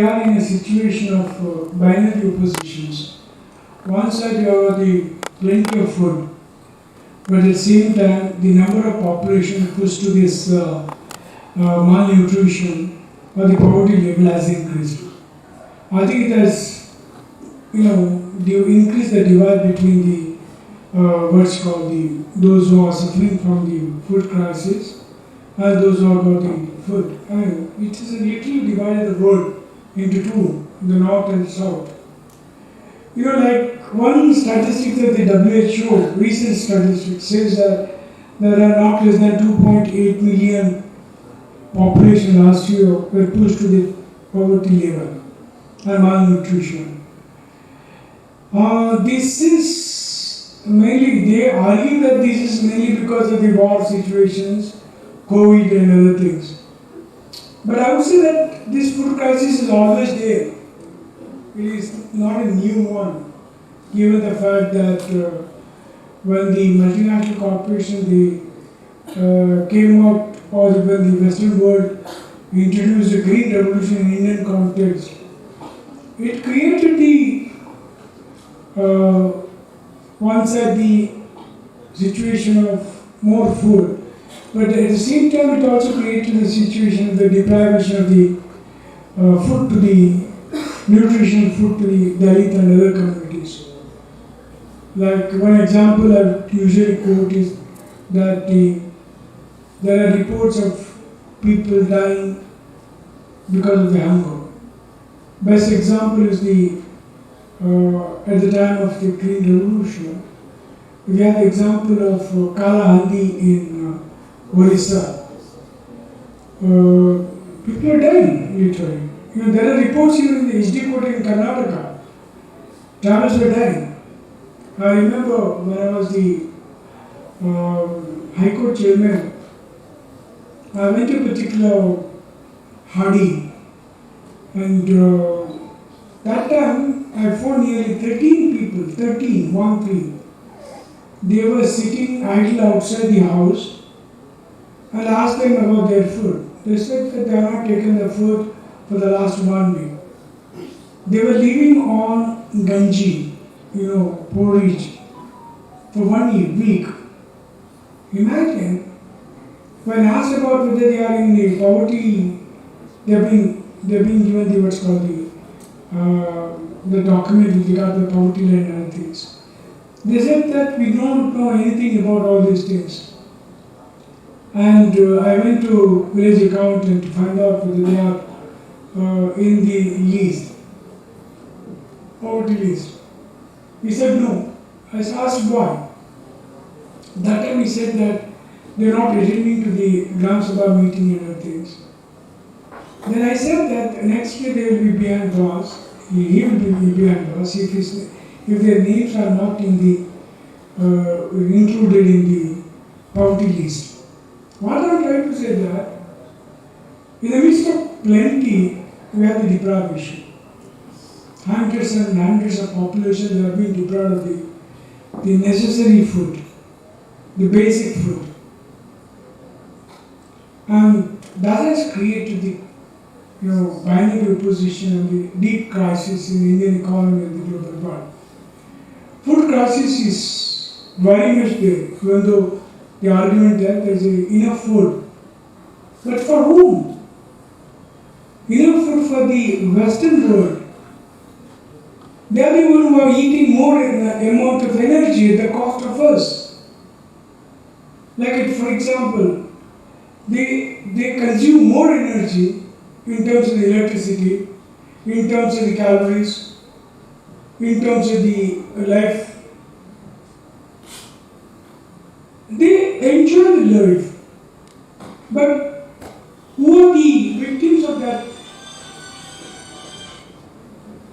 are in a situation of binary oppositions. One side you have the plenty of food, but at the same time the number of population pushed to this malnutrition or the poverty level has increased. I think it has, increased the divide between the those who are suffering from the food crisis and those who have got the food. It is literally divided the world into two, the north and south. Like one statistic that the WHO, recent statistics, says that there are not less than 2.8 million population last year were pushed to the poverty level and malnutrition. This is mainly, they argue that this is mainly because of the war situations, COVID and other things. But I would say that this food crisis is always there. It is not a new one, given the fact that when the multinational corporations came out, or when the Western world introduced the Green Revolution in Indian context, it created one side the situation of more food, but at the same time it also created the situation of the deprivation of the food to the nutritional food to the Dalit and other communities. Like one example I usually quote is that there are reports of people dying because of the hunger. Best example is the at the time of the Green Revolution. We have the example of Kala Handi in Orissa. People are dying, literally. There are reports even in the HD Court in Karnataka. Travellers were dying. I remember when I was the High Court chairman, I went to a particular Hadi, and that time I found nearly 13 people, 13. They were sitting idle outside the house, and I asked them about their food. They said that they have not taken the food for the last 1 week. They were living on ganji, porridge, for 1 week. Imagine, when asked about whether they are in the poverty, they have been given the what's called the document with regard to the poverty line and things. They said that we don't know anything about all these things. And I went to village accountant to find out whether they are in the list, poverty list. He said no. I asked why. That time he said that they are not attending to the Gram Sabha meeting and other things. Then I said that next year they will be behind bars. He will be behind bars if their names are not in the included in the poverty list. What I am trying to say that in the midst of plenty, we have the deprivation. Hundreds and hundreds of population have been deprived of the necessary food, the basic food. And that has created the binary opposition and the deep crisis in the Indian economy and the global world. Food crisis is very much there, even though the argument that there is enough food. But for whom? Enough food for the Western world. They are the ones who are eating more amount of energy at the cost of us. Like for example, they consume more energy in terms of the electricity, in terms of the calories, in terms of the life. They enjoy the life. But who are the victims of that?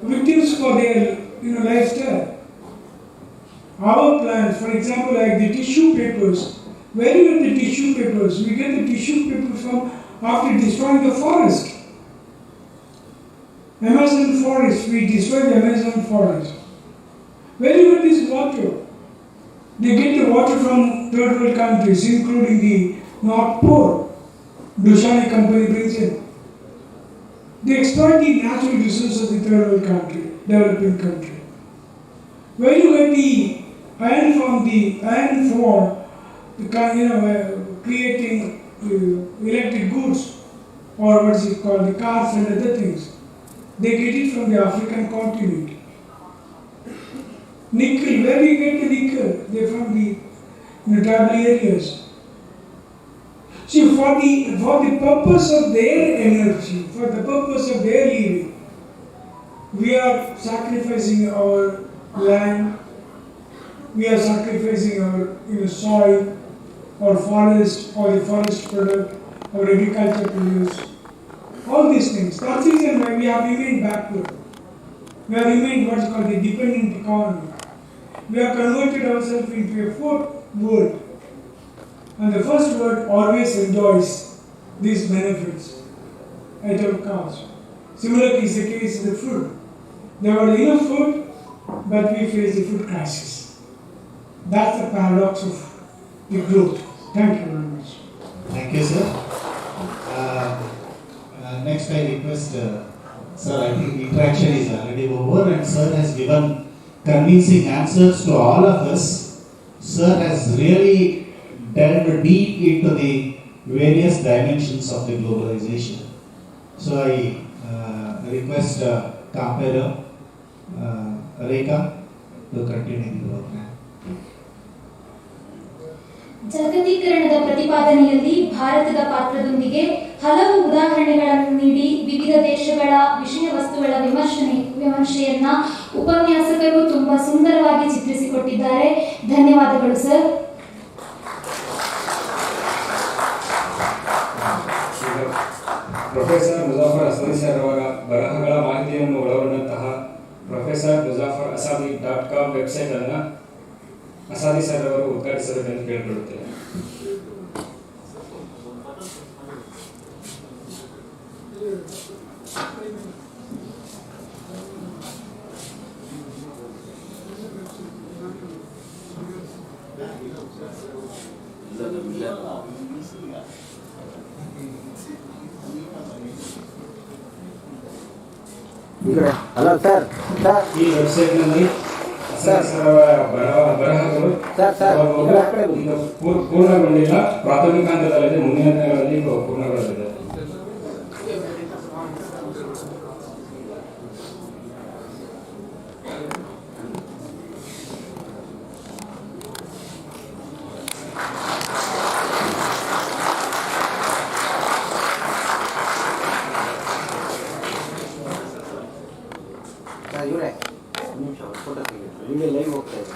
Victims for their lifestyle. Our plants, for example, like the tissue papers. Where do we get the tissue papers? We get the tissue papers from after destroying the forest. Amazon forest, we destroy the Amazon forest. Where do you get this water? They get the water from third world countries, including the North Pole. Dushani company brings in. They exploit the natural resources of the third world country, developing country. Where you get the iron for creating electric goods, or what is it called, the cars and other things. They get it from the African continent. Nickel, where do you get the nickel? They are from the tribal areas. See, for the purpose of their energy, for the purpose of their living, we are sacrificing our land, we are sacrificing our soil, or forest, or the forest product, or agriculture produce, all these things. That's the reason why we have remained backward. We have remained what's called the dependent economy. We have converted ourselves into a fourth world. And the first world always enjoys these benefits at our cost. Similarly is the case with the food. There was enough food, but we face the food crisis. That's the paradox of the growth. Thank you very much. Thank you, sir. Next, I request, sir, I think interaction is already over, and sir has given convincing answers to all of us. Sir has really delved deep into the various dimensions of the globalization. So I request Kampera, Rekha to continue the program. ಜಾಗತೀಕರಣದ ಪ್ರತಿಪಾದನೆಯಲ್ಲಿ ಭಾರತದ ಪಾತ್ರದೊಂದಿಗೆ ಹಲವು ಉದಾಹರಣೆಗಳನ್ನು ನೀಡಿ ವಿವಿಧ ದೇಶಗಳ ವಿಷಯ ವಸ್ತುಗಳ ವಿಮರ್ಶೆಯನ್ನ ಉಪನ್ಯಾಸಕರು ತುಂಬಾ ಸುಂದರವಾಗಿ ಚಿತ್ರಿಸಿಕೊಟ್ಟಿದ್ದಾರೆ. ಧನ್ಯವಾದಗಳು ಸರ್. ಪ್ರೊಫೆಸರ್ ಮುಜಾಫರ್ ಅಸಾದಿ ಸರ್ ಅವರ ಬರಹಗಳ ಮಾಹಿತಿಯನ್ನು ಒಳಗೊಂಡಂತಹ ಪ್ರೊಫೆಸರ್ ಮುಜಾಫರ್ ಅಸಾದಿ .com ವೆಬ್ಸೈಟ್ ಅನ್ನು ಅಸಾದಿ ಸರ್ ಅವರು ಉದ್ಘಾಟಿಸಬೇಕೆಂದು ಕೇಳಿಕೊಳ್ಳುತ್ತೇವೆ. Hello sir. ಈ ವೆಬ್ಸೈಟ್ನಲ್ಲಿ ಅಸಾದಿ ಸರ್ ಅವರ ಬರಹಗಳು ಪೂರ್ಣಗೊಂಡಿಲ್ಲ, ಪ್ರಾಥಮಿಕ ಹಂತದಲ್ಲಿದೆ, ಮುಂದಿನ ದಿನಗಳಲ್ಲಿ ಪೂರ್ಣಗೊಳ್ಳಲಿದೆ. ಇವರೇ ನಿಮಿಷ ಫೋಟೋ ತೆಗೆದು ನಿಮಗೆ ಲೈವ್ ಹೋಗ್ತಾ ಇದೆ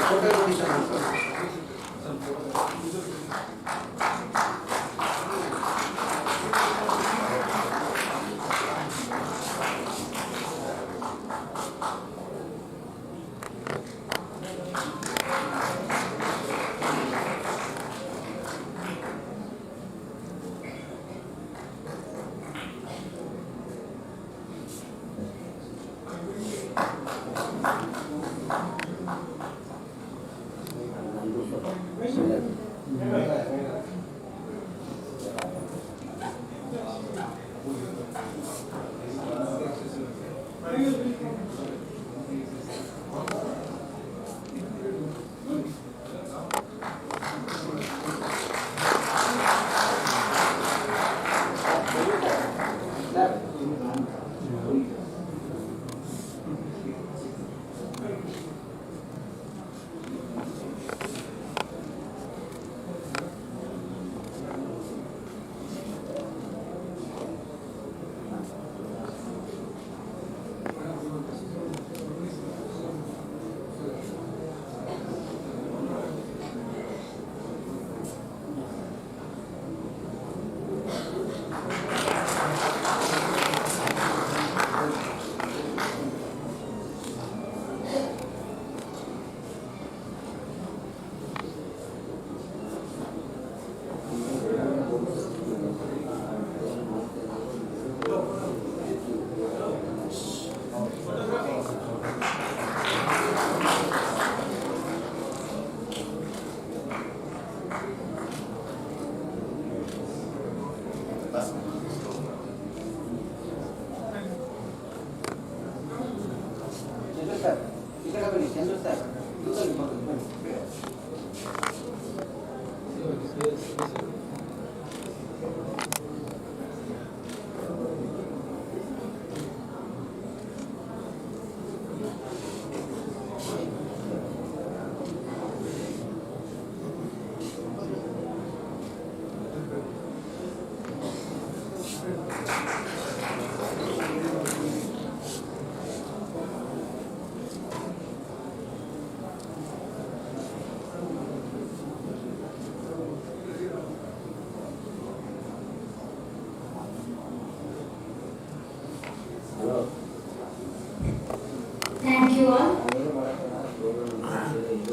ಫೋಟೋ ನೋಡಿ ಸರ್.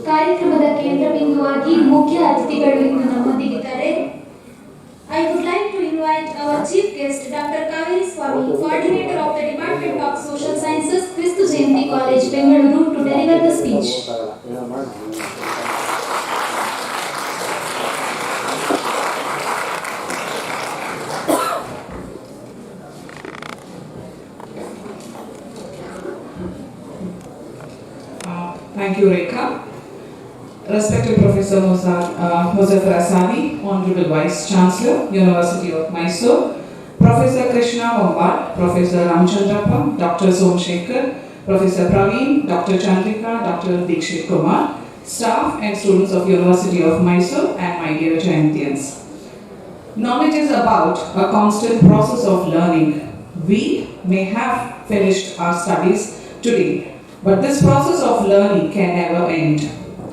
ಕಾರ್ಯಕ್ರಮದ ಕೇಂದ್ರ ಬಿಂದುವಾಗಿ ಮುಖ್ಯ ಅತಿಥಿಗಳು ಇಂದು ನಮ್ಮೊಂದಿಗಿದ್ದಾರೆ. I would like to invite our chief guest, Dr. Kaveri Swami, coordinator of the Department of Social Sciences, Kristu Jayanti College, Bengaluru, to deliver the speech. Thank you, Rekha. Respected Professor Muzaffar Asadi, Honorable Vice Chancellor, University of Mysore, Professor Krishna Ombad, Professor Ramchandrappa, Dr. Somshekhar, Professor Praveen, Dr. Chandrika, Dr. Dikshit Kumar, staff and students of University of Mysore, and my dear Jayantians. Knowledge is about a constant process of learning. We may have finished our studies today, but this process of learning can never end.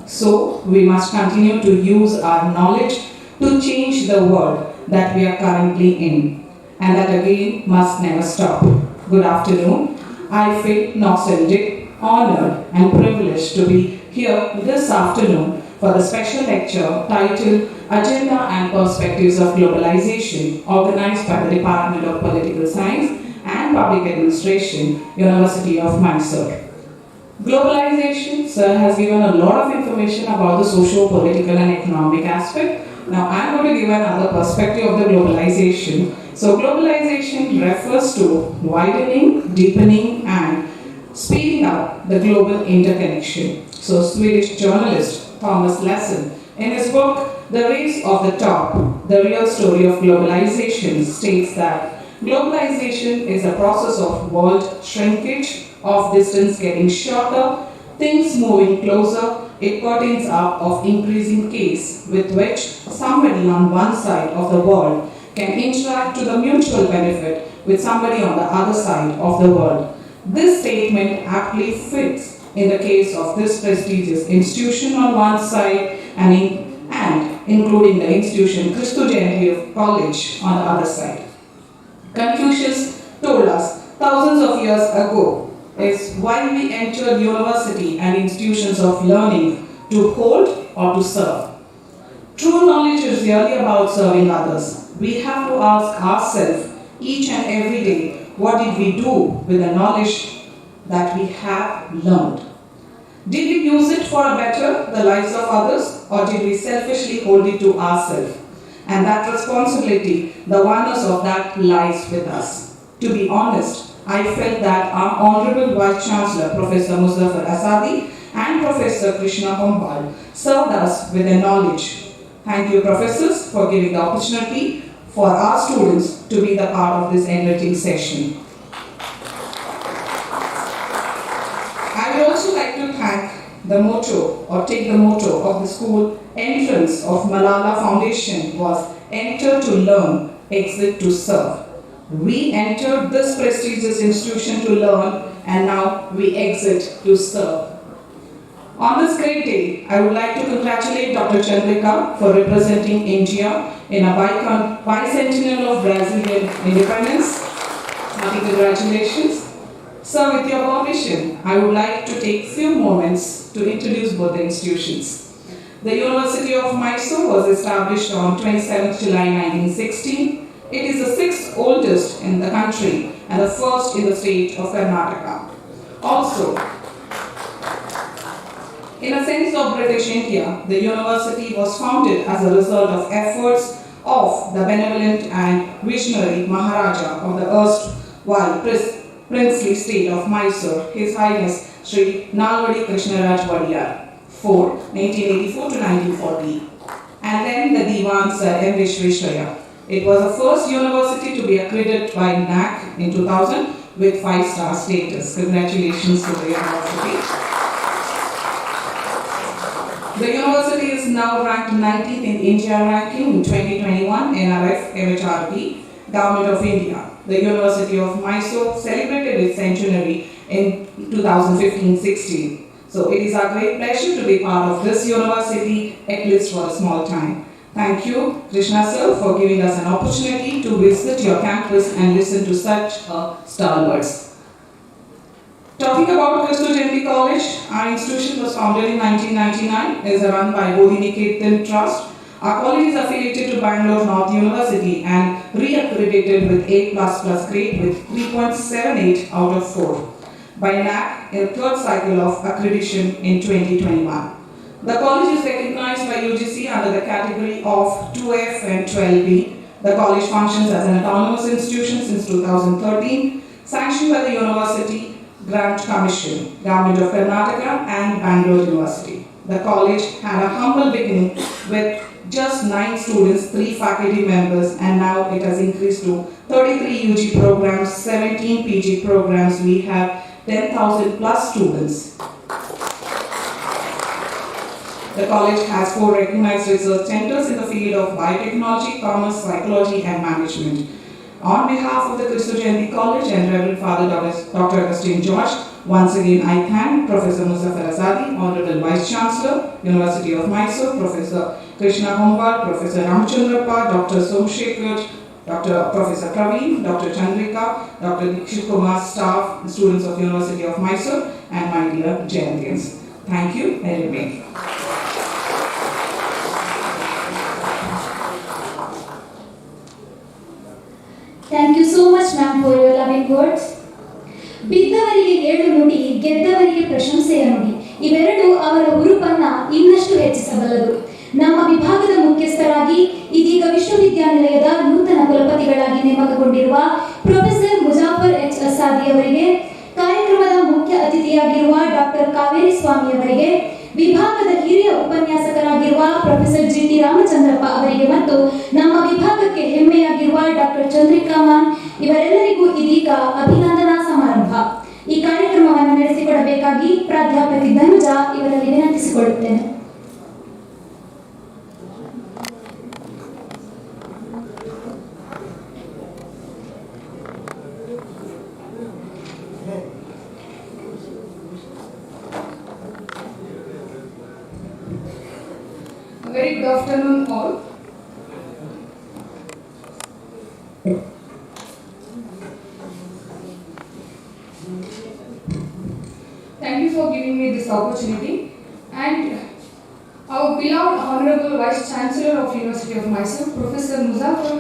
So, we must continue to use our knowledge to change the world that we are currently in. And that again must never stop. Good afternoon. I feel nostalgic, honored and privileged to be here this afternoon for the special lecture titled Agenda and Perspectives of Globalization, organized by the Department of Political Science and Public Administration, University of Mysore. Globalization, sir, has given a lot of information about the socio-political and economic aspect. Now I'm going to give another perspective of the globalization. So globalization refers to widening, deepening and speeding up the global interconnection. So Swedish journalist Thomas Lasson, in his book The Race of the Top, the real story of globalization, states that globalization is a process of world shrinkage, of distance getting shorter, things moving closer, it pertains up of increasing case with which somebody on one side of the world can interact to the mutual benefit with somebody on the other side of the world. This statement aptly fits in the case of this prestigious institution on one side and including the institution Christo Jayanti College on the other side. Confucius told us thousands of years ago is why we entered university and institutions of learning, to hold or to serve. True knowledge is really about serving others. We have to ask ourselves each and every day, what did we do with the knowledge that we have learned? Did we use it for a better the lives of others, or did we selfishly hold it to ourselves? And that responsibility, the oneness of that lies with us. To be honest, I felt that our Honorable Vice Chancellor, Professor Muzaffar Asadi and Professor Krishna Hombal served us with their knowledge. Thank you, professors, for giving the opportunity for our students to be the part of this enriching session. I would also like to thank the motto, or take the motto of the school entrance of Malala Foundation was enter to learn, exit to serve. We entered this prestigious institution to learn and now we exit to serve. On this great day, I would like to congratulate Dr. Chandrika for representing India in a bicentennial of Brazilian independence. Happy congratulations. Sir, with your permission, I would like to take few moments to introduce both the institutions. The University of Mysore was established on 27th July 1916. It is the 6th oldest in the country and the first in the state of Karnataka. Also, in a sense of British India, the university was founded as a result of efforts of the benevolent and visionary Maharaja of the erstwhile princely state of Mysore, His Highness Sri Nalvadi Krishnaraj Wadiyar, 1984 to 1940, and then the Diwan Sir M. Vishveshwaraya. It was the first university to be accredited by NAC in 2000 with 5-star status. Congratulations to the university. The university is now ranked 19th in India ranking in 2021 NRF MHRD, Government of India. The University of Mysore celebrated its centenary in 2015-16. So it is our great pleasure to be part of this university, at least for a small time. Thank you, Krishna sir, for giving us an opportunity to visit your campus and listen to such stalwarts. Talking about Christo Jayanti College, our institution was founded in 1999. It is run by Bodhiniketan Trust. Our college is affiliated to Bangalore North University and re-accredited with A++ grade with 3.78 out of 4 by NAC in the third cycle of accreditation in 2021. The college is recognized by UGC under the category of 2F and 12B. The college functions as an autonomous institution since 2013, sanctioned by the University Grant Commission, Government of Karnataka and Bangalore University. The college had a humble beginning with just 9 students, 3 faculty members, and now it has increased to 33 UG programs, 17 PG programs. We have 10,000 plus students. The college has 4 recognized research centers in the field of biotechnology, commerce, psychology, and management. On behalf of the Christo Jayanti College and Reverend Father Dr. Augustine George, once again I thank Professor Muzaffar Azadi, Honorable Vice Chancellor, University of Mysore, Professor Krishna Hombal, Professor Ramchandrappa, Dr. Somshekhar, Professor Praveen, Dr. Chandrika, Dr. Dikshit Kumar, staff, and students of University of Mysore, and my dear Jayantians. Thank you, I remain. Thank you so much, ma'am, for your loving words. ಬಿದ್ದವರಿಗೆ 7 ನುಡಿ, ಗೆದ್ದವರಿಗೆ ಪ್ರಶಂಸೆಯ ನುಡಿ, ಇವೆರಡು ಅವರ ಹುರುಪನ್ನ ಇನ್ನಷ್ಟು ಹೆಚ್ಚಿಸಬಲ್ಲದು. ನಮ್ಮ ವಿಭಾಗದ ಮುಖ್ಯಸ್ಥರಾಗಿ ಇದೀಗ ವಿಶ್ವವಿದ್ಯಾನಿಲಯದ ನೂತನ ಕುಲಪತಿಗಳಾಗಿ ನೇಮಕಗೊಂಡಿರುವ ಪ್ರೊಫೆಸರ್ ಮುಜಾಫರ್ ಎಚ್ ಅಸಾದಿ ಅವರಿಗೆ, ಕಾರ್ಯಕ್ರಮದ ಮುಖ್ಯ ಅತಿಥಿಯಾಗಿರುವ ಡಾಕ್ಟರ್ ಕಾವೇರಿ ಸ್ವಾಮಿ ಅವರಿಗೆ, ವಿಭಾಗದ ಹಿರಿಯ ಉಪನ್ಯಾಸಕರಾಗಿರುವ ಪ್ರೊಫೆಸರ್ ಜಿಟಿ ರಾಮಚಂದ್ರಪ್ಪ ಅವರಿಗೆ ಮತ್ತು ನಮ್ಮ ವಿಭಾಗಕ್ಕೆ ಹೆಮ್ಮೆಯಾಗಿರುವ ಡಾಕ್ಟರ್ ಚಂದ್ರಿಕಾ ಮ್ಯಾಮ್ ಇವರೆಲ್ಲರಿಗೂ ಇದೀಗ ಅಭಿನಂದನಾ ಸಮಾರಂಭ. ಈ ಕಾರ್ಯಕ್ರಮವನ್ನು ನಡೆಸಿಕೊಡಬೇಕಾಗಿ ಪ್ರಾಧ್ಯಾಪಕಿ ಧನುಜಾ ಇವರಲ್ಲಿ ವಿನಂತಿಸಿಕೊಳ್ಳುತ್ತೇನೆ. Very good afternoon all. Thank you for giving me this opportunity, and our beloved Honorable Vice Chancellor of University of Mysore, Professor Muzaffar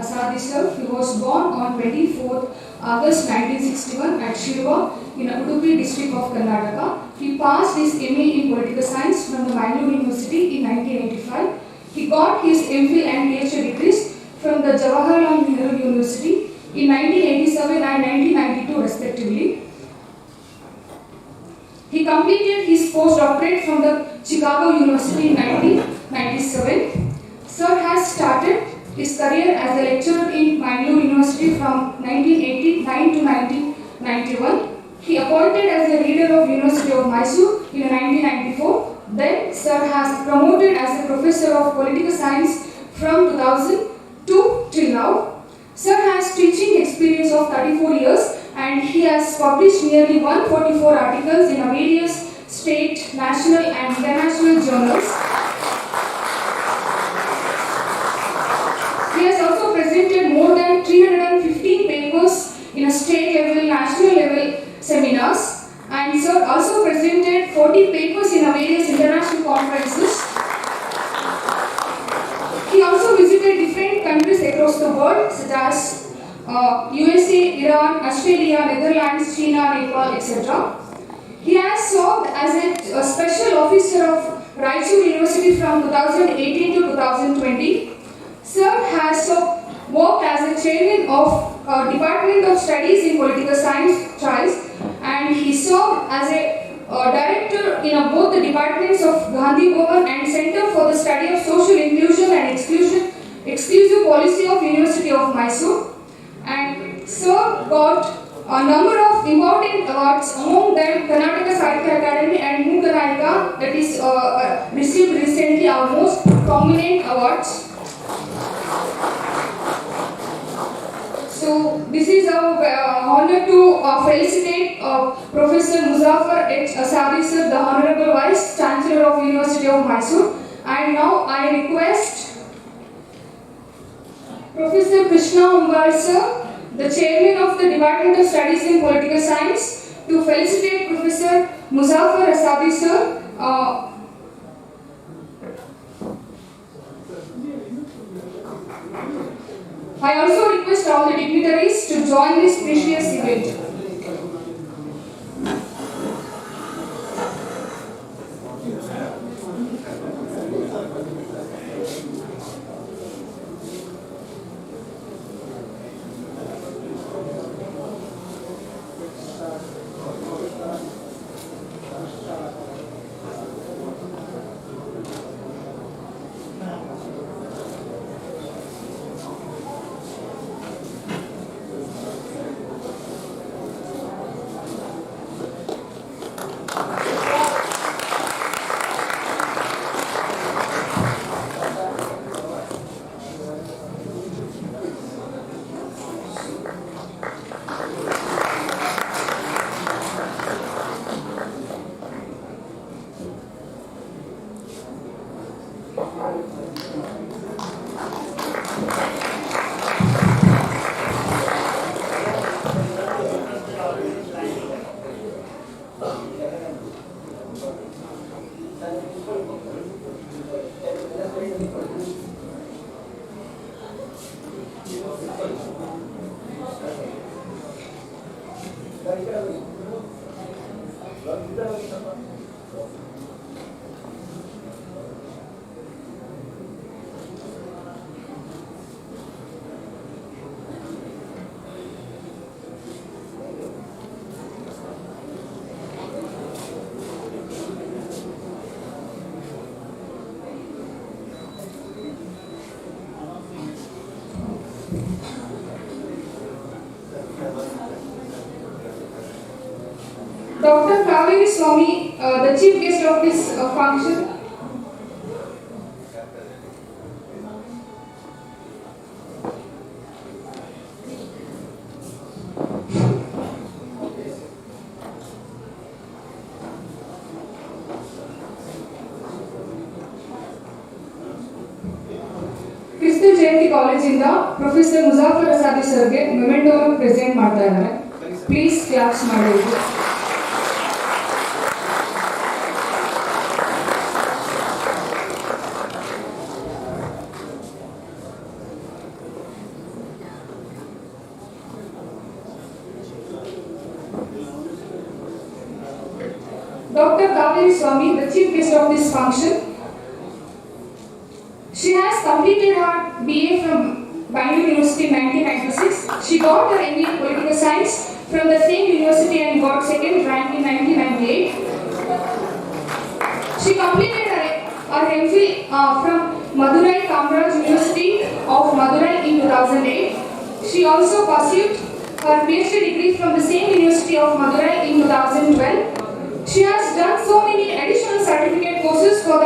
Azadi sir, he was born on 24th August 1961 at Shirva in Udupi district of Karnataka. He passed his MA in Political Science from the Mangalore University in 1985. He got his MPhil and PhD degrees from the Jawaharlal Nehru University in 1987 and 1992 respectively. He completed his postdoctorate from the Chicago University in 1997. Sir has started his career as a lecturer in Mangalore University from 1989 to 1991. He appointed as a reader of University of Mysore in 1994. Then Sir has promoted as a professor of political science from 2002 till now. Sir has teaching experience of 34 years and he has published nearly 144 articles in various state, national and international journals. He has also presented more than 315 papers in a state level, national level seminars, and Sir also presented 40 papers in various international conferences. He also visited different countries across the world such as USA, Iran, Australia, Netherlands, China, Nepal, etc. He has served as a special officer of Raichur University from 2018 to 2020. Sir has worked as a chairman of Department of Studies in Political Science, Trials, and he served as a director in both the departments of Gandhi Bhavan and Center for the Study of Social Inclusion and Exclusive Policy of University of Mysore. And Sir got a number of important awards, among them Karnataka Sahitya Academy and Mukanayika, that is received recently our most prominent awards. So this is our honor to felicitate Professor Muzaffar H. Azadi sir, the Honorable Vice Chancellor of University of Mysore. And now I request Professor Krishna Hombal sir, the Chairman of the Department of Studies in Political Science, to felicitate Professor Muzaffar Azadi sir. I also request all the dignitaries to join this precious event. Dr. Kaveri Swami, the chief guest of this function. Crystal Jayanti College ಇಂದ Professor Muzaffar Asadi ಸರ್ಗೆ memento present ಮಾಡ್ತಾ ಇದ್ದಾರೆ. Please claps ಮಾಡಬೇಕು. Dr. Kaveri Swami, the chief guest of this function. She has completed her BA from Bangalore University in 1996. She got her MA in Political Science from the same university and got second rank in 1998. She completed her MPhil from Madurai Kamraj University of Madurai in 2008. She also pursued her PhD degree from the same University of Madurai in 2012. She has done so many additional certificate courses for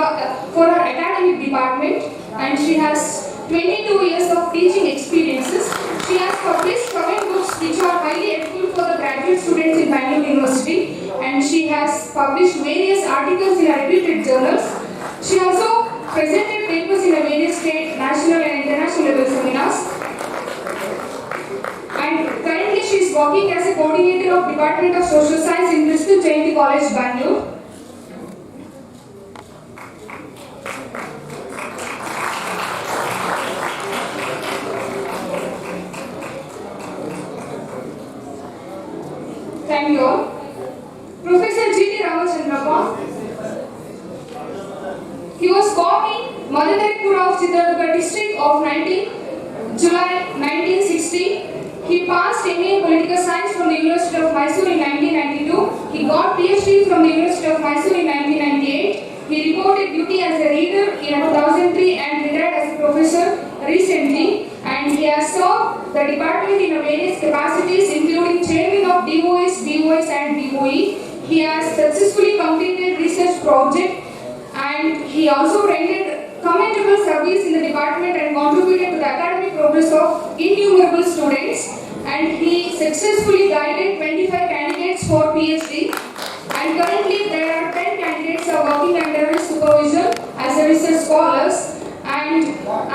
her academic department, and she has 22 years of teaching experiences. She has published 7 books which are highly helpful for the graduate students in Bangalore University, and she has published various articles in reputed journals. She also presented papers in various state, national and international level seminars. And currently she is working as a coordinator of Department of Social Science in Crystal Jayanti College, Bangalore. Thank you all. Professor G.T. Ramachandrappa. He was born in Madadaripura of Chitradurga district of July 1960. He passed MA in Political Science from the University of Mysore in 1992. He got PhD from the University of Mysore in 1998. He reported duty as a reader in 2003 and retired as a professor recently. And he has served the department in various capacities, including chairman of DOS, BOS, and BOE. He has successfully completed research project, and he also rendered commendable service in the department and contributed to the academic progress of innumerable students. And he successfully guided 25 candidates for PhD. And currently there are 10 candidates are working under his supervision as a research scholars. And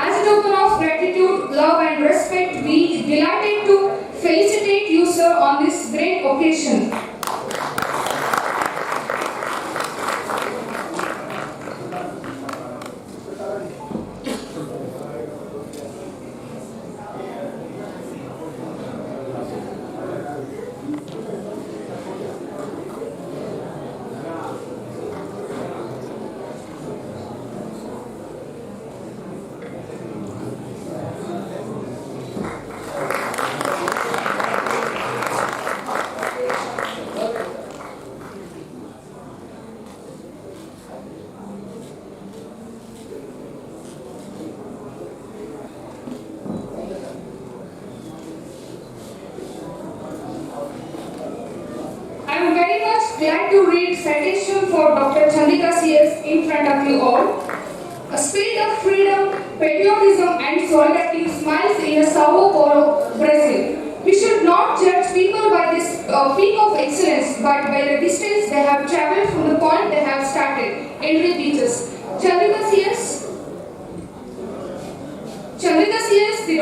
as a token of gratitude, love, and respect, we are delighted to felicitate you, sir, on this great occasion. Glad to read citation for Dr. Chandrika CS in front of you all. A spirit of freedom, patriotism, and solidarity smiles in Sao Paulo, Brazil. We should not judge people by this peak of excellence, but by the distance they have traveled from the point they have started. Entry teachers. Chandrika CS.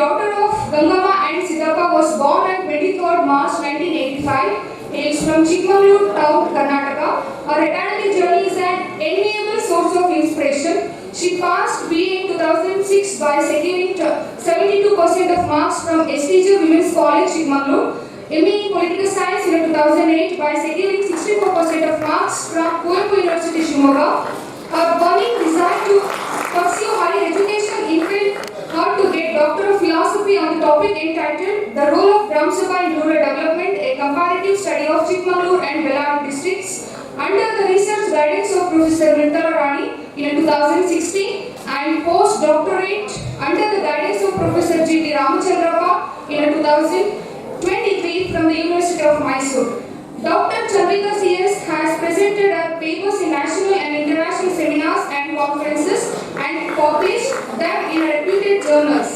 daughter of Gangama and Siddhappa, was born on 23rd March 1985. Hails from Chikmagalur town, Karnataka. Her academic journey is an enviable source of inspiration. She passed BA in 2006 by securing 72% of marks from STJ Women's College, Chikmagalur. MA in Political Science in 2008 by securing 64% of marks from Koilpu University, Shimoga. Her burning desire to pursue higher education impelled her to get Doctor of Philosophy on the topic entitled The Role of Gram Sabha in Rural Development, a comparative study of Chikmagalur and Bellary districts, under the research guidance of Professor Mirtala Rani in 2016, and postdoctorate under the guidance of Professor G.T. Ramachandrappa in 2023 from the University of Mysore. Dr. Chandrika CS has presented her papers in national and international seminars and conferences and published them in reputed journals.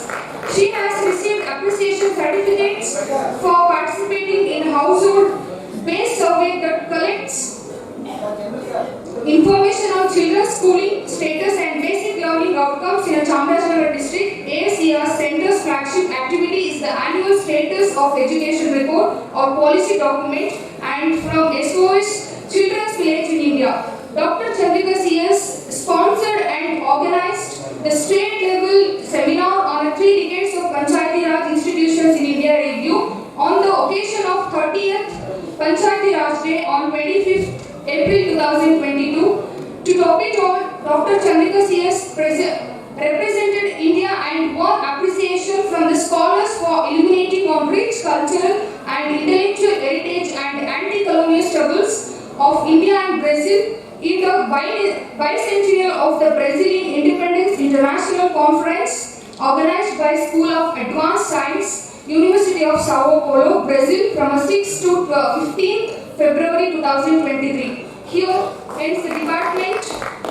She has received appreciation certificates for participating in household-based survey that collects information on children's schooling status and basic learning outcomes in a Chamarajanagar district. ASER Center's flagship activity is the annual status of education report or policy document, and from SOS Children's Village in India. Dr. Chandrika CS sponsored and organized the state-level seminar on 3 decades of Panchayati Raj institutions in India review on the occasion of 30th Panchayati Raj Day on 25th April 2022. To top it all, Dr. Chandrika CS represented India and won appreciation from the scholars for illuminating on rich cultural and intellectual heritage and anti-colonial struggles of India and Brazil in the bicentennial of the Brazilian Independence International Conference organized by School of Advanced Science, University of Sao Paulo, Brazil from 6 to 15 February 2023. Here, hence the Department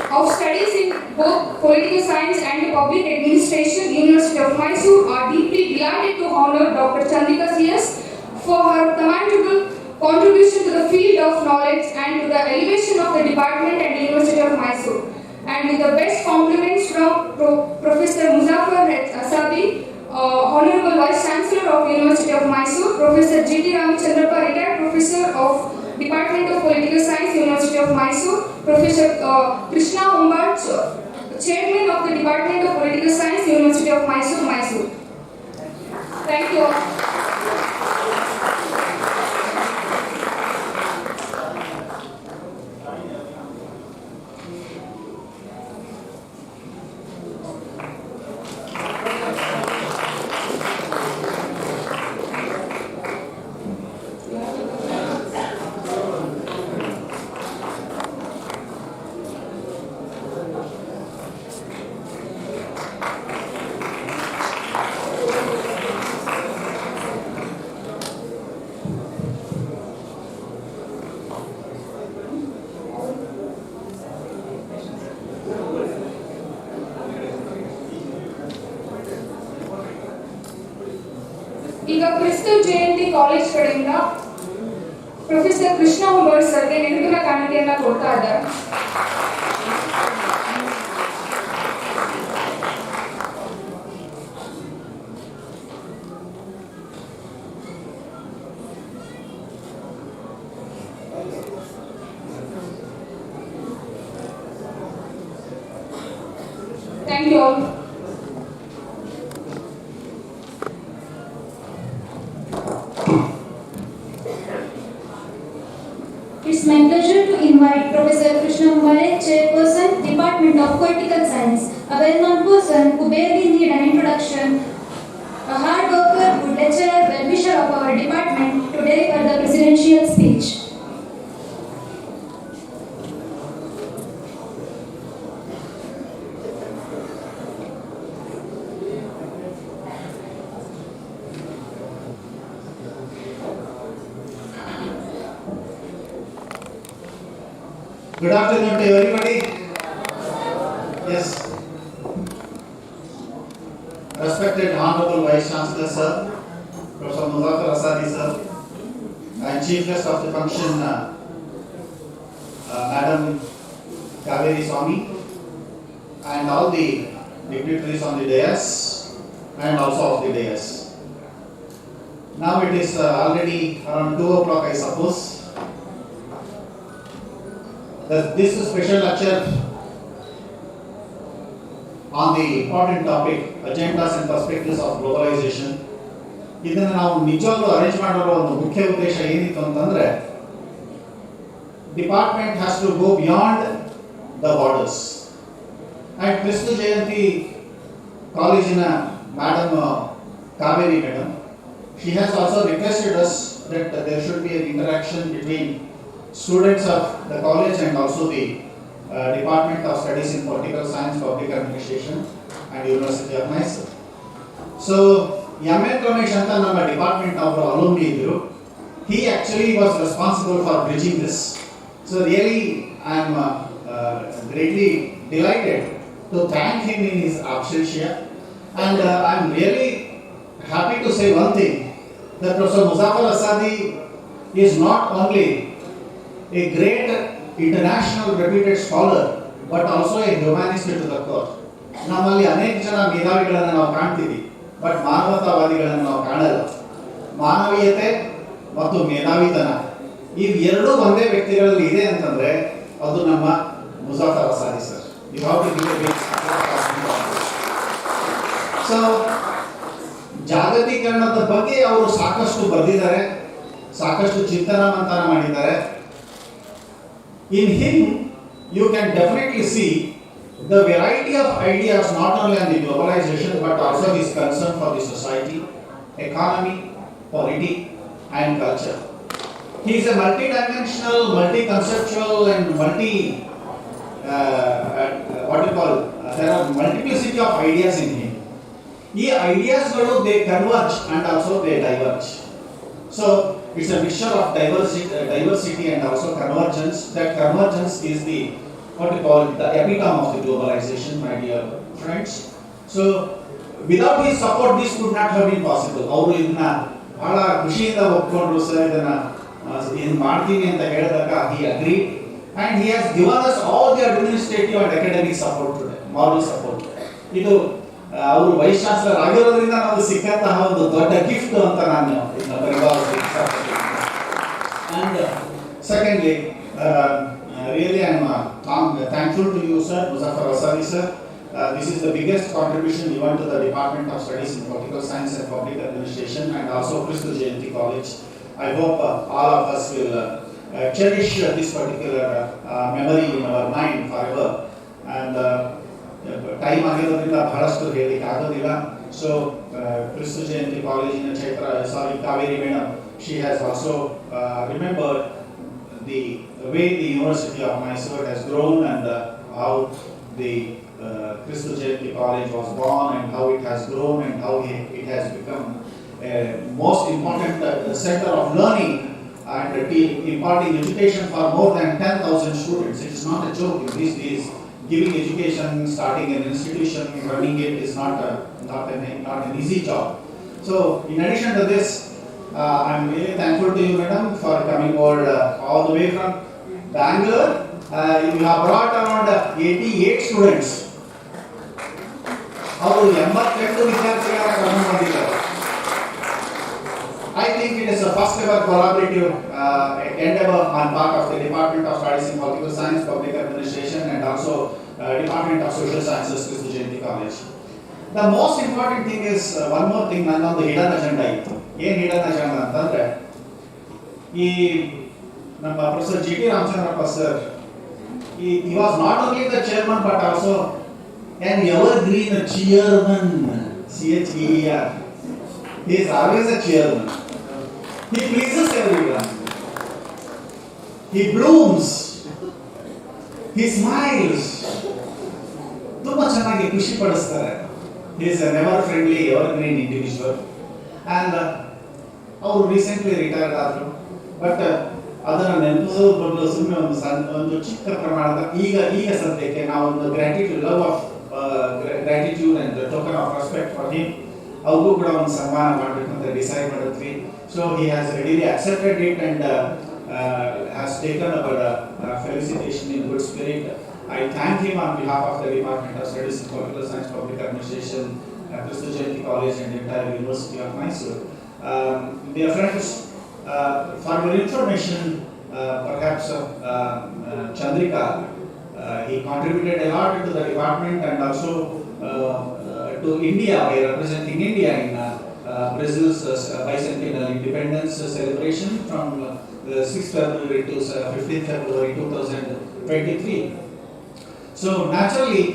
of Studies in both Political Science and Public Administration, University of Mysore, are deeply delighted to honor Dr. Chandrika CS for her commendable contribution to the field of knowledge and to the elevation of the department and University of Mysore. And with the best compliments from Professor Muzaffar Asadi, Honorable Vice Chancellor of University of Mysore, Professor G.T. Ramachandrappa, retired Professor of Department of Political Science, University of Mysore, Professor Krishna Umbart, Chairman of the Department of Political Science, University of Mysore, Mysore. Thank you all. ಈಗ ಕ್ರಿಸ್ತಲ್ ಜಯಂತಿ college ಕಡೆಯಿಂದ professor Krishna ಉಂಬರ್ ಸರ್ಗೆ ನೆನಪಿನ ಕಾಣಿಕೆಯನ್ನ ಕೊಡ್ತಾ ಇದ್ದಾರೆ. Thank you all. It's my pleasure to invite Professor Krishna Umbare, Chairperson, Department of Political Science, a well-known person who barely need an introduction, a hard worker, good lecturer, well-wisher of our department, to deliver the presidential speech. Good afternoon to everybody. Yes. Respected Honorable Vice Chancellor Sir, Professor Muzaffar Asadi Sir, and Chief Guest of the function, Madam Kaveri Swami, and all the dignitaries on the dais, and also of the dais. Now it is already around 2 o'clock, I suppose. This special lecture on the important topic, agendas and perspectives of globalization. ಇದನ್ನು ನಾವು ನಿಜವಾಗ್ಲೂ arrange ಮಾಡಿರೋ ಒಂದು ಮುಖ್ಯ ಉದ್ದೇಶ ಏನಿತ್ತು ಅಂತಂದ್ರೆ, department has to go beyond the borders. And Kristu Jayanti ಕಾಲೇಜಿನ madam Kaveri madam, she has also requested us that there should be an interaction between students of the college and also the Department of Studies in Political Science, Public Administration and University of Mysore. So M.N. Ramesh anta nama department of alumni idru. He actually was responsible for bridging this. So really I am greatly delighted to thank him in his absentia, and I am really happy to say one thing, that Professor Muzaffar Asadi is not only a great international reputed scholar but also a humanist to the core. ನಮ್ಮಲ್ಲಿ ಅನೇಕ ಜನ ಮೇಧಾವಿಗಳನ್ನು ನಾವು ಕಾಣ್ತೀವಿ, but ಮಾನವತಾವಾದಿಗಳನ್ನು ನಾವು ಕಾಣಲ್ಲ. ಮಾನವೀಯತೆ ಮತ್ತು ಮೇಧಾವಿತನ ಇವೆರಡೂ ಒಂದೇ ವ್ಯಕ್ತಿಗಳಲ್ಲಿ ಇದೆ ಅಂತಂದ್ರೆ ಅದು ನಮ್ಮ Muzaffar Assadi sir. You have to give a big support. So ಜಾಗತೀಕರಣದ ಬಗ್ಗೆ ಅವರು ಸಾಕಷ್ಟು ಬರೆದಿದ್ದಾರೆ, ಸಾಕಷ್ಟು ಚಿಂತನ ಮಂಥನ ಮಾಡಿದ್ದಾರೆ. In him, you can definitely see the variety of ideas not only on the globalization but also his concern for the society, economy, polity and culture. He is a multi-dimensional, multi-conceptual and there are multiplicity of ideas in him. These ideas they converge and also they diverge. So it's a mixture of diversity and also convergence. That convergence is the the epitome of the globalization, my dear friends. So without his support, this could not have been possible. ಅವರು ಇದನ್ನ ಬಹಳ ಖುಷಿಯಿಂದ ಒಪ್ಪಿಕೊಂಡ್ರು sir, ಇದನ್ನ ಏನು ಮಾಡ್ತೀವಿ ಅಂತ ಹೇಳಿದಾಗ he agreed, and he has given us all the administrative and academic support today, moral support. ಇದು ಅವರು ವೈಸ್ ಚಾನ್ಸಲರ್ ಆಗಿರೋದ್ರಿಂದ ನಾವು ಸಿಕ್ಕಂತಹ ಒಂದು ದೊಡ್ಡ ಗಿಫ್ಟ್ ಅಂತ ನಾನು ಇದನ್ನ ಪರಿಭಾವಿಸ್ತೀನಿ. And secondly, really I am thankful to you sir, Muzaffar Asadi sir. This is the biggest contribution given to the Department of Studies in Political Science and Public Administration and also Christu Jayanti College. I hope all of us will cherish this particular memory in our mind forever. And time ಆಗಿರೋದ್ರಿಂದ ಬಹಳಷ್ಟು ಹೇಳಲಿಕ್ಕೆ ಆಗೋದಿಲ್ಲ. So Christu Jayanti College in Kaveri Madam, she has also remembered the way the University of Mysore has grown and how the Christu Jayanti College was born and how it has grown and how it has become a most important center of learning and imparting education for more than 10,000 students. It is not a joke in these days. Giving education, starting an institution, running it is not an easy job. So in addition to this, I am really thankful to you, madam, for coming over all the way from Bangalore. You have brought around 88 students. ಅವರು 82 ವಿದ್ಯಾರ್ಥಿಗಳ ಕರ್ಕೊಂಡು ಬಂದಿದ್ದಾರೆ. I think it is a first ever collaborative endeavor on part of the Department of Studies in Political Science, Public Administration and also Department of Social Sciences, Christu Jayanti College. The most important thing is one more thing, nannondu hidden agenda iತ್ತು. ಏನು hidden agenda ಅಂತಂದ್ರೆ, ಈ ನಮ್ಮ professor G.T. Ramachandrappa sir, he was not only the chairman but also an evergreen chairman, CHEER. He is always a chairman. He pleases everyone. He blooms. He smiles. ತುಂಬಾ ಚೆನ್ನಾಗಿ ಖುಷಿ ಪಡಿಸ್ತಾರೆ. He is an ever friendly, evergreen individual. And ಅವರು recently retired ಆದರು. But ಅದನ್ನು ನೆನಪಿಸೋದು ಬದಲು ಸುಮ್ಮನೆ ಒಂದು ಚಿಕ್ಕ ಪ್ರಮಾಣದ ಈಗ ಸದ್ಯಕ್ಕೆ ನಾವು ಒಂದು love of gratitude and token of respect for him ಅವ್ರಿಗೂ ಕೂಡ ಒಂದು ಸನ್ಮಾನ ಮಾಡಬೇಕು ಅಂತ ಡಿಸೈಡ್ ಮಾಡಿದ್ವಿ. So he has readily accepted it and has taken our felicitation in good spirit. I thank him on behalf of the Department of Studies in Political Science, Public Administration Sociological College and the entire University of Mysore. Dear friends, for your information, perhaps Chandrika, he contributed a lot to the department and also to India by representing India in Brazil's bicentennial independence celebration from 6th February to 15th February 2023. So naturally,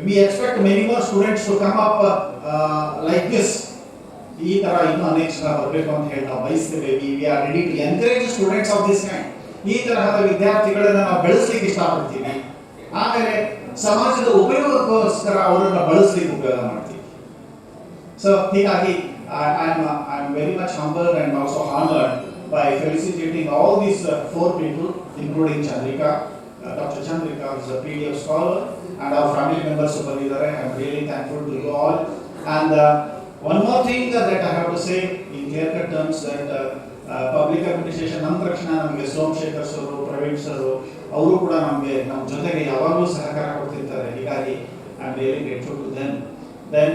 we expect many more students to come up like this. ಈ ತರ ಇನ್ನೂ ಅನೇಕ ಜನ ಬರಬೇಕು ಅಂತ ಹೇಳಿ ನಾವು ಬಯಸ್ತೇವೆ. We are ready to encourage students of this kind. ಈ ತರಹದ ವಿದ್ಯಾರ್ಥಿಗಳನ್ನ ನಾವು ಬೆಳೆಸಲಿಕ್ಕೆ ಇಷ್ಟಪಡ್ತೀವಿ. ಆಮೇಲೆ ಸಮಾಜದ ಉಪಯೋಗಕ್ಕೋಸ್ಕರ ಅವರನ್ನ ಬಳಸಲಿಕ್ಕೆ ಉಪಯೋಗ ಮಾಡ್ತೀವಿ. ಸೊ ಹೀಗಾಗಿ I am very much humbled and also honoured by felicitating all these four people, including Chandrika, Dr. Chandrika, who is a PDF scholar, and our family members who are there. I am really thankful to you all. And one more thing that I have to say in clear-cut terms, that public administration ನಮ್ಮ ತಕ್ಷಣ ನಮಗೆ Somashekar sir, Praveen sir ಅವರು ಕೂಡ ನಮಗೆ ನಮ್ಮ ಜೊತೆಗೆ ಯಾವಾಗಲೂ ಸಹಕಾರ ಕೊಡ್ತಿರ್ತಾರೆ. ಹೀಗಾಗಿ I am really grateful to them. Then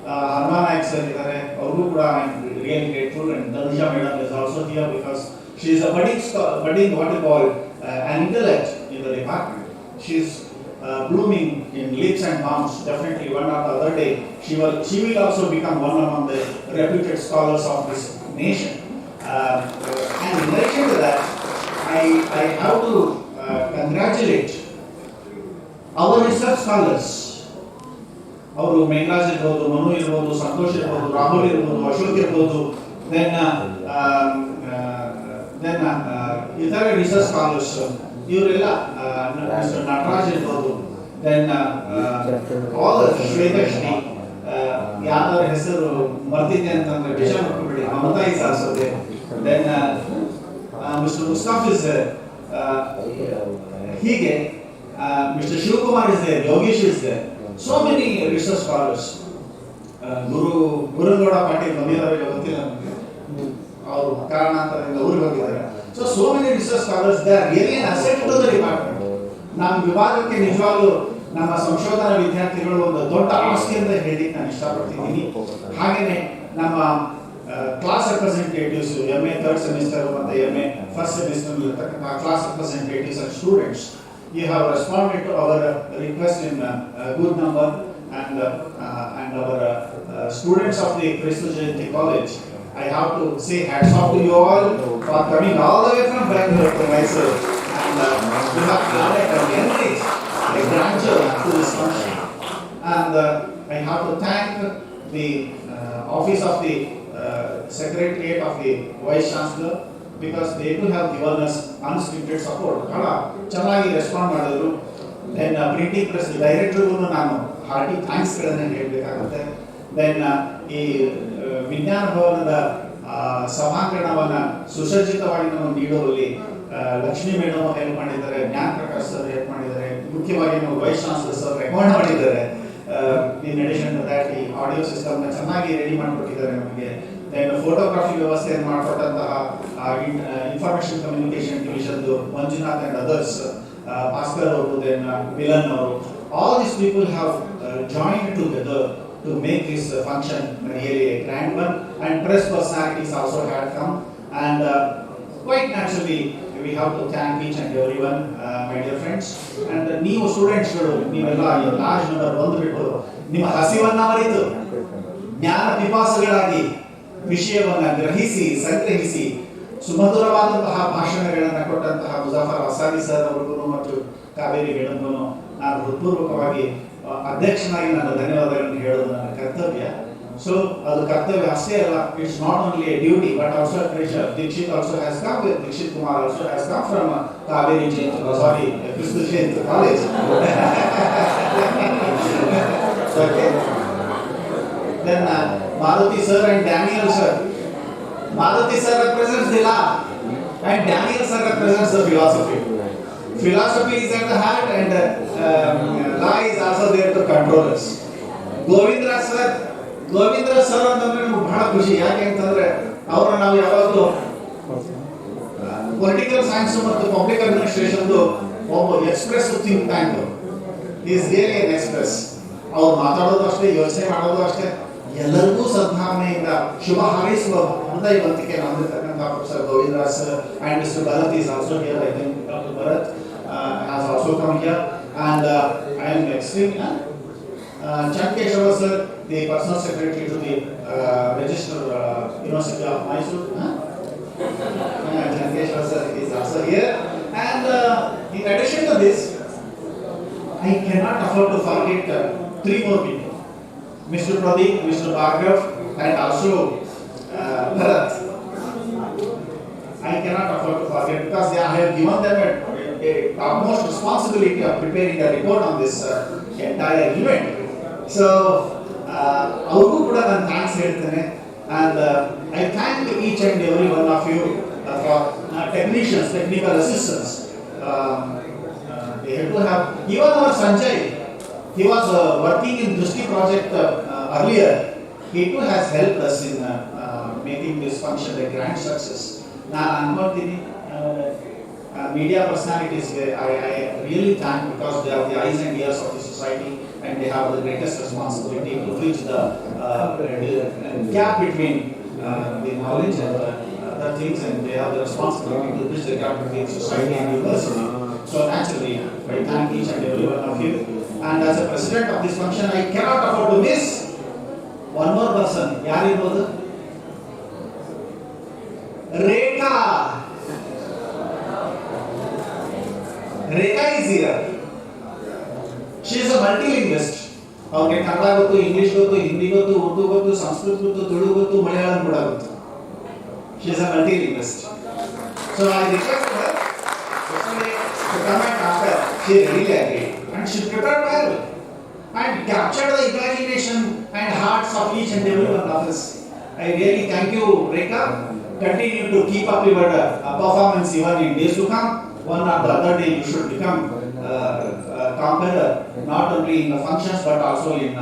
Harman Naik sir idare, ಅವರು ಕೂಡ I am really grateful, and Dalija madam is also here because she is a budding what you call an intellect in the department. She is blooming in leaps and bounds. Definitely one or the other day she will also become one among the reputed scholars of this nation. And in addition to that, I have to congratulate our research scholars. ಅವರು ಮೇಘರಾಜ್ ಇರ್ಬೋದು, ಮನು ಇರ್ಬೋದು, ಸಂತೋಷ್ ಇರ್ಬೋದು, ರಾಹುಲ್ ಇರ್ಬೋದು, ಅಶೋಕ್ ಇರ್ಬೋದು, then ಇತರ research scholars ಇವರೆಲ್ಲ, mister Nataraj ಇರ್ಬೋದು, then all Shwethashree, ಯಾವ್ದಾರ ಹೆಸರು ಮರ್ತಿದ್ದೆ ಅಂತಂದ್ರೆ ವಿಷಯ ಮಾಡ್ಕೊಬೇಡಿ, Mamata is also there, then mister Mustaf is there, ಹೀಗೆ mister Shivakumar is there, Yogeesh is there. So many research scholars. Gurugowda Patil ಬಂದಿದ್ದಾರೆ, ಗೊತ್ತಿಲ್ಲ ನಮಗೆ, ಅವರು ಕಾರಣಾಂತರದಿಂದ ಊರಿಗೆ ಹೋಗಿದ್ದಾರೆ. So many research scholars, they are really an asset to the department. ನಮ್ಮ ವಿಭಾಗಕ್ಕೆ ನಿಜವಾಗ್ಲೂ ನಮ್ಮ ಸಂಶೋಧನಾ ವಿದ್ಯಾರ್ಥಿಗಳು ಒಂದು ದೊಡ್ಡ ಆಸ್ತಿ ಅಂತ ಹೇಳಿ ನಾನು ಇಷ್ಟಪಡ್ತಿದ್ದೀನಿ. ಹಾಗೆಯೇ ನಮ್ಮ class representatives, MA 3rd semester ಮತ್ತು MA 1st semester ಇರತಕ್ಕಂಥ class representatives and students, you have responded to our request in good number, and our students of the Sociological College, I have to say hats off to you all for coming all the way from Bangalore to Mysore, and you have added an enrich a grandeur to this function. And I have to thank the office of the Secretariat of the Vice Chancellor, because they too have given us unstinted support. ಬಹಳ ಚೆನ್ನಾಗಿ respond ಮಾಡಿದ್ರು. Then printing press ಡೈರೆಕ್ಟರ್ಗೂ ನಾನು hearty ಥ್ಯಾಂಕ್ಸ್ಗಳನ್ನು ಹೇಳಬೇಕಾಗುತ್ತೆ. Then ಈ ವಿಜ್ಞಾನ ಭವನದ ಸಭಾಂಗಣವನ್ನು ಸುಸಜ್ಜಿತವಾಗಿ ನಮಗೆ ನೀಡುವಲ್ಲಿ Lakshmi madam help ಮಾಡಿದ್ದಾರೆ, ಜ್ಞಾನ ಪ್ರಕಾಶ್ ಸರ್ ಹೆಲ್ಪ್ ಮಾಡಿದ್ದಾರೆ, ಮುಖ್ಯವಾಗಿ ನಾವು ವೈಸ್ ಚಾನ್ಸಲರ್ ಸರ್ ರೆಕಮೆಂಡ್ ಮಾಡಿದ್ದಾರೆ. ಇನ್ ಅಡಿಷನ್ ಟು ದ್ಯಾಟ್ ಈ ಆಡಿಯೋ ಸಿಸ್ಟಮ್ನ ಚೆನ್ನಾಗಿ ರೆಡಿ ಮಾಡಿಕೊಟ್ಟಿದ್ದಾರೆ ನಮಗೆ. ದೆನ್ ಫೋಟೋಗ್ರಫಿ ವ್ಯವಸ್ಥೆಯನ್ನು ಮಾಡಿಕೊಟ್ಟಂತಹ ಇನ್ಫಾರ್ಮೇಶನ್ ಕಮ್ಯುನಿಕೇಶನ್ ಡಿವಿಷನ್ದು ಮಂಜುನಾಥ್ ಅಂಡ್ ಅದರ್ಸ್, ಭಾಸ್ಕರ್ ಅವರು, ದೆನ್ ವಿಲನ್ ಅವರು, all these people have joined together to make this function really a grand one, and press personalities also had come, and quite naturally we have to thank each and everyone, my dear friends. And ನೀವು ಸ್ಟೂಡೆಂಟ್ಸ್ಗಳು ನೀವೆಲ್ಲ large number ಬಂದುಬಿಟ್ಟು ನಿಮ್ಮ ಹಸಿವನ್ನ ಮರೆತು ಜ್ಞಾನ ಪಿಪಾಸುಗಳಾಗಿ ವಿಷಯವನ್ನ ಗ್ರಹಿಸಿ ಸಂಗ್ರಹಿಸಿ ಸುಮಧುರವಾದಂತಹ ಭಾಷಣಗಳನ್ನು ಕೊಟ್ಟಂತಹ ಮುಜಾಫರ್ Assadi sir ಅವರಿಗೂ ಮತ್ತು ಕಾವೇರಿ ಮೇಡಮ್ಗೂ ನಾನು ಹೃತ್ಪೂರ್ವಕವಾಗಿ ಅಧ್ಯಕ್ಷನಾಗಿ ನಾನು ಧನ್ಯವಾದಗಳನ್ನು ಹೇಳೋದು ನನ್ನ ಕರ್ತವ್ಯ. ಸೊ ಅದು ಕರ್ತವ್ಯ ಅಷ್ಟೇ ಅಲ್ಲ, it's not only A duty but also a pleasure. Dikshit also has come, Dikshit Kumar also has come from Kaveri Crystal Jain College. Okay. Then Maruti sir and Daniel sir. Maruti sir represents the law and Daniel sir represents the philosophy. Philosophy is at the heart and law is also there to control us. Govindra sir ಅಂತಂದ್ರೆ ನಮ್ಗೆ ಬಹಳ ಖುಷಿ. ಯಾಕೆ ಅಂತಂದ್ರೆ ಅವ್ರನ್ನ ನಾವು ಯಾವಾಗಲೂ political science ಮತ್ತು ಪಬ್ಲಿಕ್ ಅಡ್ಮಿನಿಸ್ಟ್ರೇಷನ್ ಒಬ್ಬ express think tank. Is really N express. ಅವ್ರು ಮಾತಾಡೋದು ಅಷ್ಟೇ, ಯೋಚನೆ ಮಾಡೋದು ಅಷ್ಟೇ, ಎಲ್ಲರಿಗೂ ಸದ್ಭಾವನೆಯಿಂದ ಶುಭ ಹಾರೈಸುವ ಹೃದಯವಂತಿಕೆ ಹೊಂದಿರತಕ್ಕಂಥ professor Govindaraj sir and Mr. Bharat is also here. I think Dr. Bharat has also come here, and I am extremely Chankeshwar sir, the personal secretary to the Register University of Mysore. Chankeshwar sir is also here, and in addition to this, I cannot afford to forget three more people. Mr. Pradeep, Mr. Bhargav, and also Bharat. I cannot afford to forget because I have given them a utmost responsibility of preparing a report on this entire event. So, ಅವ್ರಿಗೂ ಕೂಡ ನಾನು thanks ಹೇಳ್ತೇನೆ, and I thank each and every one of you for technicians, technical assistants. They had to have, even our Sanjay, he was working in Drishti project earlier. He too has helped us in making this function a grand success. Now, unfortunately, media personalities, I really thank, because they are the eyes and ears of the society, and they have the greatest responsibility to bridge the gap between the knowledge and other things, and they have the responsibility to bridge the gap between society and university. So naturally, I thank each and every one of you. And as a president of this function, I cannot afford to miss one more person. Yaribodhu? Rekha. Rekha is here. She is a multilinguist. ಅವ್ರಿಗೆ ಕನ್ನಡ ಗೊತ್ತು, English ಗೊತ್ತು, ಹಿಂದಿ ಗೊತ್ತು, ಉರ್ದು ಗೊತ್ತು, ಸಂಸ್ಕೃತ ಗೊತ್ತು, ತುಳು ಗೊತ್ತು, ಮಲಯಾಳಂ ಕೂಡ ಗೊತ್ತು. She is a multilinguist. So I request her to come and after. She really agreed, and she prepared well and captured the imagination and hearts of each and every one of us. I really thank you, Rekha. Continue to keep up your performance even in days to come. One or the other day you should become conqueror, not only in the functions but also in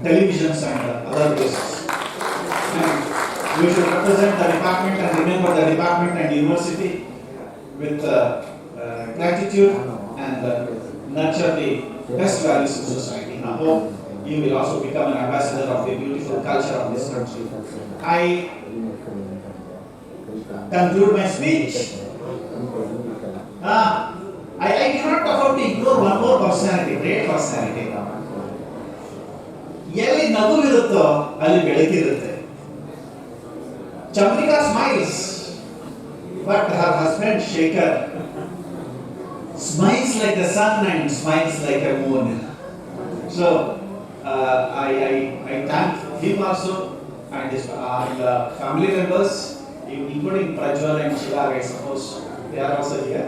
televisions and other places. And you should represent the department and remember the department and university with gratitude and nurture the best values of society. I hope you will also become an ambassador of the beautiful culture of this country. I conclude my speech. I cannot afford to ignore one more personality, great personality. ಎಲ್ಲಿ ನಗು ಇರುತ್ತೋ ಅಲ್ಲಿ ಬೆಳಕಿರುತ್ತೆ. Chandrika smiles, but her husband Shekhar smiles like the sun and smiles like a moon. So I thank him also and his family members, including Prajwal and Chirag, I suppose they are also here.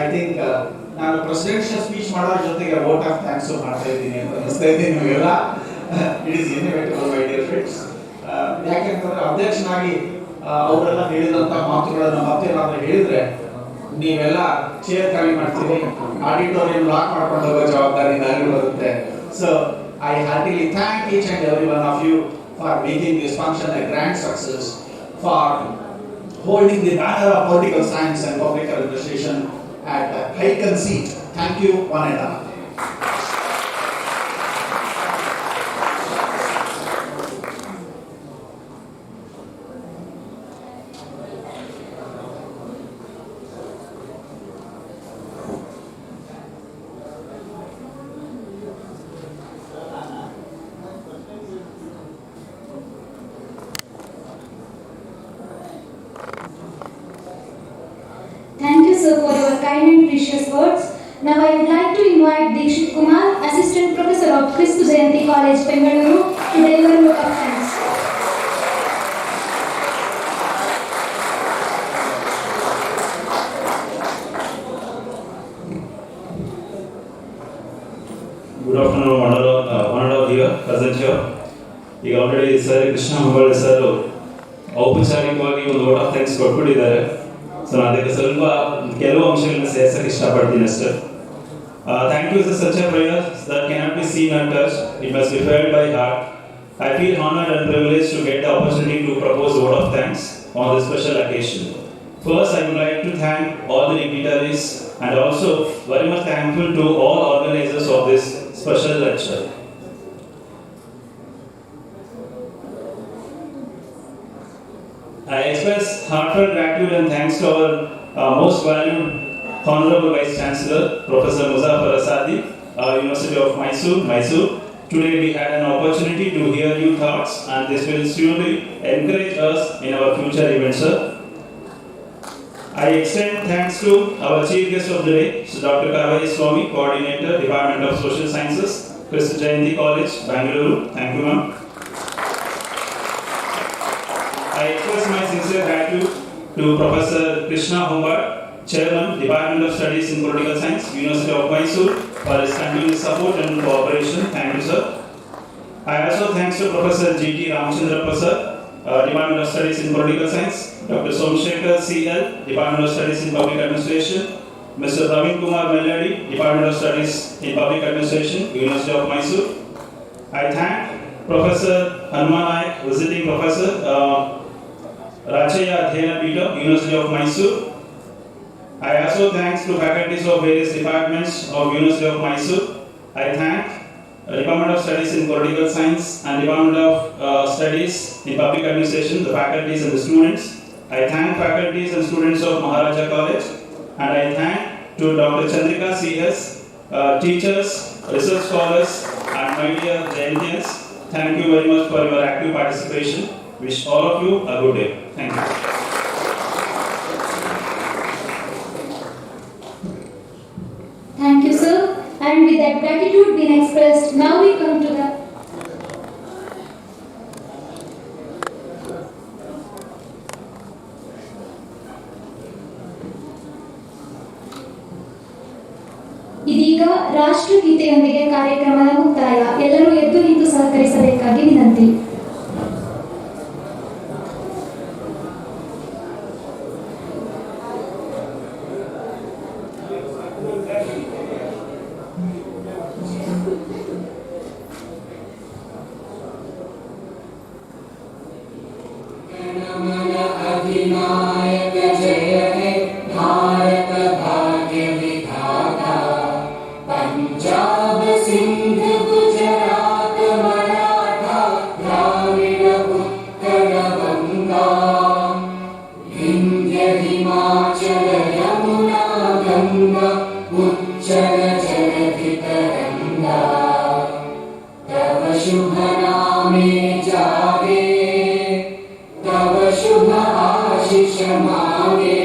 I think ನಾನು presidential speech ಮಾಡೋ ಜೊತೆಗೆ vote of thanks ಮಾಡ್ತಾ ಇದ್ದೀನಿ ಅಂತ ಅನಿಸ್ತಾ ಇದ್ದೀನಿ ನಿಮಗೆಲ್ಲ. It is inevitable my dear friends. ಯಾಕೆಂತಂದ್ರೆ ಅಧ್ಯಕ್ಷನಾಗಿ ಅವರೆಲ್ಲ ಹೇಳಿದಂಥ ಮಾತುಗಳನ್ನು ಮತ್ತೇನಾದ್ರೂ ಹೇಳಿದ್ರೆ ನೀವೆಲ್ಲ ಚೇರ್ ಖಾಲಿ ಮಾಡ್ತೀವಿ, ಆಡಿಟೋರಿಯಂ ಲಾಕ್ ಮಾಡ್ಕೊಂಡು ಹೋಗೋ ಜವಾಬ್ದಾರಿ ನನಗೆ ಬರುತ್ತೆ. So I heartily thank each and every one of you for making this function a grand success, for holding the banner of political science and public administration at a high conceit. Thank you, one and all. Thank you, sir, for your kind and precious words. Now I would like to invite Dikshit Kumar, Assistant Professor of Kristu Jayanti College, Bengaluru, to deliver vote of thanks. Good afternoon, one and all here, present here. ಈಗ already sir Krishna ಹೊಂಬಾಳೆ sir ಔಪಚಾರಿಕವಾಗಿ ಒಂದು vote of thanks ಕೊಟ್ಬಿಟ್ಟಿದ್ದಾರೆ. So ನಾನು ಅದಕ್ಕೆ ಸ್ವಲ್ಪ ಕೆಲವು ಅಂಶಗಳನ್ನ ಸೇರ್ಸಕ್ಕೆ ಇಷ್ಟಪಡ್ತೀನಿ ಅಷ್ಟೇ. Thank you is such a prayer that cannot be seen and touched. It must be felt by heart. I feel honored and privileged to get the opportunity to propose a vote of thanks on this special occasion. First, I would like to thank all the dignitaries and also very much thankful to all organizers of this special lecture. to our most valued Honorable Vice Chancellor, Professor Muzaffar Asadi, University of Mysore. Today we had an opportunity to hear your thoughts, and this will surely encourage us in our future events, sir. I extend thanks to our chief guest of the day, Dr. Kavai Swami, Coordinator, Department of Social Sciences, Christ Jayanti College, Bangalore. Thank you, ma'am. I express my sincere gratitude to Professor Krishna Humbad, Chairman, Department of Studies in Political Science, University of Mysore, for his continuous support and cooperation. Thank you, sir. I also thanks to Professor G.T. Ramchandra Prasad, Department of Studies in Political Science, Dr. Somshekar C.L., Department of Studies in Public Administration, Mr. Praveen Kumar Melladi, Department of Studies in Public Administration, University of Mysore. I thank Professor Hanuman Naik, Visiting Professor, Rachaya Adhyayana Peter, University of Mysore. I also thanks to faculties of various departments of University of Mysore. I thank Department of Studies in Political Science and Department of Studies in Public Administration, the faculties and the students. I thank faculties and students of Maharaja College, and I thank to Dr. Chandrika C.S., teachers, research scholars, and my dear Jayantians. Thank you very much for your active participation. Wish all of you a good day. Thank you. Thank you, sir. And with that gratitude being expressed, now we come to the ಇದೀಗ ರಾಷ್ಟ್ರಗೀತೆಯೊಂದಿಗೆ ಕಾರ್ಯಕ್ರಮದ ಮುಕ್ತಾಯ. ಎಲ್ಲರೂ ಎದ್ದು ನಿಂತು ಸಹಕರಿಸಬೇಕಾಗಿ ವಿನಂತಿ. अधिनायक जय हे भारत भाग्य विधाता, पंजाब सिंध गुजरात मराठा द्राविड उत्कल गंगा, विंध्य हिमाचल यमुना गंगा उच्चल जलधि तरंगा, तव शुभ नामे जागे, तव शुभ आशीष मांगे,